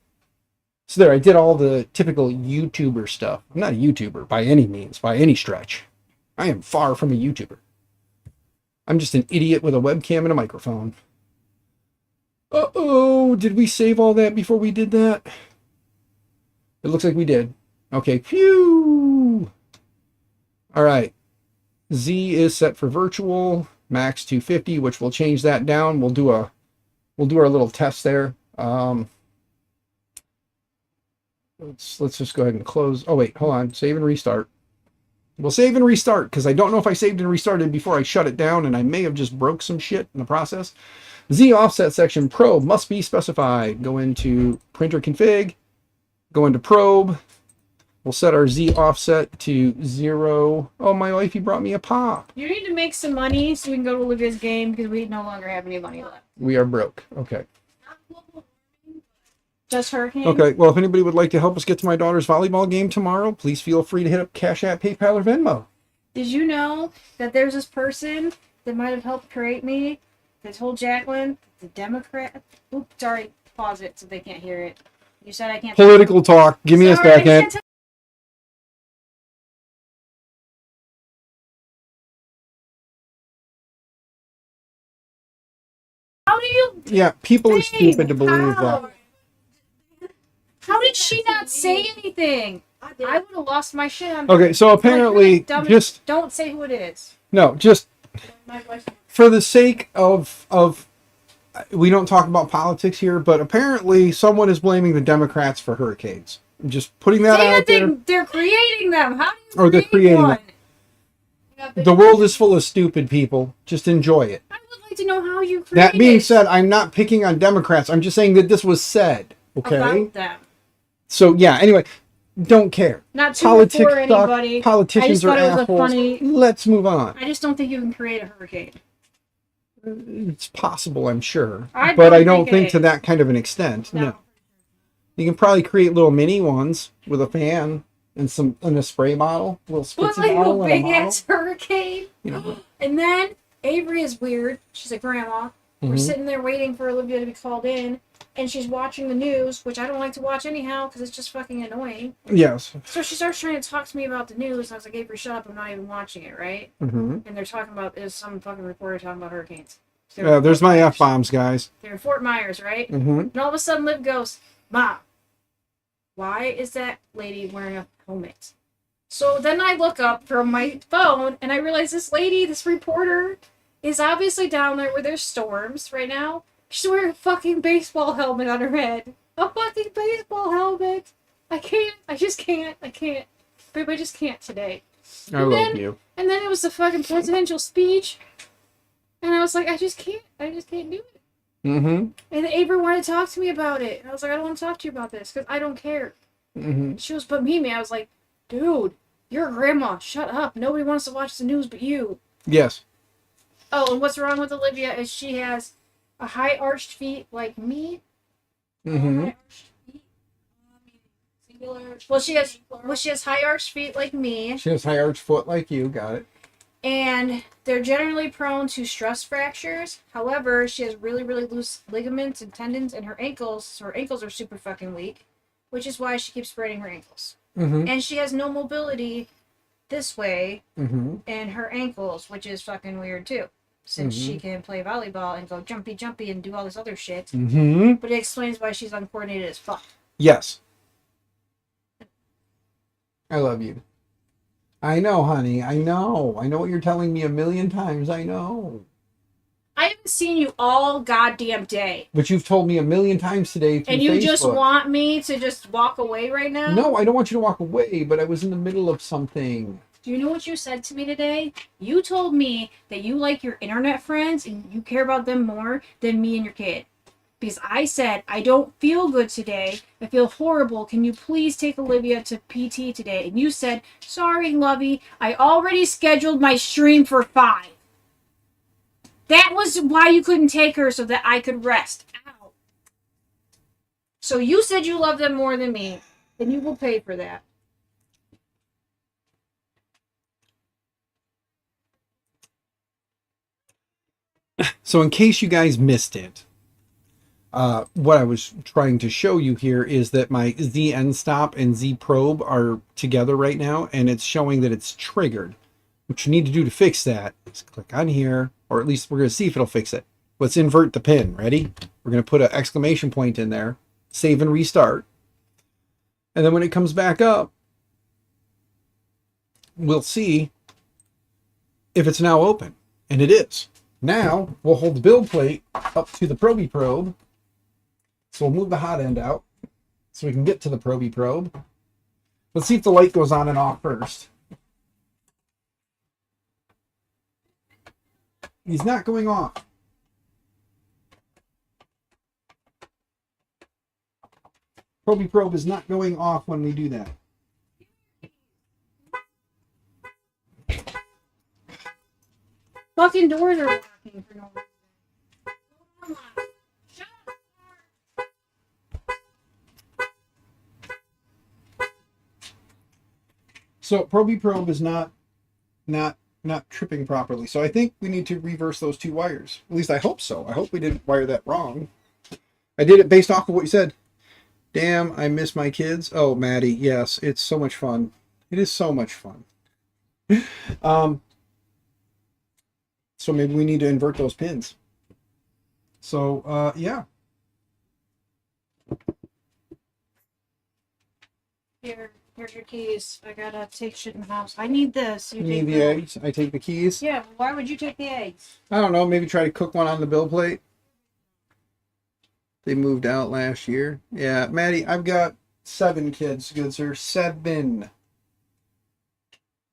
So there, I did all the typical YouTuber stuff. I'm not a YouTuber by any means, by any stretch. I am far from a YouTuber. I'm just an idiot with a webcam and a microphone. Uh-oh, did we save all that before we did that? It looks like we did. Okay, phew. All right. Z is set for virtual, max 250, which we'll change that down. We'll do our little test there. Let's just go ahead and close. Oh wait, hold on. Save and restart. We'll save and restart because I don't know if I saved and restarted before I shut it down, and I may have just broke some shit in the process. Z offset section probe must be specified. Go into printer config, go into probe. We'll set our Z offset to 0. Oh, my wifey brought me a pop. You need to make some money so we can go to Olivia's game because we no longer have any money left. We are broke. Okay. Just hurricane? Okay, well, if anybody would like to help us get to my daughter's volleyball game tomorrow, please feel free to hit up Cash App, PayPal, or Venmo. Did you know that there's this person that might have helped create me that told Jacqueline, the Democrat... Oops, sorry, pause it so they can't hear it. You said I can't... Political talk. Give me a second. How do you... Yeah, people are stupid to believe that. How did she not say anything? I would have lost my shit. Okay, so apparently, just... Don't say who it is. No, just for the sake of we don't talk about politics here, but apparently someone is blaming the Democrats for hurricanes. I'm just putting that out there. They're creating them. How do you or they're creating one? The world is full of stupid people. Just enjoy it. I would like to know how you created That being said, I'm not picking on Democrats. I'm just saying that this was said. Okay. About them. So yeah. Anyway, don't care. Not too politics for anybody. Politicians are assholes. Let's move on. I just don't think you can create a hurricane. It's possible, I'm sure, but I don't think to that kind of an extent. No. You can probably create little mini ones with a fan and a spray bottle, little spritzy bottle, a big ass hurricane. You know. And then Avery is weird. She's a grandma. Mm-hmm. We're sitting there waiting for Olivia to be called in, and she's watching the news, which I don't like to watch anyhow because it's just fucking annoying. Yes. So she starts trying to talk to me about the news, and I was like, Avery, shut up, I'm not even watching it, right? Mm-hmm. And they're talking about, there's some fucking reporter talking about hurricanes. There's my F-bombs, guys. They're in Fort Myers, right? Mm-hmm. And all of a sudden, Liv goes, Mom, why is that lady wearing a helmet? So then I look up from my phone, and I realize this lady, this reporter, is obviously down there where there's storms right now. She's wearing a fucking baseball helmet on her head. A fucking baseball helmet. I can't. I just can't. I can't. Babe, I just can't today. I love you. And then it was the fucking presidential speech. And I was like, I just can't do it. Mm-hmm. And Avery wanted to talk to me about it. And I was like, I don't want to talk to you about this because I don't care. Mm-hmm. She was, but Mimi, I was like, dude, you're a grandma. Shut up. Nobody wants to watch the news but you. Yes. Oh, and what's wrong with Olivia is she has a high arched feet like me. Mm-hmm. Well, she has high arched feet like me. She has high arched foot like you. Got it. And they're generally prone to stress fractures. However, she has really, really loose ligaments and tendons in her ankles. So her ankles are super fucking weak, which is why she keeps spraining her ankles. Mm-hmm. And she has no mobility this way in her ankles, which is fucking weird too. Since she can play volleyball and go jumpy and do all this other shit. Mm-hmm. But it explains why she's uncoordinated as fuck. Yes. I love you. I know, honey. I know. I know what you're telling me a million times. I know. I haven't seen you all goddamn day. But you've told me a million times today through And you Facebook. just want me to just walk away right now? No, I don't want you to walk away, but I was in the middle of something. Do you know what you said to me today? You told me that you like your internet friends and you care about them more than me and your kid. Because I said, I don't feel good today. I feel horrible. Can you please take Olivia to PT today? And you said, sorry, Lovey. I already scheduled my stream for 5. That was why you couldn't take her, so that I could rest. Ow. So you said you love them more than me. And you will pay for that. So in case you guys missed it, what I was trying to show you here is that my Z end stop and Z probe are together right now, and it's showing that it's triggered. What you need to do to fix that is click on here, or at least we're going to see if it'll fix it. Let's invert the pin. Ready? We're going to put an exclamation point in there, save and restart. And then when it comes back up, we'll see if it's now open. And it is. Now we'll hold the build plate up to the proby probe. So we'll move the hot end out so we can get to the proby probe. Let's see if the light goes on and off first. He's not going off. Proby probe is not going off when we do that. Fucking doors are locking for no reason. Shut up. So proby probe is not tripping properly. So I think we need to reverse those two wires. At least I hope so. I hope we didn't wire that wrong. I did it based off of what you said. Damn, I miss my kids. Oh, Maddie, yes, it's so much fun. It is so much fun. So maybe we need to invert those pins. So, yeah. Here's your keys. I gotta take shit in the house. I need this. You need the eggs. I take the keys. Yeah, why would you take the eggs? I don't know. Maybe try to cook one on the build plate. They moved out last year. Yeah, Maddie, I've got 7 kids, good sir. 7.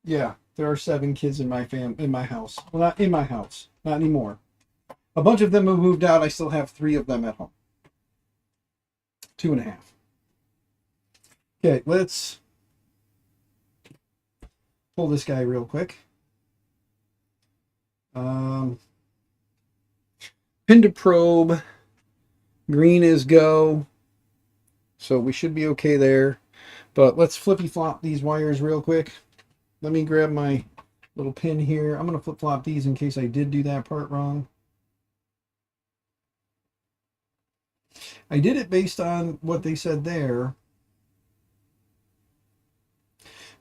Yeah, there are 7 kids in my house. Well, not in my house. Not anymore. A bunch of them have moved out. I still have 3 of them at home. 2.5. Okay, let's pull this guy real quick. Pin to probe. Green is go. So we should be okay there. But let's flippy flop these wires real quick. Let me grab my little pin here. I'm going to flip flop these in case I did do that part wrong. I did it based on what they said there.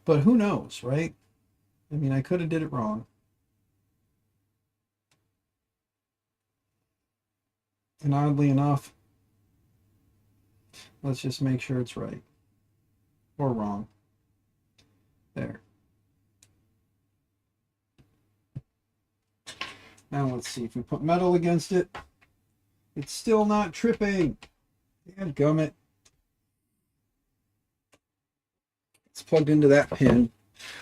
But who knows, right? I mean, I could have did it wrong. And oddly enough, let's just make sure it's right. Or wrong. There. Now let's see. If we put metal against it, it's still not tripping. Dadgummit. It's plugged into that pin.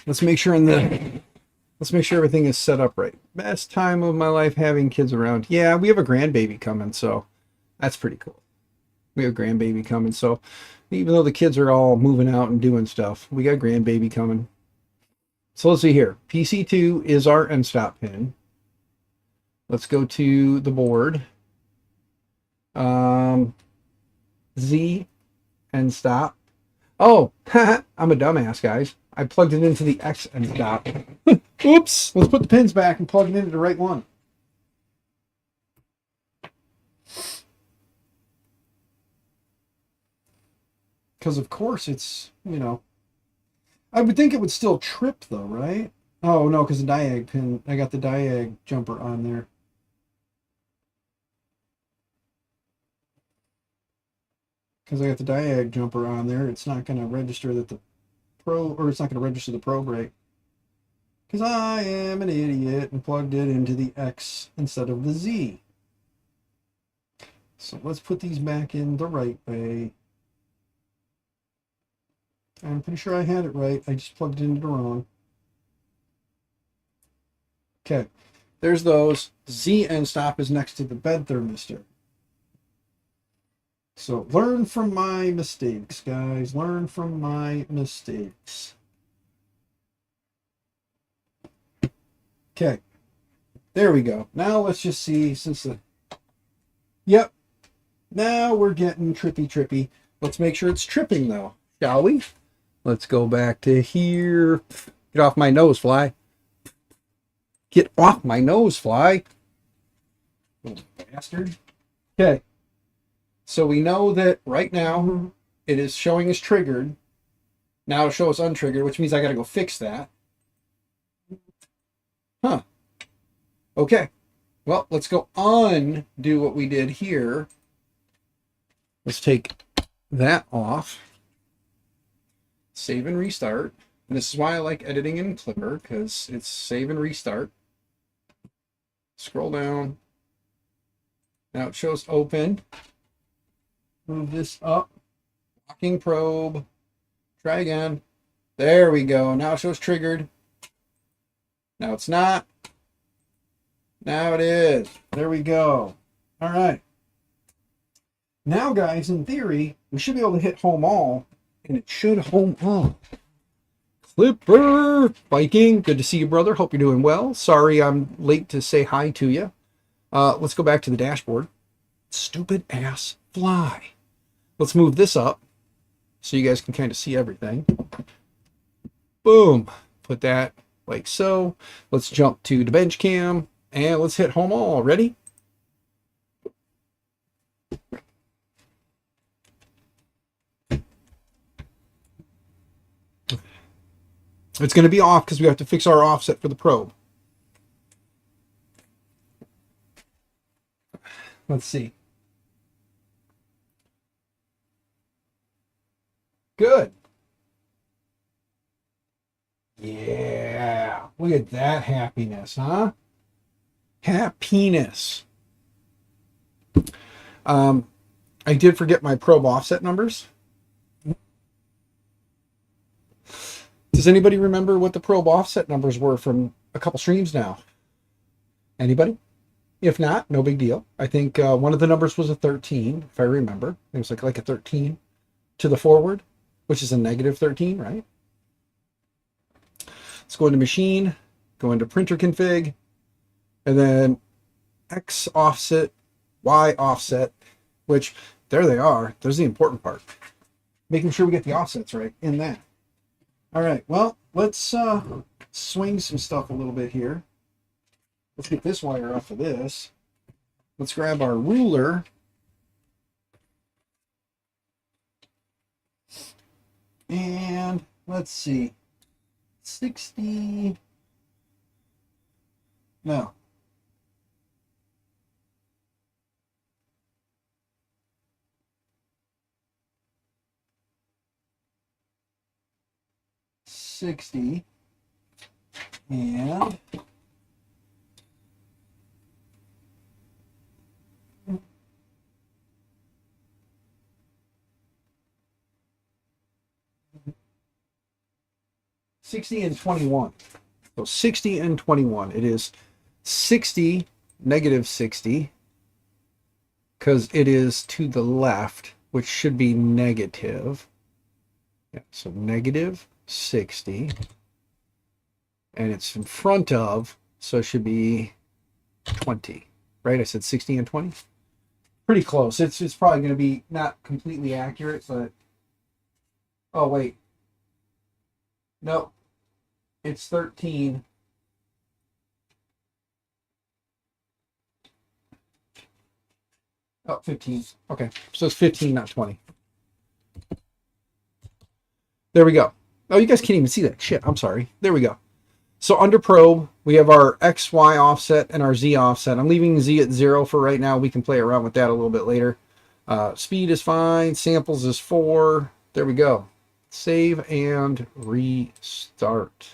Let's make sure everything is set up right. Best time of my life having kids around. Yeah, we have a grandbaby coming, so that's pretty cool. We have a grandbaby coming, so even though the kids are all moving out and doing stuff, we got grandbaby coming. So let's see here. PC2 is our end stop pin. Let's go to the board. Z end stop. Oh, I'm a dumbass, guys. I plugged it into the X end stop. Oops. Let's put the pins back and plug it into the right one. Because, of course, it's, you know. I would think it would still trip, though, right? Oh, no, because the diag pin, I got the diag jumper on there. Because I got the diag jumper on there, it's not going to register that the it's not going to register the probe right. Because I am an idiot and plugged it into the X instead of the Z. So let's put these back in the right way. I'm pretty sure I had it right. I just plugged it into the wrong. Okay. There's those. Z end stop is next to the bed thermistor. So learn from my mistakes, guys. Learn from my mistakes. Okay. There we go. Now let's just see since the... Yep. Now we're getting trippy. Let's make sure it's tripping though, shall we? Let's go back to here. Get off my nose, fly. Get off my nose, fly. Little bastard. Okay. So we know that right now it is showing as triggered. Now it'll show us untriggered, which means I got to go fix that. Huh. Okay. Well, let's go undo what we did here. Let's take that off. Save and restart. And this is why I like editing in Klipper, because it's save and restart. Scroll down. Now it shows open. Move this up. Locking probe. Try again. There we go. Now it shows triggered. Now it's not. Now it is. There we go. All right. Now, guys, in theory, we should be able to hit home all, and it should home all. Clipper Viking, good to see you, brother. Hope you're doing well. Sorry I'm late to say hi to you. Let's go back to the dashboard. Stupid ass fly. Let's move this up so you guys can kind of see everything. Boom. Put that like so. Let's jump to the bench cam and let's hit home all. Ready? It's going to be off because we have to fix our offset for the probe. Let's see. Good. Yeah. Look at that happiness, huh? Happiness. I did forget my probe offset numbers. Does anybody remember what the probe offset numbers were from a couple streams now? Anybody? If not, no big deal. I think one of the numbers was a 13, if I remember. It was like a 13 to the forward, which is a negative 13, right? Let's go into machine, go into printer config, and then X offset, Y offset, which there they are. There's the important part. Making sure we get the offsets right in that. All right, well, let's swing some stuff a little bit here. Let's get this wire off of this. Let's grab our ruler. And let's see. 60. No. $60 and $60 and 21. So 60 and 21. It is 60, negative 60, because it is to the left, which should be negative. Yeah, so negative 60. And it's in front of, so it should be 20. Right? I said 60 and 20. Pretty close. It's probably going to be not completely accurate, but oh wait. No. It's 13. Oh, 15. Okay. So it's 15, not 20. There we go. Oh, you guys can't even see that. Shit, I'm sorry. There we go. So under probe, we have our X, Y offset and our Z offset. I'm leaving Z at 0 for right now. We can play around with that a little bit later. Speed is fine. Samples is 4. There we go. Save and restart.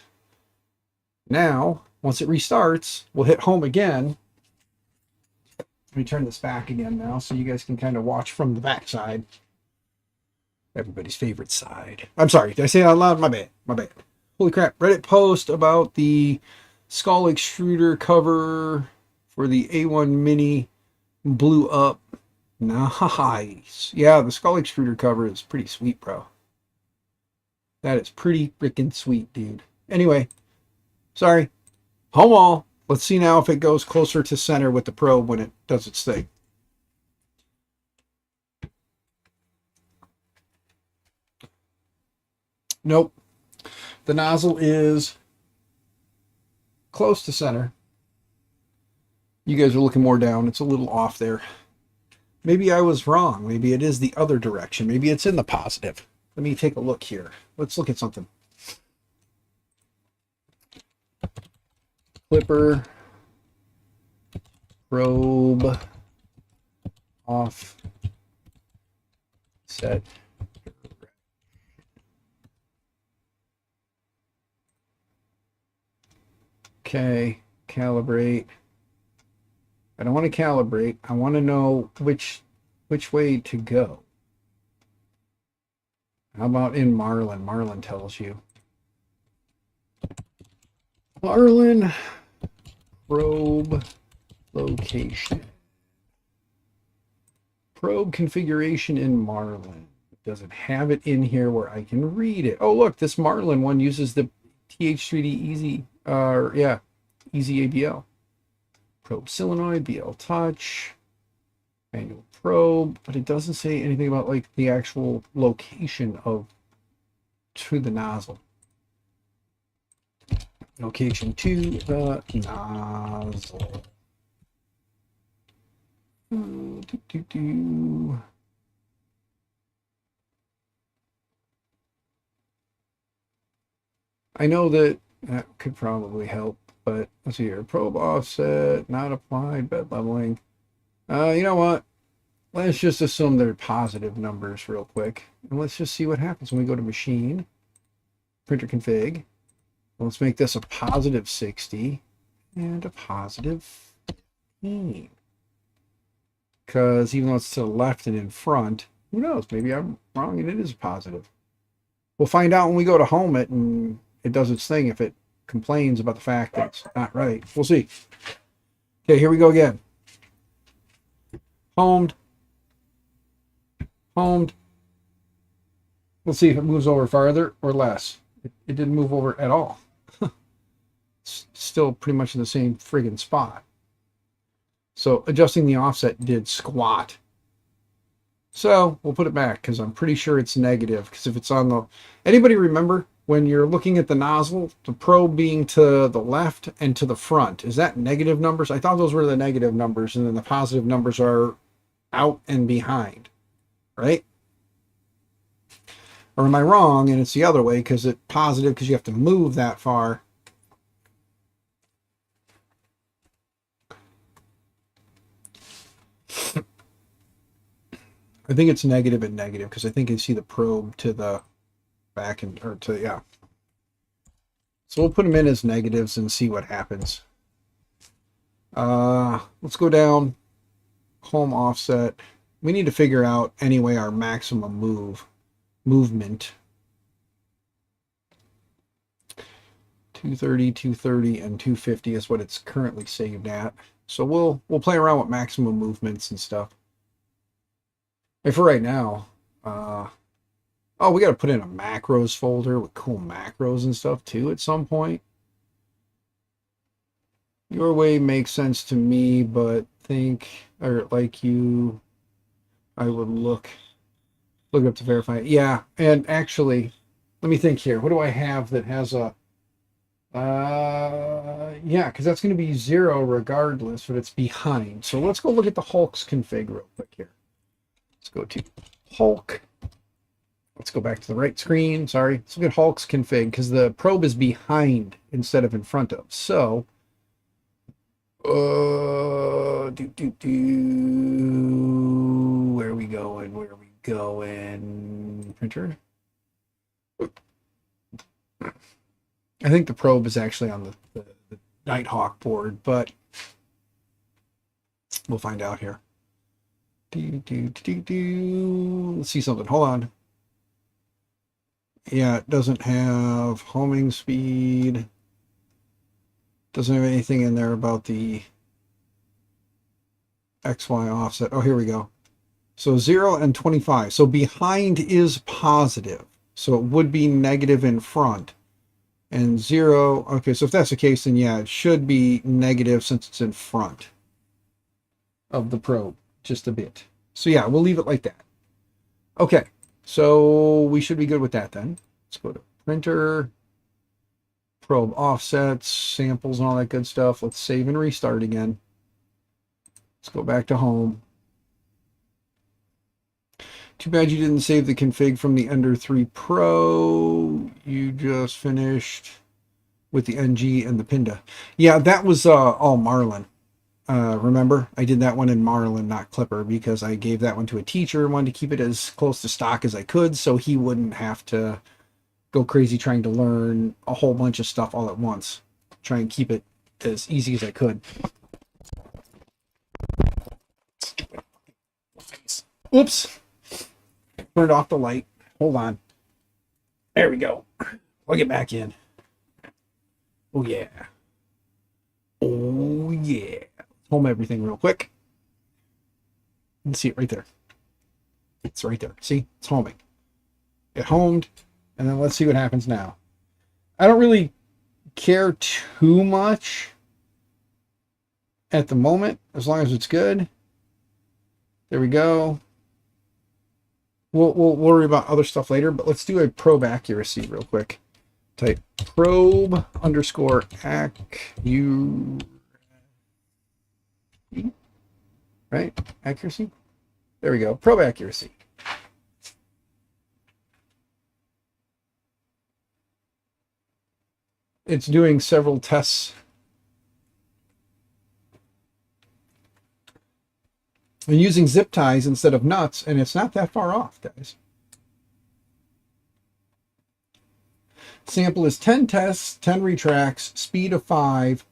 Now, once it restarts, we'll hit home again. Let me turn this back again now so you guys can kind of watch from the back side. Everybody's favorite side. I'm sorry, did I say it out loud? My bad. My bad. Holy crap. Reddit post about the skull extruder cover for the A1 Mini blew up. Nice. Yeah, the skull extruder cover is pretty sweet, bro. That is pretty freaking sweet, dude. Anyway, sorry. Home all. Let's see now if it goes closer to center with the probe when it does its thing. Nope. The nozzle is close to center. You guys are looking more down. It's a little off there. Maybe I was wrong. Maybe it is the other direction. Maybe it's in the positive. Let me take a look here. Let's look at something. Clipper, probe, off, set. Okay, calibrate. I don't want to calibrate. I want to know which way to go. How about in Marlin? Marlin tells you. Marlin probe location. Probe configuration in Marlin. Does it have it in here where I can read it? Oh, look, this Marlin one uses the TH3D Easy, Easy ABL. Probe solenoid, BL touch, manual probe, but it doesn't say anything about like the actual location of to the nozzle. Location to the nozzle. I know that could probably help, but let's see here. Probe offset, not applied, bed leveling. You know what? Let's just assume they're positive numbers real quick. And let's just see what happens when we go to machine, printer config. Let's make this a positive 60 and a positive 15. Because even though it's to the left and in front, who knows? Maybe I'm wrong and it is positive. We'll find out when we go to home it and it does its thing if it complains about the fact that it's not right. We'll see. Okay, here we go again. Homed. Homed. Let's see if it moves over farther or less. It didn't move over at all. It's still pretty much in the same friggin' spot. So adjusting the offset did squat. So we'll put it back because I'm pretty sure it's negative. Because if it's on the... Anybody remember when you're looking at the nozzle, the probe being to the left and to the front? Is that negative numbers? I thought those were the negative numbers and then the positive numbers are out and behind. Right? Or am I wrong and it's the other way because it's positive because you have to move that far? I think it's negative and negative because I think you see the probe to the back and or to yeah. So we'll put them in as negatives and see what happens. Let's go down home offset. We need to figure out anyway our maximum movement. 230, 230, and 250 is what it's currently saved at. So we'll play around with maximum movements and stuff. And for right now, oh, we got to put in a macros folder with cool macros and stuff too at some point. Your way makes sense to me, but think, or like you, I would look up to verify it. Yeah, and actually, let me think here. What do I have that has a, yeah, because that's going to be 0 regardless, but it's behind. So let's go look at the Hulk's config real quick here. Let's go to Hulk. Let's go back to the right screen. Sorry. Let's look at Hulk's config because the probe is behind instead of in front of. So, where are we going? Where are we going? Printer. I think the probe is actually on the Nighthawk board, but we'll find out here. Let's see something. Hold on. Yeah, it doesn't have homing speed. Doesn't have anything in there about the XY offset. Oh, here we go. So 0 and 25. So behind is positive. So it would be negative in front. And 0. Okay, so if that's the case, then yeah, it should be negative since it's in front of the probe. Just a bit. So yeah, we'll leave it like that. Okay, so we should be good with that then. Let's go to printer, probe offsets, samples, and all that good stuff. Let's save and restart again. Let's go back to home. Too bad you didn't save the config from the Ender 3 Pro. You just finished with the NG and the Pinda. Yeah, that was all Marlin. Remember, I did that one in Marlin, not Clipper, because I gave that one to a teacher and wanted to keep it as close to stock as I could so he wouldn't have to go crazy trying to learn a whole bunch of stuff all at once. Try and keep it as easy as I could. Oops. Turned off the light. Hold on. There we go. Plug it back in. Oh, yeah. Oh, yeah. Home everything real quick. You can see it right there. It's right there. See? It's homing. It homed. And then let's see what happens now. I don't really care too much at the moment, as long as it's good. There we go. We'll worry about other stuff later, but let's do a probe accuracy real quick. Type probe underscore right? Accuracy. There we go. Probe accuracy. It's doing several tests. And using zip ties instead of nuts, and it's not that far off, guys. Sample is 10 tests, 10 retracts, speed of 5,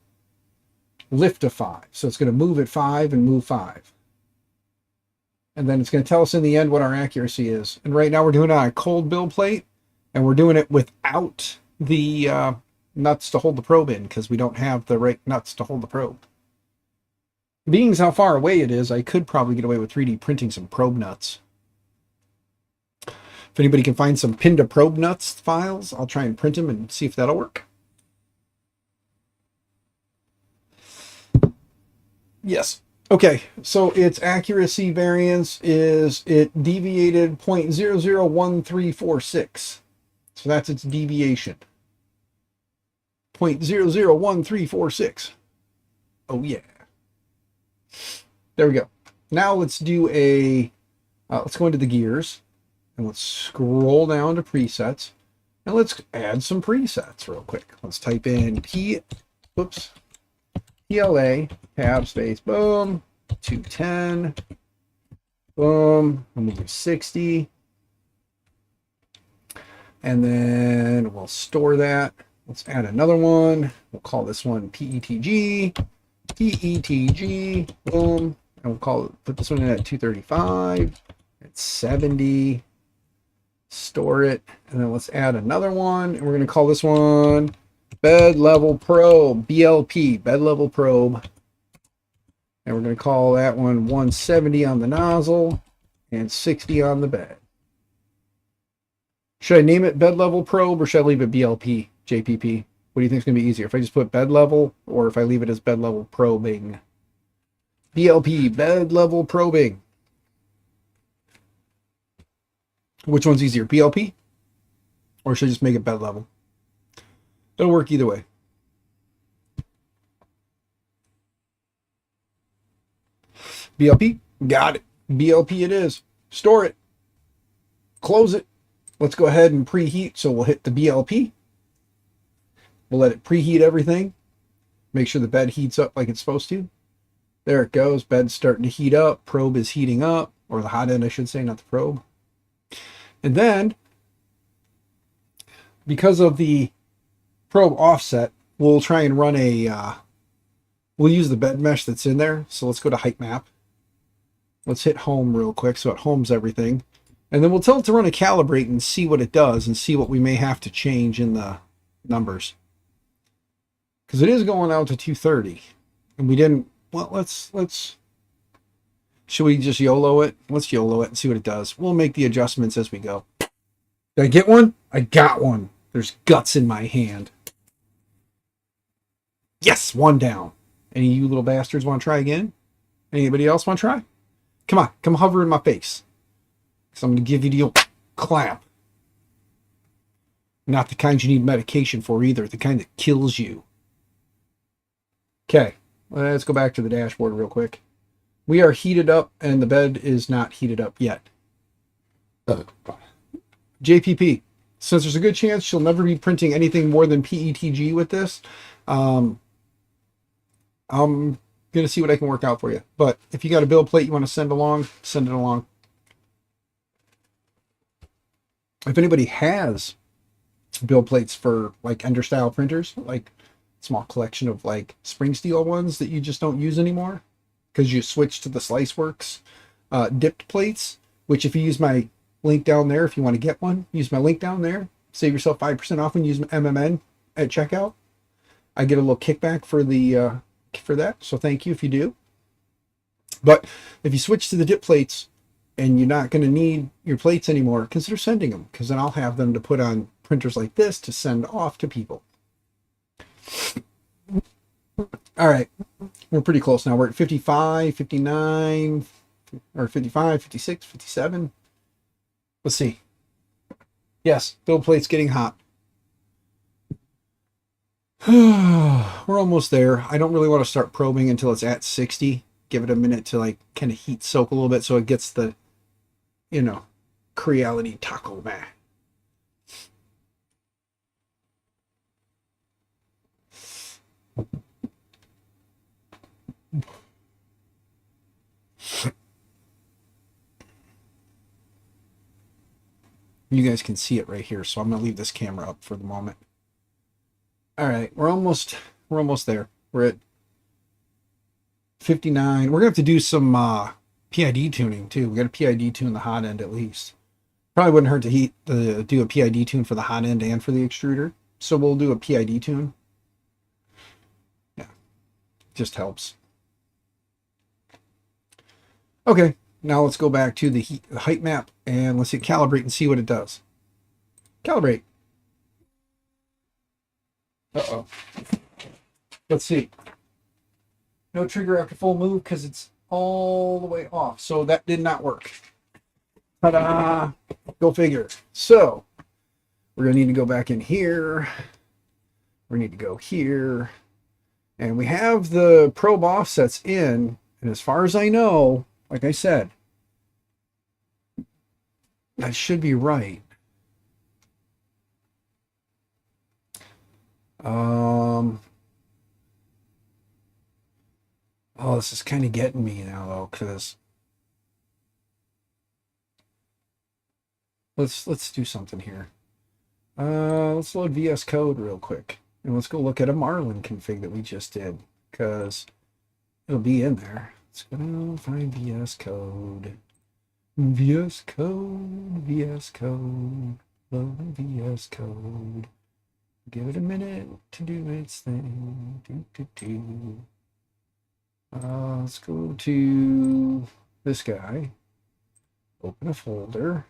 lift of 5. So it's going to move at 5 and move 5. And then it's going to tell us in the end what our accuracy is. And right now we're doing it on a cold build plate, and we're doing it without the nuts to hold the probe in, because we don't have the right nuts to hold the probe. Being as how far away it is, I could probably get away with 3D printing some probe nuts. If anybody can find some pin to probe nuts files, I'll try and print them and see if that'll work. Yes. Okay, so its accuracy variance is it deviated 0.001346. So that's its deviation. 0.001346. Oh yeah. There we go. Now let's do a, let's go into the gears and let's scroll down to presets and let's add some presets real quick. Let's type in PLA, tab space, boom, 210, boom, we'll move to 60. And then we'll store that. Let's add another one. We'll call this one PETG. PETG, boom, and we'll call it, put this one in at 235, at 70, store it, and then let's add another one, and we're going to call this one bed level probe, BLP, bed level probe, and we're going to call that one 170 on the nozzle and 60 on the bed. Should I name it bed level probe or should I leave it BLP, JPP? What do you think is going to be easier? If I just put bed level or if I leave it as bed level probing? BLP, bed level probing. Which one's easier, BLP? Or should I just make it bed level? It'll work either way. BLP, got it. BLP it is. Store it. Close it. Let's go ahead and preheat. So we'll hit the BLP. We'll let it preheat everything. Make sure the bed heats up like it's supposed to. There it goes. Bed's starting to heat up. Probe is heating up. Or the hot end, I should say, not the probe. And then, because of the probe offset, we'll try and run a... we'll use the bed mesh that's in there. So let's go to height map. Let's hit home real quick so it homes everything. And then we'll tell it to run a calibrate and see what it does and see what we may have to change in the numbers. Because it is going out to 230. And we didn't... Well, let's... Should we just YOLO it? Let's YOLO it and see what it does. We'll make the adjustments as we go. Did I get one? I got one. There's guts in my hand. Yes, one down. Any of you little bastards want to try again? Anybody else want to try? Come on, come hover in my face. Because I'm going to give you the old clap. Not the kind you need medication for either. The kind that kills you. Okay, let's go back to the dashboard real quick. We are heated up and the bed is not heated up yet. JPP. Since there's a good chance she'll never be printing anything more than PETG with this, I'm going to see what I can work out for you. But if you got a build plate you want to send along, send it along. If anybody has build plates for like Ender style printers, like small collection of like spring steel ones that you just don't use anymore because you switch to the Sliceworks dipped plates, which if you use my link down there, if you want to get one, use my link down there. Save yourself 5% off and use MMN at checkout. I get a little kickback for the for that, so thank you if you do. But if you switch to the dip plates and you're not going to need your plates anymore, consider sending them, because then I'll have them to put on printers like this to send off to people. All right, we're pretty close now. We're at 55, 59, or 55, 56, 57. Let's see. Yes, build plate's getting hot. We're almost there. I don't really want to start probing until it's at 60. Give it a minute to like kind of heat soak a little bit so it gets the, you know, Creality taco mat. You guys can see it right here, so I'm gonna leave this camera up for the moment. All right, we're almost there. We're at 59. We're gonna have to do some PID tuning too. We got to PID tune the hot end at least. Probably wouldn't hurt to do a PID tune for the hot end and for the extruder. So we'll do a PID tune. Yeah, just helps. Okay, now let's go back to the height map and let's hit calibrate and see what it does. Calibrate. Uh-oh. Let's see. No trigger after full move because it's all the way off. So that did not work. Ta-da! Go figure. So we're going to need to go back in here. We need to go here. And we have the probe offsets in. And as far as I know, like I said, that should be right. Oh, this is kind of getting me now though, because let's do something here. Let's load VS Code real quick, and let's go look at a Marlin config that we just did, because it'll be in there. Let's go find VS Code. VS Code, VS Code, load VS Code. Give it a minute to do its thing. Let's go to this guy. Open a folder.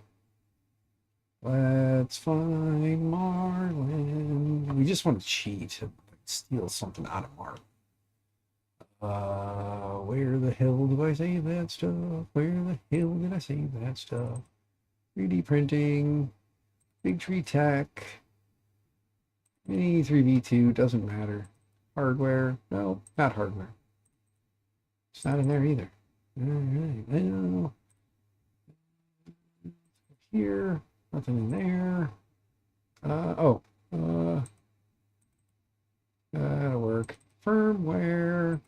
Let's find Marlin. We just want to cheat and steal something out of Marlin. Where the hell do I save that stuff? Where the hell did I save that stuff? 3D printing, Linktree tech, mini 3v2, doesn't matter. Hardware, no, not hardware. It's not in there either. All right, well, here, nothing in there. That'll work. Firmware.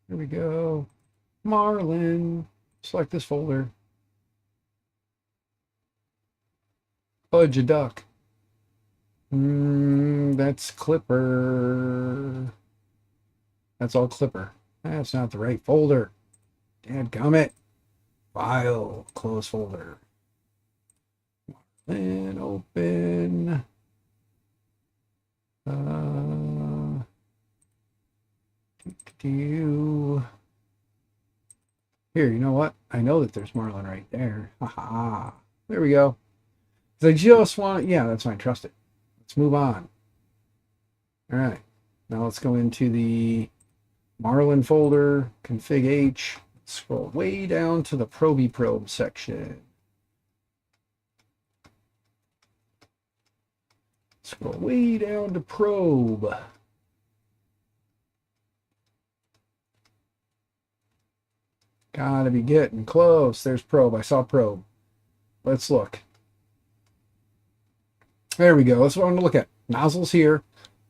Here we go. Marlin. Select this folder. Fudge a duck. That's Klipper. That's all Klipper. That's not the right folder. Dadgummit. File. Close folder. Then open. Here, you know what? I know that there's Marlin right there. Haha. There we go. I just want, yeah, that's fine. Trust it. Let's move on. All right. Now let's go into the Marlin folder, config H. Scroll way down to the Proby probe section. Scroll way down to probe. Gotta be getting close. There's probe. I saw probe. Let's look. There we go. That's what I want to look at. Nozzles here.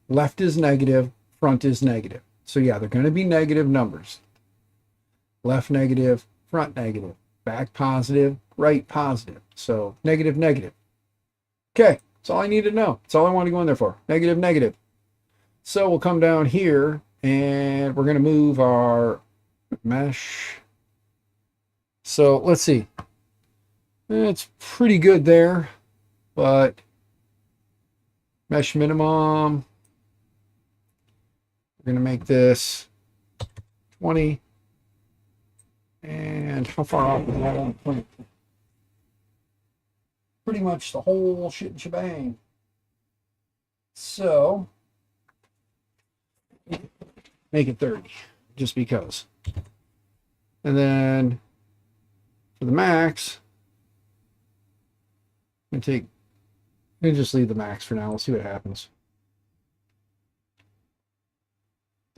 Left is negative. Front is negative. So yeah, they're going to be negative numbers. Left negative. Front negative. Back positive. Right positive. So negative, negative. Okay. That's all I need to know. That's all I want to go in there for. Negative, negative. So we'll come down here and we're going to move our mesh. So let's see. It's pretty good there, but mesh minimum, we're going to make this 20. And how far off is that on the point? Pretty much the whole shit and shebang. So, make it 30, just because. And then for the max, I'm gonna just leave the max for now. We'll see what happens.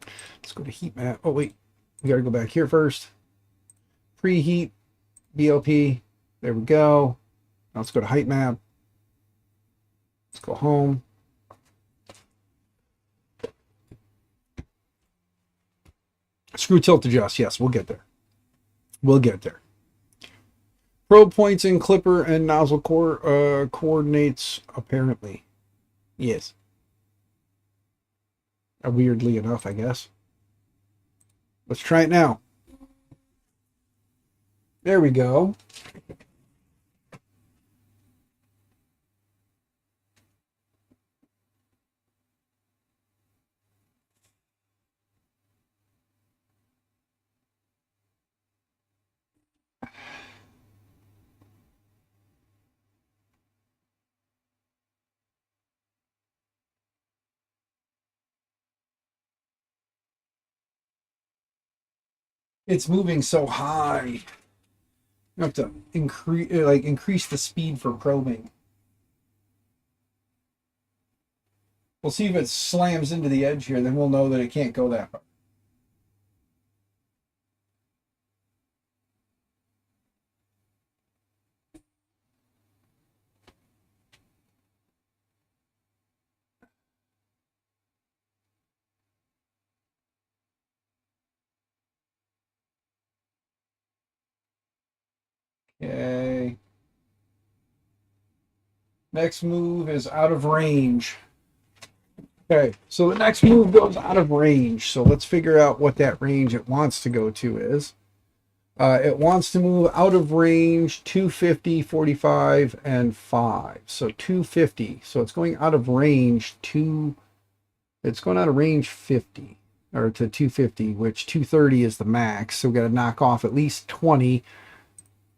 Let's go to heat map. Oh wait, we gotta go back here first. Preheat, BLP. There we go. Now let's go to height map. Let's go home. Screw tilt adjust. Yes, we'll get there. We'll get there. Probe points in klipper and nozzle coordinates, apparently. Yes. Weirdly enough, I guess. Let's try it now. There we go. It's moving so high. You have to increase the speed for probing. We'll see if it slams into the edge here, then we'll know that it can't go that far. Okay. Next move is out of range. Okay, so the next move goes out of range. So let's figure out what that range it wants to go to is. It wants to move out of range 250, 45, and 5. So 250. So it's going out of range it's going out of range 50 or to 250, which 230 is the max. So we got to knock off at least 20.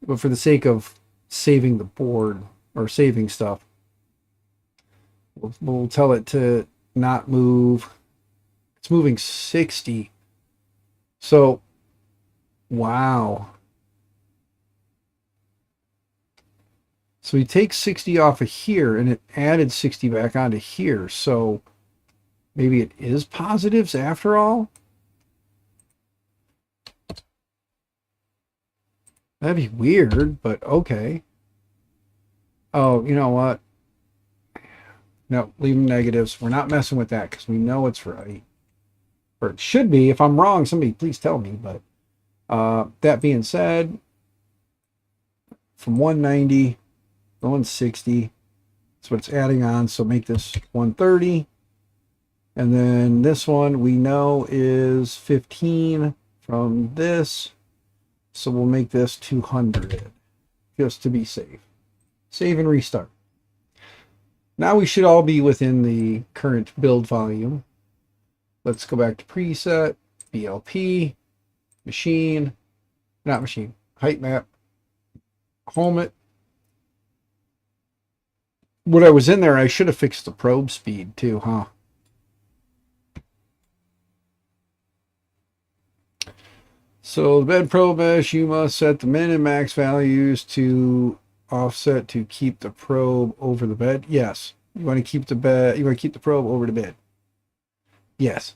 But for the sake of saving the board or saving stuff, we'll tell it to not move. It's moving 60. So, wow. So we take 60 off of here and it added 60 back onto here. So maybe it is positives after all. That'd be weird, but okay. Oh, you know what? No, leave them negatives. We're not messing with that because we know it's right. Or it should be. If I'm wrong, somebody please tell me. But that being said, from 190 to 160, that's what it's adding on. So make this 130. And then this one we know is 15 from this. So we'll make this 200 just to be safe. Save and restart. Now we should all be within the current build volume. Let's go back to preset, BLP, machine, not machine, height map, home it. When I was in there, I should have fixed the probe speed too, huh? So the bed probe mesh, you must set the min and max values to offset to keep the probe over the bed. Yes. You want to keep the bed, you want to keep the probe over the bed. Yes.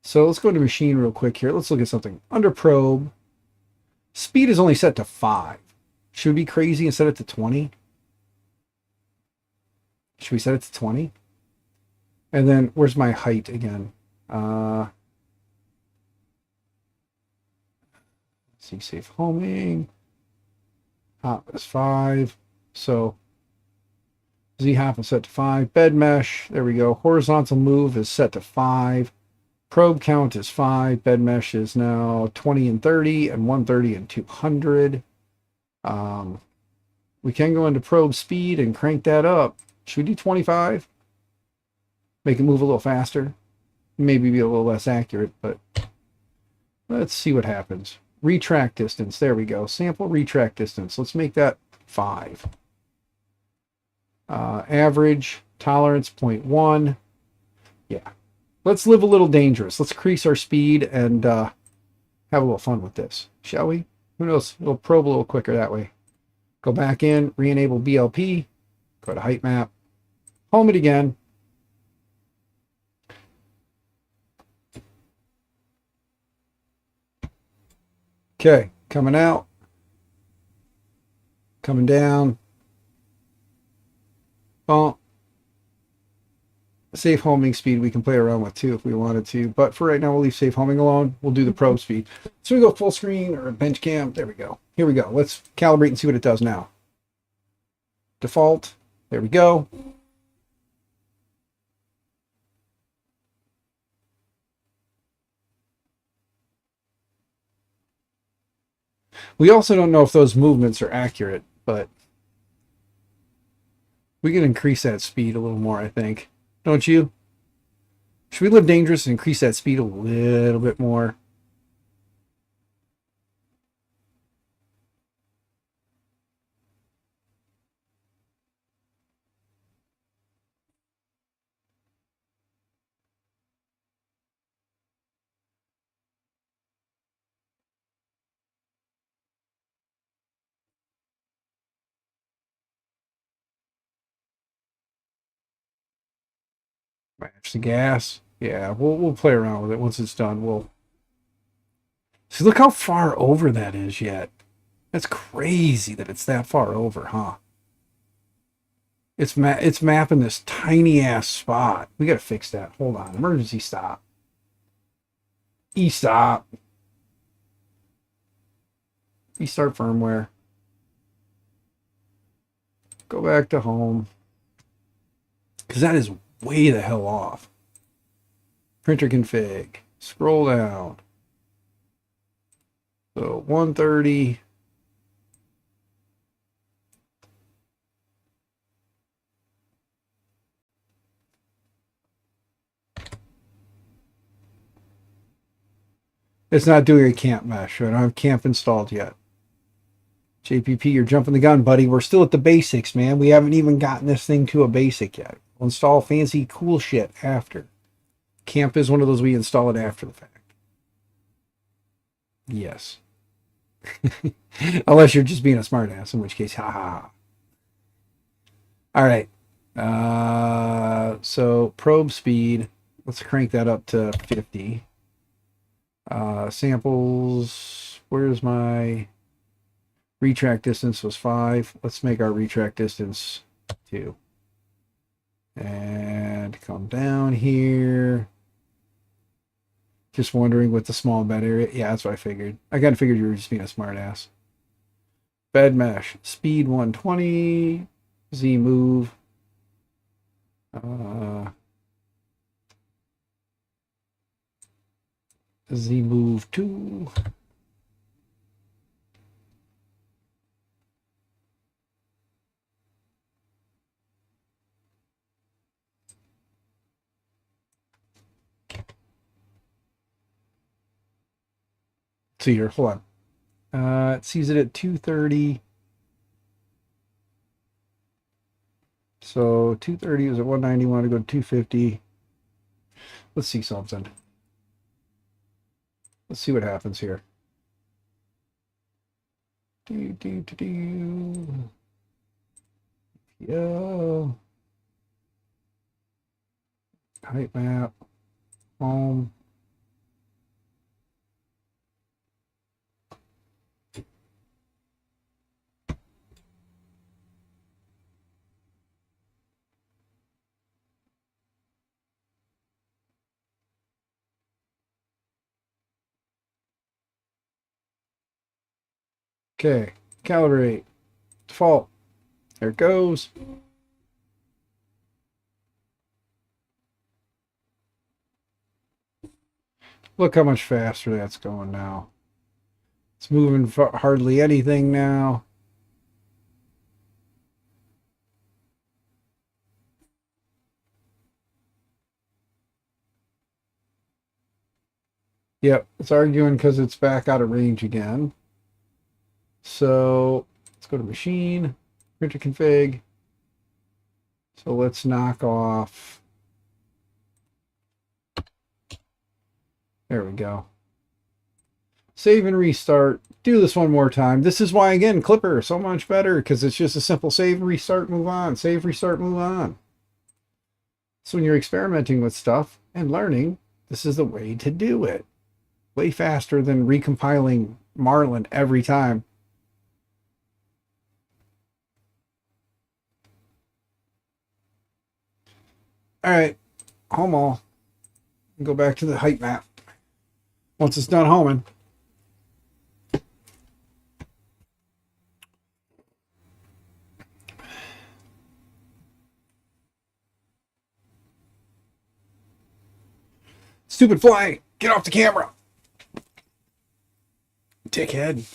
So let's go to machine real quick here. Let's look at something. Under probe, speed is only set to 5. Should we be crazy and set it to 20? Should we set it to 20? And then where's my height again? See, safe homing. Hop is 5. So Z hop is set to 5. Bed mesh, there we go. Horizontal move is set to 5. Probe count is 5. Bed mesh is now 20 and 30 and 130 and 200. We can go into probe speed and crank that up. Should we do 25? Make it move a little faster. Maybe be a little less accurate, but let's see what happens. Retract distance. There we go. Sample retract distance. Let's make that 5. Average tolerance 0.1. Yeah. Let's live a little dangerous. Let's increase our speed and have a little fun with this, shall we? Who knows? It'll probe a little quicker that way. Go back in, re-enable BLP, go to height map, home it again. Okay, coming out, coming down, bump. Safe homing speed we can play around with too if we wanted to, but for right now we'll leave safe homing alone. We'll do the probe speed. So we go full screen or bench cam. There we go. Here we go. Let's calibrate and see what it does now. Default. There we go. We also don't know if those movements are accurate, but we can increase that speed a little more, I think. Don't you? Should we live dangerous and increase that speed a little bit more? Match the gas. Yeah, we'll play around with it once it's done. We'll see. Look how far over that is yet. That's crazy that it's that far over, huh? It's mapping this tiny ass spot. We gotta fix that. Hold on. Emergency stop. E-stop. Restart firmware. Go back to home. Because that is way the hell off. Printer config. Scroll down. So 130. It's not doing a camp mesh. I don't have camp installed yet. JPP, you're jumping the gun, buddy. We're still at the basics, man. We haven't even gotten this thing to a basic yet. We'll install fancy, cool shit after. Camp is one of those we install it after the fact. Yes. Unless you're just being a smartass, in which case, ha ha ha. All right. So probe speed. Let's crank that up to 50. Samples. Where's my retract distance? Was 5. Let's make our retract distance 2. And come down here. Just wondering with the small bed area. Yeah, that's what I figured. I kind of figured you were just being a smart ass. Bed mesh. Speed 120. Z move. Z move 2. See here, hold on. It sees it at 230. So 230 is at 190. Want to go to 250. Let's see something. Let's see what happens here. Yo. Height map. Home. Okay, calibrate, default, there it goes. Look how much faster that's going now. It's moving hardly anything now. Yep, it's arguing because it's back out of range again. So let's go to machine, printer config. So let's knock off. There we go. Save and restart. Do this one more time. This is why, again, Klipper so much better, because it's just a simple save, restart, move on. Save, restart, move on. So when you're experimenting with stuff and learning, this is the way to do it. Way faster than recompiling Marlin every time. All right, home all. Go back to the height map. Once it's done homing. Stupid fly, get off the camera. Dickhead.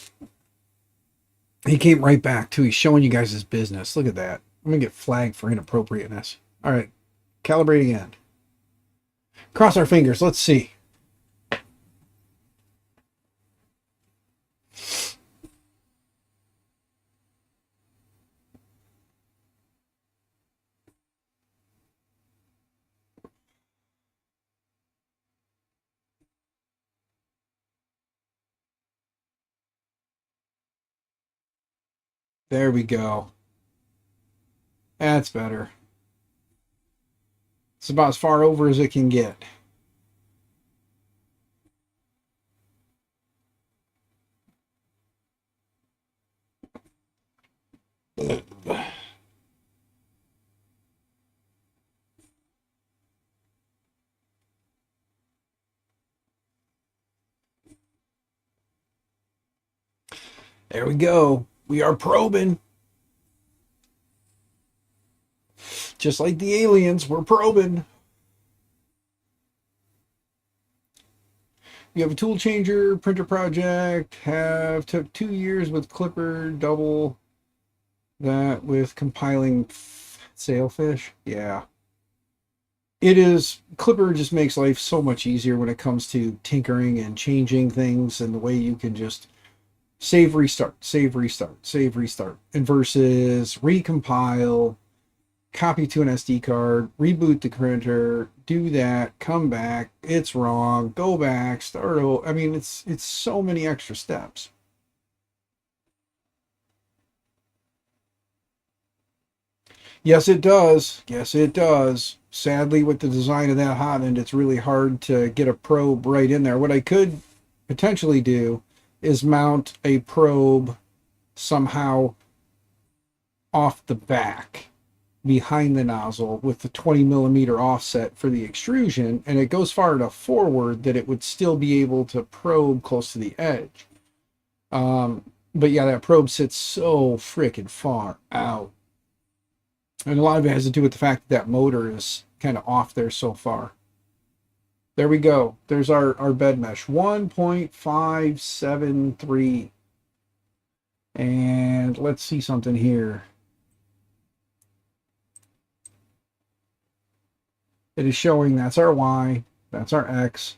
He came right back too. He's showing you guys his business. Look at that. I'm gonna get flagged for inappropriateness. All right, calibrate again. Cross our fingers. Let's see. There we go. That's better. It's about as far over as it can get. There we go. We are probing. Just like the aliens, we're probing. You have a tool changer, printer project, took 2 years with Klipper, double that with compiling Sailfish. Yeah. It is, Klipper just makes life so much easier when it comes to tinkering and changing things, and the way you can just save, restart, save, restart, save, restart, and versus recompile, copy to an SD card, reboot the printer, do that, come back, it's wrong, go back, start over. I mean, it's so many extra steps. Yes, it does. Yes, it does. Sadly, with the design of that hot end, it's really hard to get a probe right in there. What I could potentially do is mount a probe somehow off the back behind the nozzle with the 20 millimeter offset for the extrusion, and it goes far enough forward that it would still be able to probe close to the edge. But yeah, that probe sits so freaking far out. And a lot of it has to do with the fact that that motor is kind of off there so far. There we go. There's our bed mesh. 1.573. And let's see something here. It is showing that's our Y, that's our X.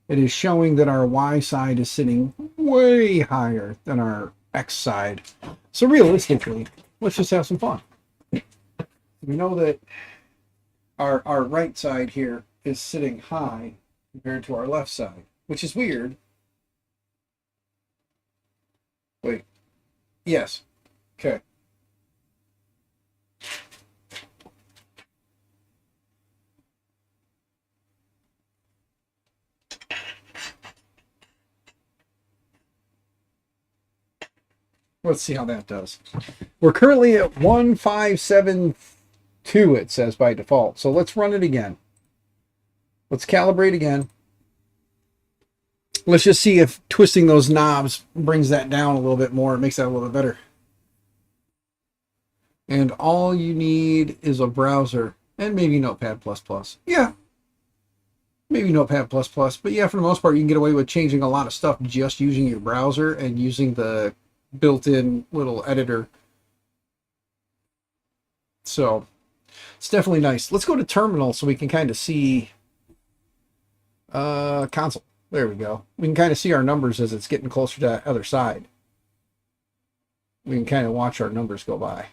It is showing that our Y side is sitting way higher than our X side. So realistically, let's just have some fun. We know that our right side here is sitting high compared to our left side, which is weird. Wait. Yes. Okay. Let's see how that does. We're currently at 1572, it says by default. So let's run it again. Let's calibrate again. Let's just see if twisting those knobs brings that down a little bit more. It makes that a little bit better. And all you need is a browser and maybe Notepad++. Yeah. Maybe Notepad++. But yeah, for the most part, you can get away with changing a lot of stuff just using your browser and using the built-in little editor. So it's definitely nice. Let's go to terminal so we can kind of see console. There we go. We can kind of see our numbers as it's getting closer to that other side. We can kind of watch our numbers go by.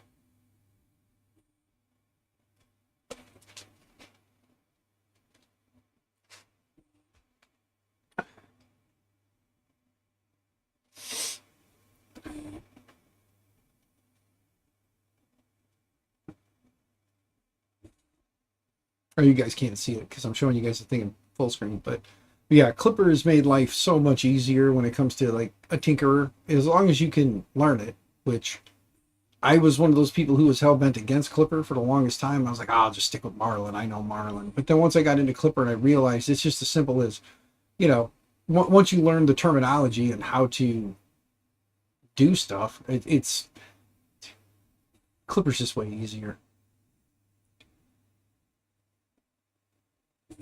Or you guys can't see it because I'm showing you guys the thing in full screen. But yeah, Klipper has made life so much easier when it comes to like a tinkerer, as long as you can learn it, which I was one of those people who was hell-bent against Klipper for the longest time. I was like, oh, I'll just stick with Marlin. I know Marlin. But then once I got into Klipper and I realized it's just as simple as, you know, once you learn the terminology and how to do stuff, it's Klipper's just way easier.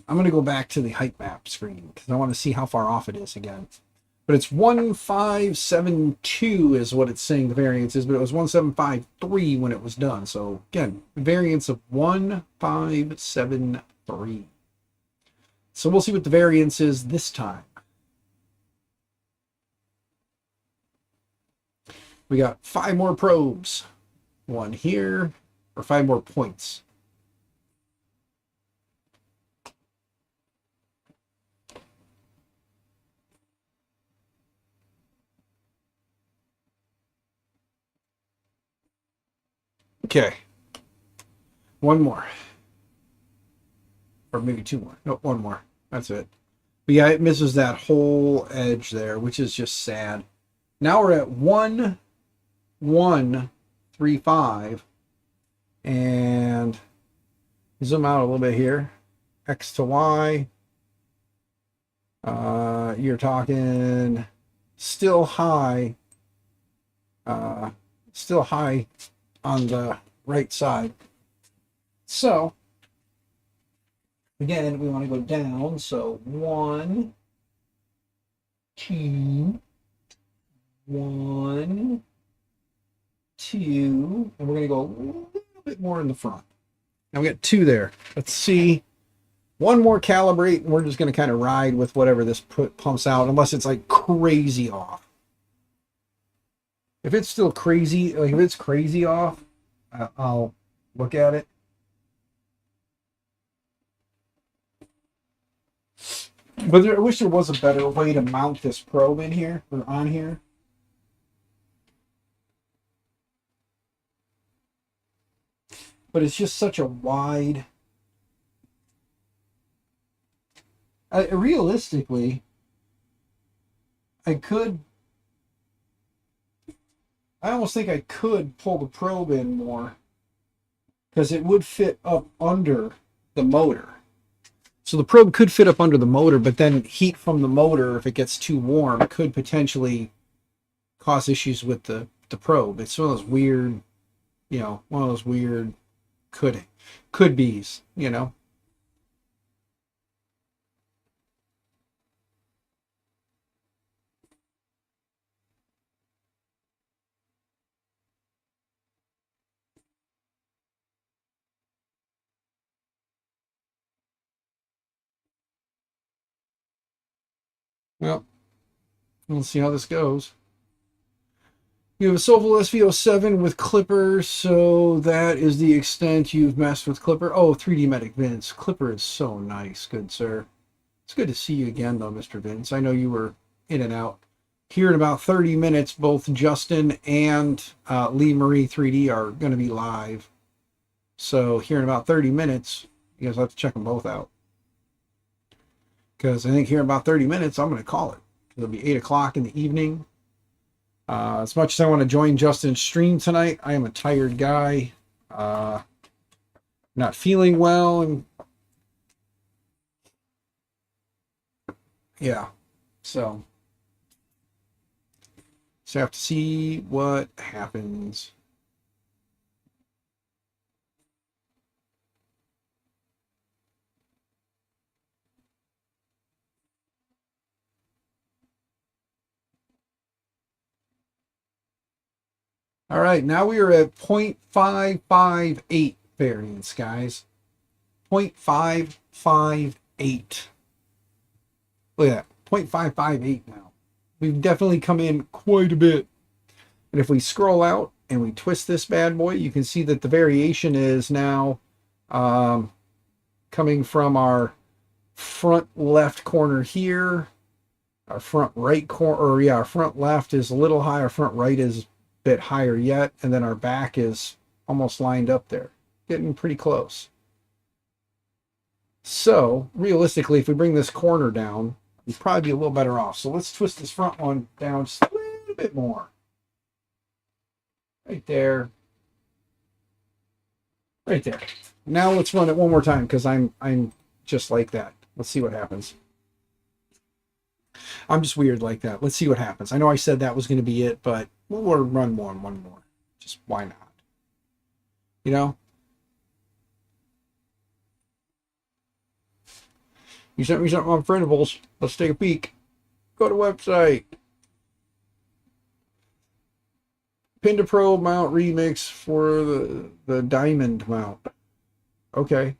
I'm going to go back to the height map screen because I want to see how far off it is again. But it's 1572 is what it's saying the variance is, but it was 1753 when it was done. So again, variance of 1573. So we'll see what the variance is this time. We got 5 more probes. 1 here, or 5 more points. Okay. 1 more. Or maybe 2 more. No, 1 more. That's it. But yeah, it misses that whole edge there, which is just sad. Now we're at 1135. And zoom out a little bit here. X to Y. You're talking still high. Still high on the right side. So again, we want to go down. So 1, 2, 1, 2, and we're going to go a little bit more in the front. Now we got 2 there. Let's see. 1 more calibrate, and we're just going to kind of ride with whatever this pumps out, unless it's like crazy off. If it's still crazy, like if it's crazy off, I'll look at it. But I wish there was a better way to mount this probe in here, or on here. But it's just such a wide... realistically, I almost think I could pull the probe in more because it would fit up under the motor. So the probe could fit up under the motor, but then heat from the motor, if it gets too warm, could potentially cause issues with the probe. It's one of those weird, one of those weird could be's, Well, we'll see how this goes. You have a Soval SV07 with Klipper, so that is the extent you've messed with Klipper. Oh, 3D Medic Vince. Klipper is so nice, good sir. It's good to see you again, though, Mr. Vince. I know you were in and out. Here in about 30 minutes, both Justin and Lee Marie 3D are going to be live. So here in about 30 minutes, you guys have to check them both out. Because I think here in about 30 minutes, I'm going to call it. It'll be 8 o'clock in the evening. As much as I want to join Justin's stream tonight, I am a tired guy. Not feeling well. And yeah. So I have to see what happens. All right, now we are at 0.558 variance, guys. 0.558. Look at that. 0.558 now. We've definitely come in quite a bit. And if we scroll out and we twist this bad boy, you can see that the variation is now coming from our front left corner here. Our front right corner, or yeah, our front left is a little higher, front right is a bit higher yet, and then our back is almost lined up there, getting pretty close. So realistically, if we bring this corner down, we'd probably be a little better off. So let's twist this front one down just a little bit more. Right there. Right there. Now let's run it one more time because I'm just like that. Let's see what happens. I'm just weird like that. Let's see what happens. I know I said that was going to be it, but we'll run one more. Just why not? You know? You sent me something on printables. Let's take a peek. Go to website. Pin to probe mount remix for the diamond mount. Okay.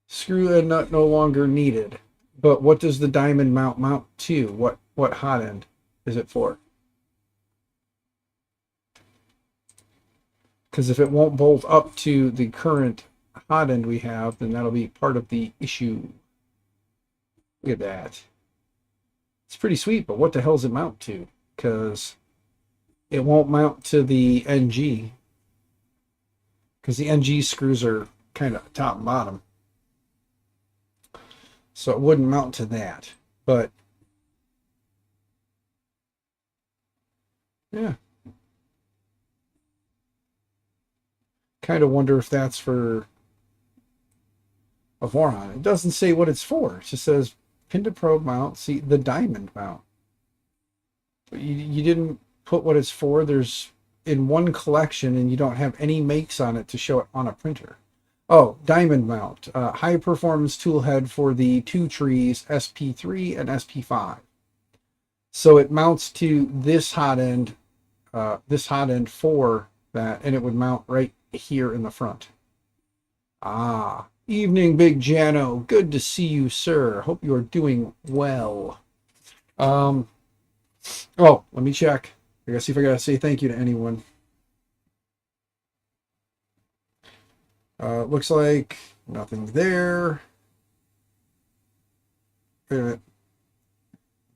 Screw and nut no longer needed. But what does the diamond mount to? What hot end is it for? Because if it won't bolt up to the current hot end we have, then that'll be part of the issue. Look at that. It's pretty sweet, but what the hell does it mount to? Because it won't mount to the NG. Because the NG screws are kind of top and bottom. So it wouldn't mount to that. But yeah. Kind of wonder if that's for a Voron. It doesn't say what it's for. It just says pin to probe mount. See, the diamond mount. But you didn't put what it's for. There's in one collection and you don't have any makes on it to show it on a printer. Oh, diamond mount. High performance tool head for the two trees, SP3 and SP5. So it mounts to this hot end for that, and it would mount right here in the front. Ah, evening, Big Jano. Good to see you, sir. Hope you are doing well. Oh, let me check. I gotta see if I gotta say thank you to anyone. Looks like nothing there. Wait a minute.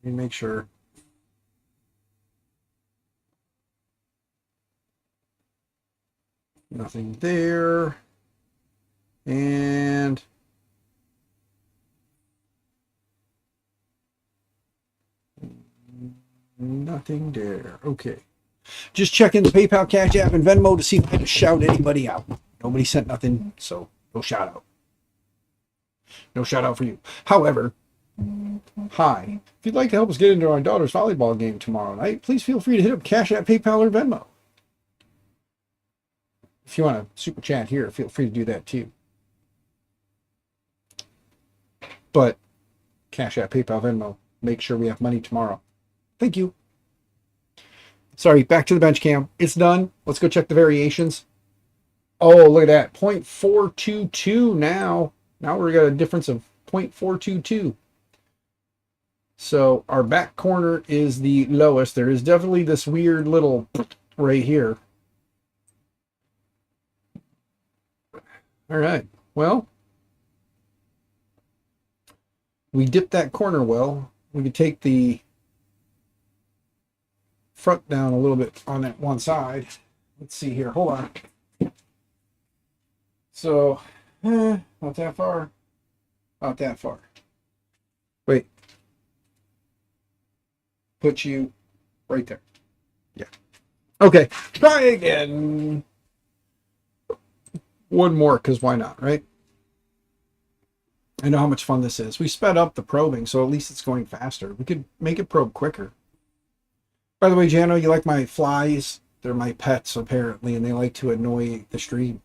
Let me make sure. Nothing there. And nothing there. Okay. Just checking the PayPal, Cash App, and Venmo to see if I can shout anybody out. Nobody sent nothing, so no shout out. No shout out for you. However, hi. If you'd like to help us get into our daughter's volleyball game tomorrow night, please feel free to hit up Cash App, PayPal, or Venmo. If you want to super chat here, feel free to do that too. But Cash App, PayPal, Venmo, make sure we have money tomorrow. Thank you. Sorry, back to the bench cam. It's done. Let's go check the variations. Oh, look at that. 0.422 now. Now we've got a difference of 0.422. So our back corner is the lowest. There is definitely this weird little right here. All right. Well, we dipped that corner well. We could take the front down a little bit on that one side. Let's see here. Hold on. So, not that far. Not that far. Wait. Put you right there. Yeah. Okay. Try again. One more, because why not, right? I know how much fun this is. We sped up the probing, so at least it's going faster. We could make it probe quicker. By the way, Jano, you like my flies? They're my pets, apparently, and they like to annoy the stream.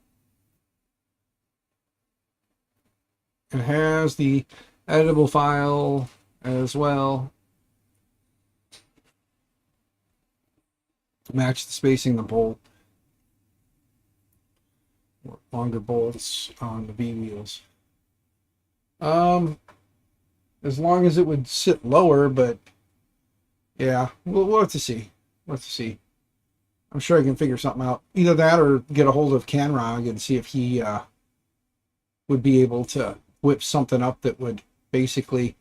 It has the editable file as well. Match the spacing of the bolt. Longer bolts on the B wheels. as long as it would sit lower, but yeah, we'll have to see. We'll have to see. I'm sure I can figure something out. Either that or get a hold of Canrog and see if he would be able to whip something up that would basically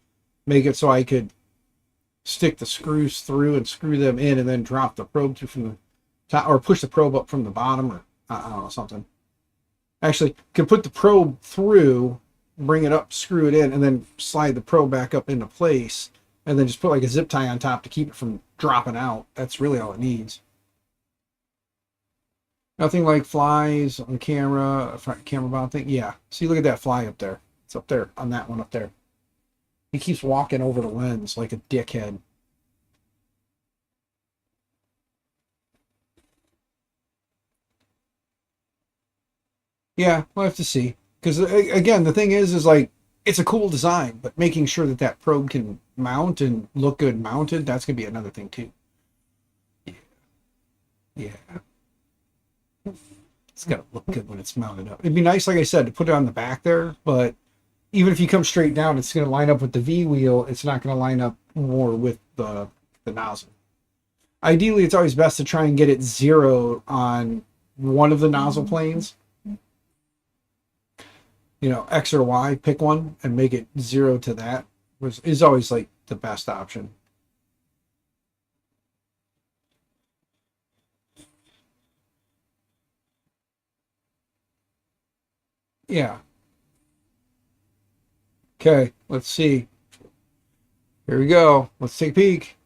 make it so I could stick the screws through and screw them in and then drop the probe through from the top, or push the probe up from the bottom, or I don't know, something. Actually, could put the probe through, bring it up, screw it in, and then slide the probe back up into place, and then just put like a zip tie on top to keep it from dropping out. That's really all it needs. Nothing like flies on camera, camera bound thing. Yeah, see, look at that fly up there. It's up there on that one up there. He keeps walking over the lens like a dickhead. Yeah, we'll have to see. Because again, the thing is like, it's a cool design, but making sure that that probe can mount and look good mounted, that's gonna be another thing too. Yeah, it's gotta look good when it's mounted up. It'd be nice, like I said, to put it on the back there, but even if you come straight down, it's gonna line up with the V wheel. It's not gonna line up more with the nozzle. Ideally, it's always best to try and get it zeroed on one of the nozzle planes. You know, X or Y, pick one and make it zero to that, which is always like the best option. Yeah. Okay, let's see. Here we go. Let's take a peek.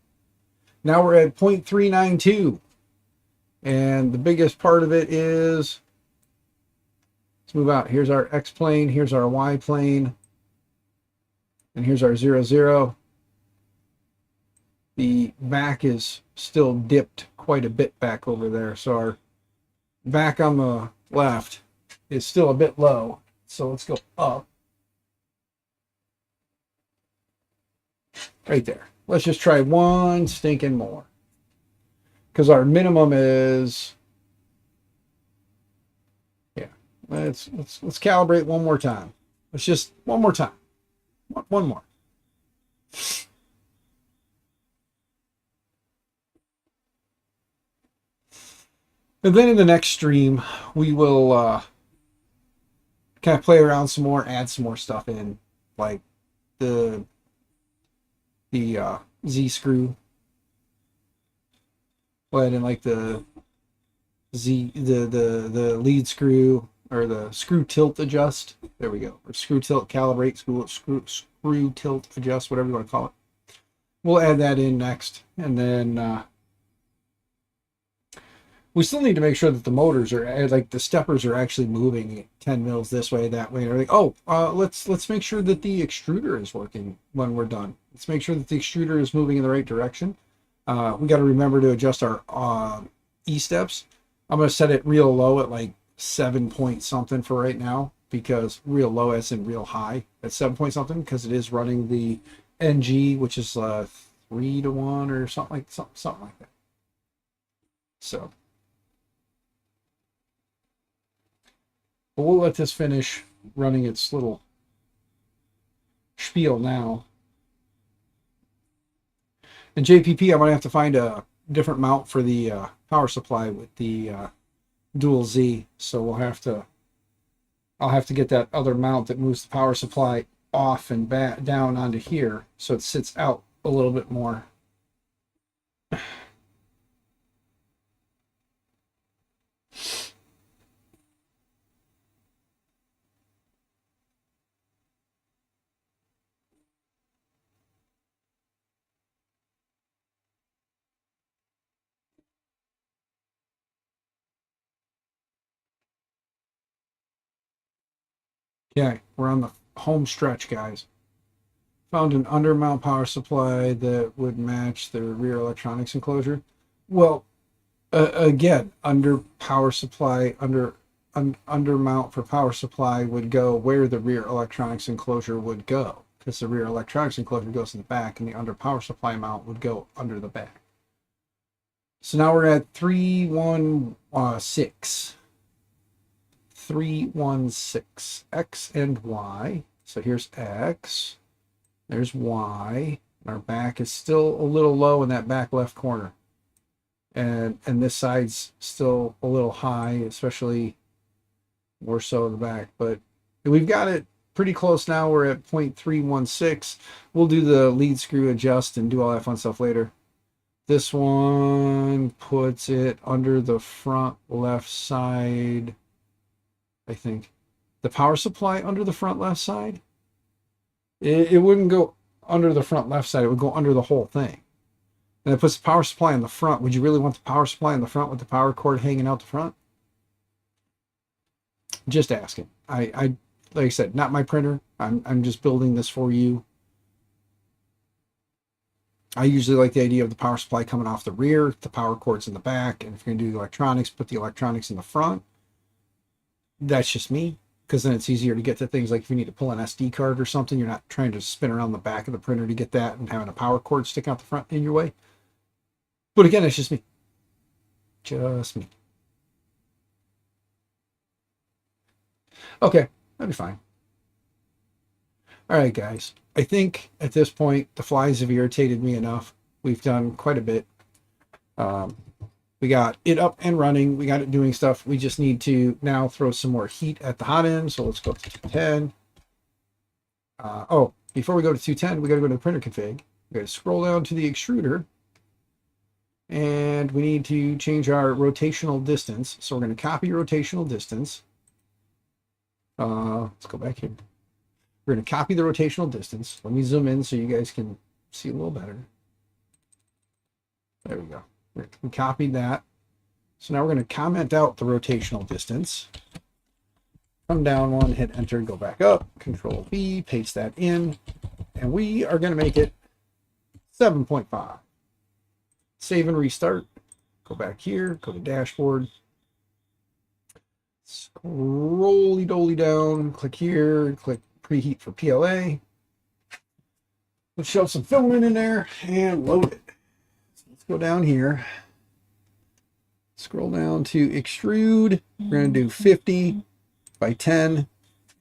Now we're at 0.392. And the biggest part of it is, let's move out. Here's our X plane, here's our Y plane, and here's our 0, 0. The back is still dipped quite a bit back over there. So our back on the left is still a bit low. So let's go up. Right there. Let's just try one stinking more. Because our minimum is, yeah. Let's calibrate one more time. Let's just one more time. One more. And then in the next stream, we will kind of play around some more, add some more stuff in, like the Z screw. We'll add in like the lead screw, or the screw tilt adjust. There we go. Or screw tilt calibrate, screw tilt adjust, whatever you want to call it. We'll add that in next, and then we still need to make sure that the motors are, like, the steppers are actually moving 10 mils this way, that way, and everything. Oh, let's make sure that the extruder is working when we're done. Let's make sure that the extruder is moving in the right direction. We got to remember to adjust our E-steps. I'm going to set it real low at like 7 point something for right now, because real low as in real high at 7 point something, because it is running the NG, which is 3 to 1 or something like that. So, but we'll let this finish running its little spiel now. And JPP, I'm going to have to find a different mount for the power supply with the dual Z. So I'll have to get that other mount that moves the power supply off and back down onto here, so it sits out a little bit more. Okay, we're on the home stretch, guys. Found an undermount power supply that would match the rear electronics enclosure. Well, again, under power supply, undermount for power supply would go where the rear electronics enclosure would go, because the rear electronics enclosure goes in the back, and the under power supply mount would go under the back. So now we're at 316. 316 X and Y. So here's X, There's Y. Our back is still a little low in that back left corner. And this side's still a little high, especially more so in the back. But we've got it pretty close now. We're at 0.316. We'll do the lead screw adjust and do all that fun stuff later. This one puts it under the front left side, I think. The power supply under the front left side? It wouldn't go under the front left side. It would go under the whole thing. And it puts the power supply in the front. Would you really want the power supply in the front with the power cord hanging out the front? Just asking. I like I said, not my printer. I'm just building this for you. I usually like the idea of the power supply coming off the rear, the power cords in the back, and if you're going to do the electronics, put the electronics in the front. That's just me, because then it's easier to get to things like if you need to pull an SD card or something, you're not trying to spin around the back of the printer to get that and having a power cord stick out the front in your way. But again, it's just me. Just me. Okay, that'd be fine. All right, guys. I think at this point, the flies have irritated me enough. We've done quite a bit. We got it up and running. We got it doing stuff. We just need to now throw some more heat at the hot end. So let's go to 210. Oh, before we go to 210, we got to go to the printer config. We got to scroll down to the extruder. And we need to change our rotational distance. So we're going to copy rotational distance. Let's go back here. We're going to copy the rotational distance. Let me zoom in so you guys can see a little better. There we go. We copied that. So now we're going to comment out the rotational distance. Come down one, hit enter, go back up, Control V, paste that in, and we are going to make it 7.5. Save and restart. Go back here, go to dashboard. Scrolly dolly down, click here, click preheat for PLA. Let's shove some filament in there and load it. So let's go down here. Scroll down to extrude. We're going to do 50 by 10.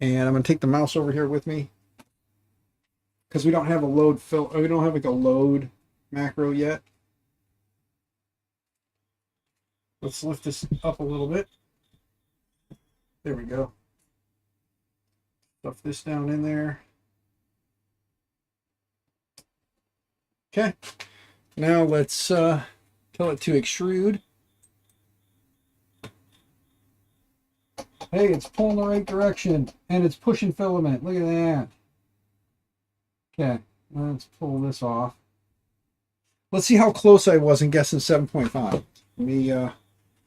And I'm going to take the mouse over here with me because we don't have a load we don't have like a load macro yet. Let's lift this up a little bit. There we go. Stuff this down in there. Okay. Now let's tell it to extrude. Hey, it's pulling the right direction and it's pushing filament. Look at that. Okay, let's pull this off. Let's see how close I was in guessing 7.5. Let me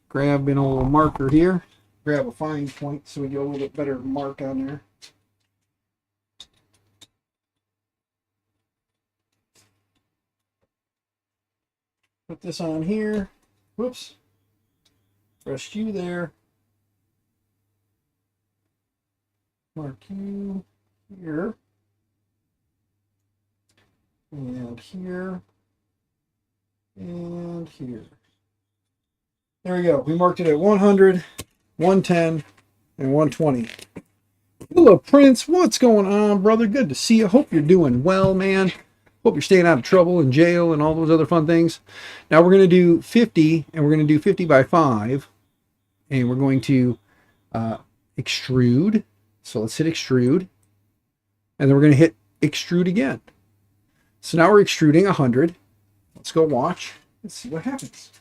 grab an old marker here. Grab a fine point so we get a little bit better mark on there. Put this on here. Whoops. Press U there. Mark you here. And here. And here. There we go. We marked it at 100, 110, and 120. Hello, Prince. What's going on, brother? Good to see you. Hope you're doing well, man. Hope you're staying out of trouble in jail and all those other fun things. Now we're going to do 50, and we're going to do 50 by 5. And we're going to extrude. So let's hit extrude. And then we're going to hit extrude again. So now we're extruding 100. Let's go watch. Let's see what happens.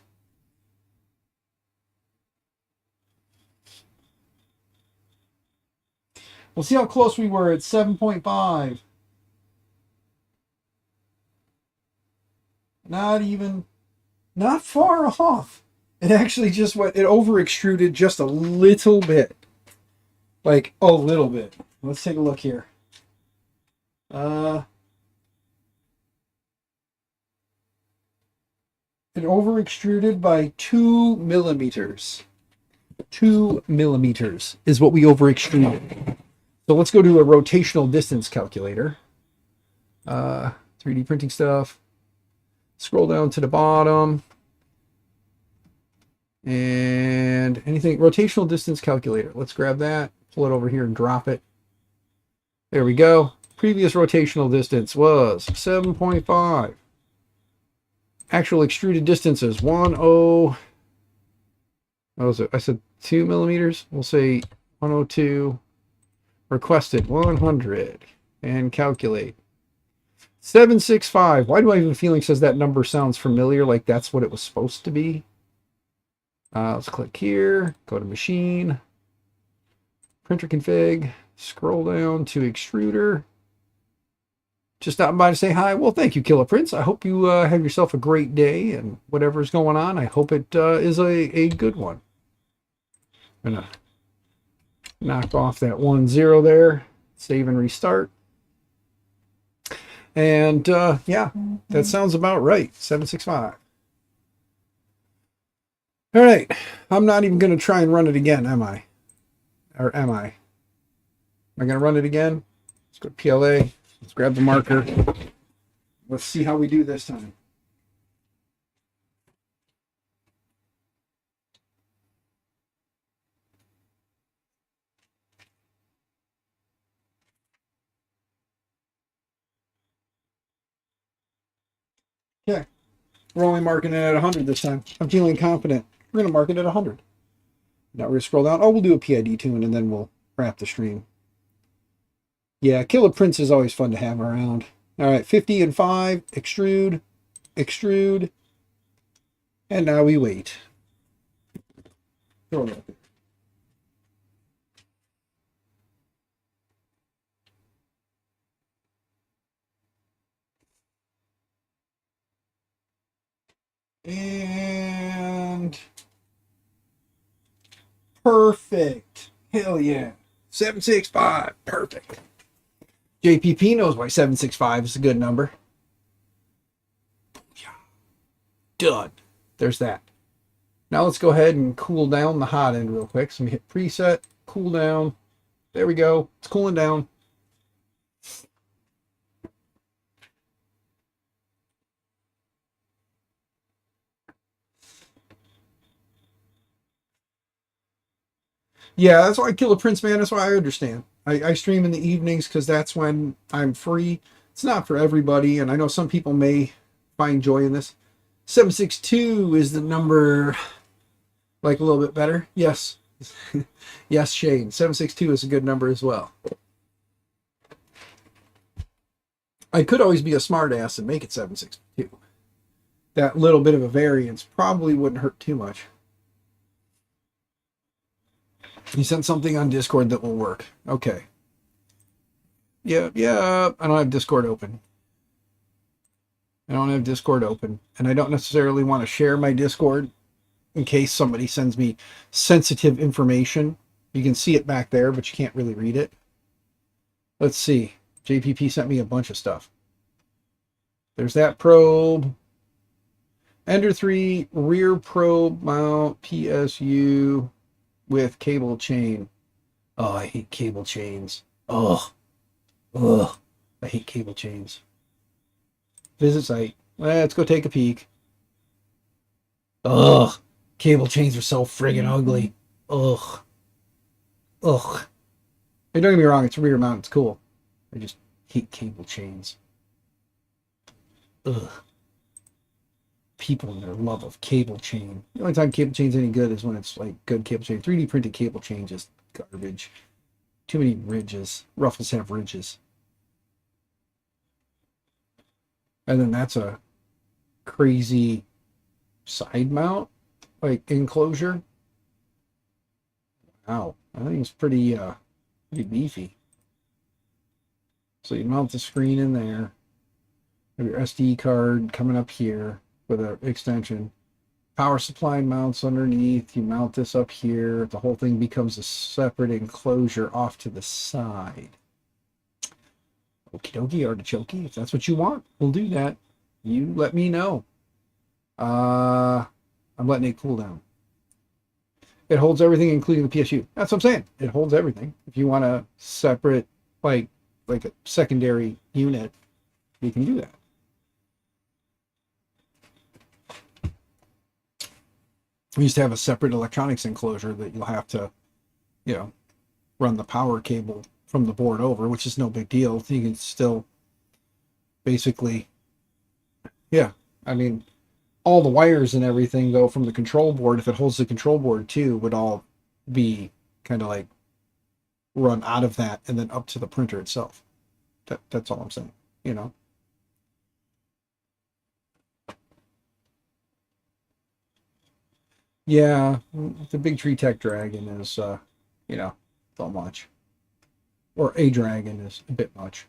We'll see how close we were at 7.5. Not far off. It actually just went, it over extruded just a little bit. Like a little bit. Let's take a look here. It over extruded by 2 millimeters. 2 millimeters is what we over extruded. So let's go to a rotational distance calculator. 3D printing stuff. Scroll down to the bottom. And anything, rotational distance calculator. Let's grab that, pull it over here and drop it. There we go. Previous rotational distance was 7.5. Actual extruded distance is 10. What was it? I said 2 millimeters. We'll say 102. Requested 100. And calculate. 765. Why do I have a feeling says that number sounds familiar, like that's what it was supposed to be? Let's click here. Go to machine. Printer config. Scroll down to extruder. Just stopping by to say hi. Well, thank you, Killer Prince. I hope you have yourself a great day, and whatever's going on, I hope it is a good one. I'm going to knock off that 10 there. Save and restart. And yeah, that sounds about right. 765. All right. I'm not even going to try and run it again, am I? Or am I? Am I going to run it again? Let's go to PLA. Let's grab the marker. Let's see how we do this time. Okay. We're only marking it at 100 this time. I'm feeling confident. We're going to mark it at 100. Now we're going to scroll down. Oh, we'll do a PID tune and then we'll wrap the stream. Yeah, Killer Prince is always fun to have around. All right, 50 and 5. Extrude. Extrude. And now we wait. Throw it up there. And perfect. Hell yeah. 765. Perfect. JPP knows why 765 is a good number. Done. There's that. Now let's go ahead and cool down the hot end real quick. So let me hit preset, cool down. There we go. It's cooling down. Yeah, that's why Killer Prince, man. That's why I understand. I stream in the evenings because that's when I'm free. It's not for everybody, and I know some people may find joy in this. 762 is the number, like a little bit better. Yes. Yes, Shane. 762 is a good number as well. I could always be a smart ass and make it 762. That little bit of a variance probably wouldn't hurt too much. He sent something on Discord that will work. Okay. Yeah. I don't have Discord open. And I don't necessarily want to share my Discord in case somebody sends me sensitive information. You can see it back there, but you can't really read it. Let's see. JPP sent me a bunch of stuff. There's that probe. Ender 3 rear probe mount PSU with cable chain. Oh, I hate cable chains. Ugh. I hate cable chains. Visit site. Let's go take a peek. Ugh. Cable chains are so friggin' ugly. Ugh. Hey, don't get me wrong, it's rear mount, it's cool. I just hate cable chains. Ugh. People and their love of cable chain. The only time cable chain's any good is when it's like good cable chain. 3D printed cable chain just garbage. Too many ridges. Ruffles have ridges. And then that's a crazy side mount, like enclosure. Wow, I think it's pretty beefy. So you mount the screen in there. Have your SD card coming up here with an extension. Power supply mounts underneath. You mount this up here. The whole thing becomes a separate enclosure off to the side. Okie dokie, artichoke. If that's what you want, we'll do that. You let me know. I'm letting it cool down. It holds everything, including the PSU. That's what I'm saying. It holds everything. If you want a separate, like a secondary unit, you can do that. We used to have a separate electronics enclosure that you'll have to, run the power cable from the board over, which is no big deal. You can still basically, yeah, I mean, all the wires and everything though from the control board, if it holds the control board too, would all be kind of like run out of that and then up to the printer itself. That's all I'm saying, you know. Yeah, the big tree tech dragon is you know, so much. Or a dragon is a bit much.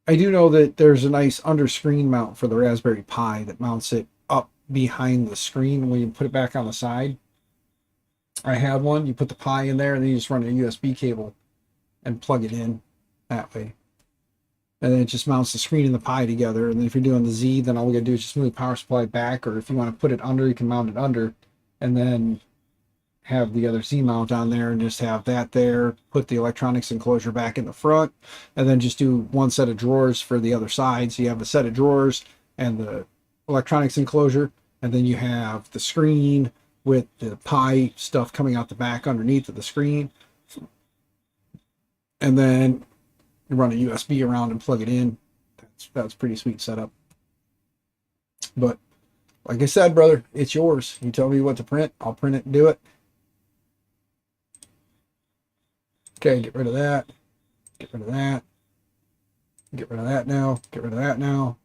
I do know that there's a nice under screen mount for the Raspberry Pi that mounts it up behind the screen when you put it back on the side. I had one. You put the Pi in there and then you just run a USB cable and plug it in that way. And then it just mounts the screen and the Pi together. And then if you're doing the Z, then all we gotta do is just move the power supply back. Or if you want to put it under, you can mount it under and then have the other Z mount on there and just have that there, put the electronics enclosure back in the front, and then just do one set of drawers for the other side. So you have the set of drawers and the electronics enclosure, and then you have the screen with the Pi stuff coming out the back underneath of the screen. And then you run a USB around and plug it in. That's pretty sweet setup. But like I said, brother, it's yours. You tell me what to print, I'll print it and do it. Okay, get rid of that. Get rid of that. Get rid of that now. Get rid of that now.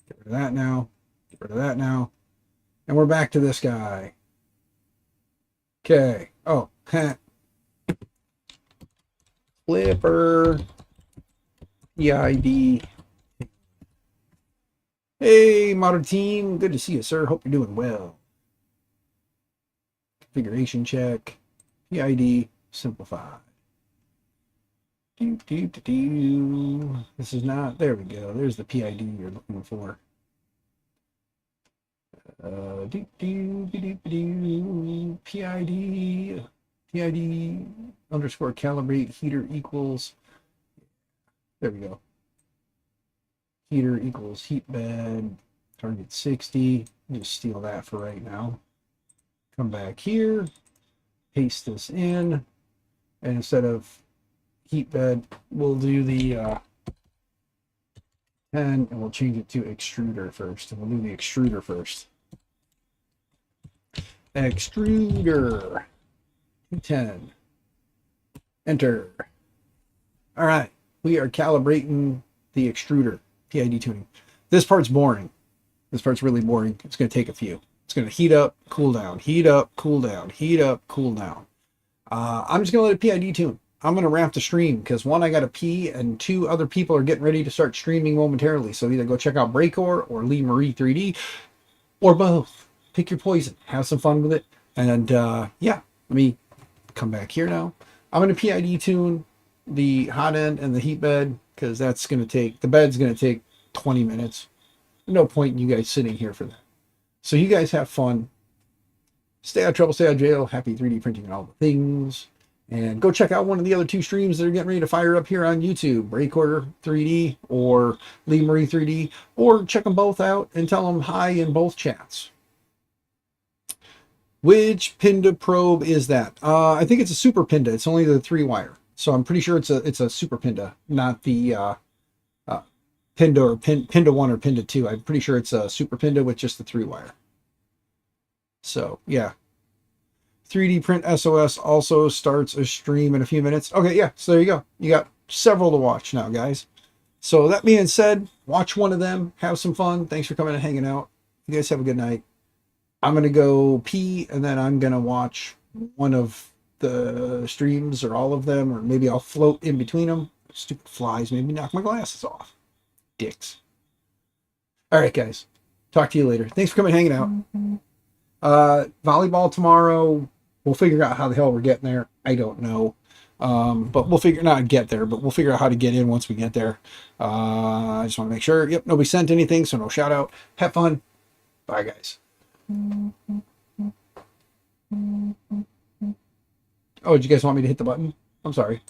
Get rid of that now. Get rid of that now. And we're back to this guy. Okay. Oh, Klipper. EID. Hey, modern team. Good to see you, sir. Hope you're doing well. Configuration check. PID simplified. This is not, there we go. There's the PID you're looking for. PID underscore calibrate heater equals, there we go. Heater equals heat bed, target 60. Just steal that for right now. Come back here, paste this in, and instead of heat bed, we'll do the 10 and we'll change it to extruder first. And we'll do the extruder first. Extruder 10. Enter. All right, we are calibrating the extruder PID tuning. This part's boring. This part's really boring. It's going to take a few. It's going to heat up, cool down, heat up, cool down, heat up, cool down. I'm just going to let it PID tune. I'm going to ramp the stream because one, I got to pee, and two, other people are getting ready to start streaming momentarily. So either go check out Breakor or Lee Marie 3D or both. Pick your poison. Have some fun with it. And yeah, let me come back here now. I'm going to PID tune the hot end and the heat bed because that's going to take, the bed's going to take 20 minutes. No point in you guys sitting here for that. So you guys have fun. Stay out of trouble, stay out of jail. Happy 3D printing and all the things. And go check out one of the other two streams that are getting ready to fire up here on YouTube, Breakor 3D or Lee Marie 3D, or check them both out and tell them hi in both chats. Which Pinda probe is that? I think it's a Super Pinda. It's only the 3-wire, so I'm pretty sure it's a Super Pinda, not the Pinda or Pinda 1 or Pinda 2. I'm pretty sure it's a Super Pinda with just the 3-wire. So yeah. 3D Print SOS also starts a stream in a few minutes. Okay, yeah, so there you go. You got several to watch now, guys. So that being said, watch one of them. Have some fun. Thanks for coming and hanging out. You guys have a good night. I'm going to go pee, and then I'm going to watch one of the streams or all of them, or maybe I'll float in between them. Stupid flies made me knock my glasses off. Dicks. All right, guys. Talk to you later. Thanks for coming and hanging out. Volleyball tomorrow. We'll figure out how the hell we're getting there. I don't know. But we'll figure, not get there, but we'll figure out how to get in once we get there. I just want to make sure. Yep, nobody sent anything, so no shout out. Have fun. Bye, guys. Oh, did you guys want me to hit the button? I'm sorry.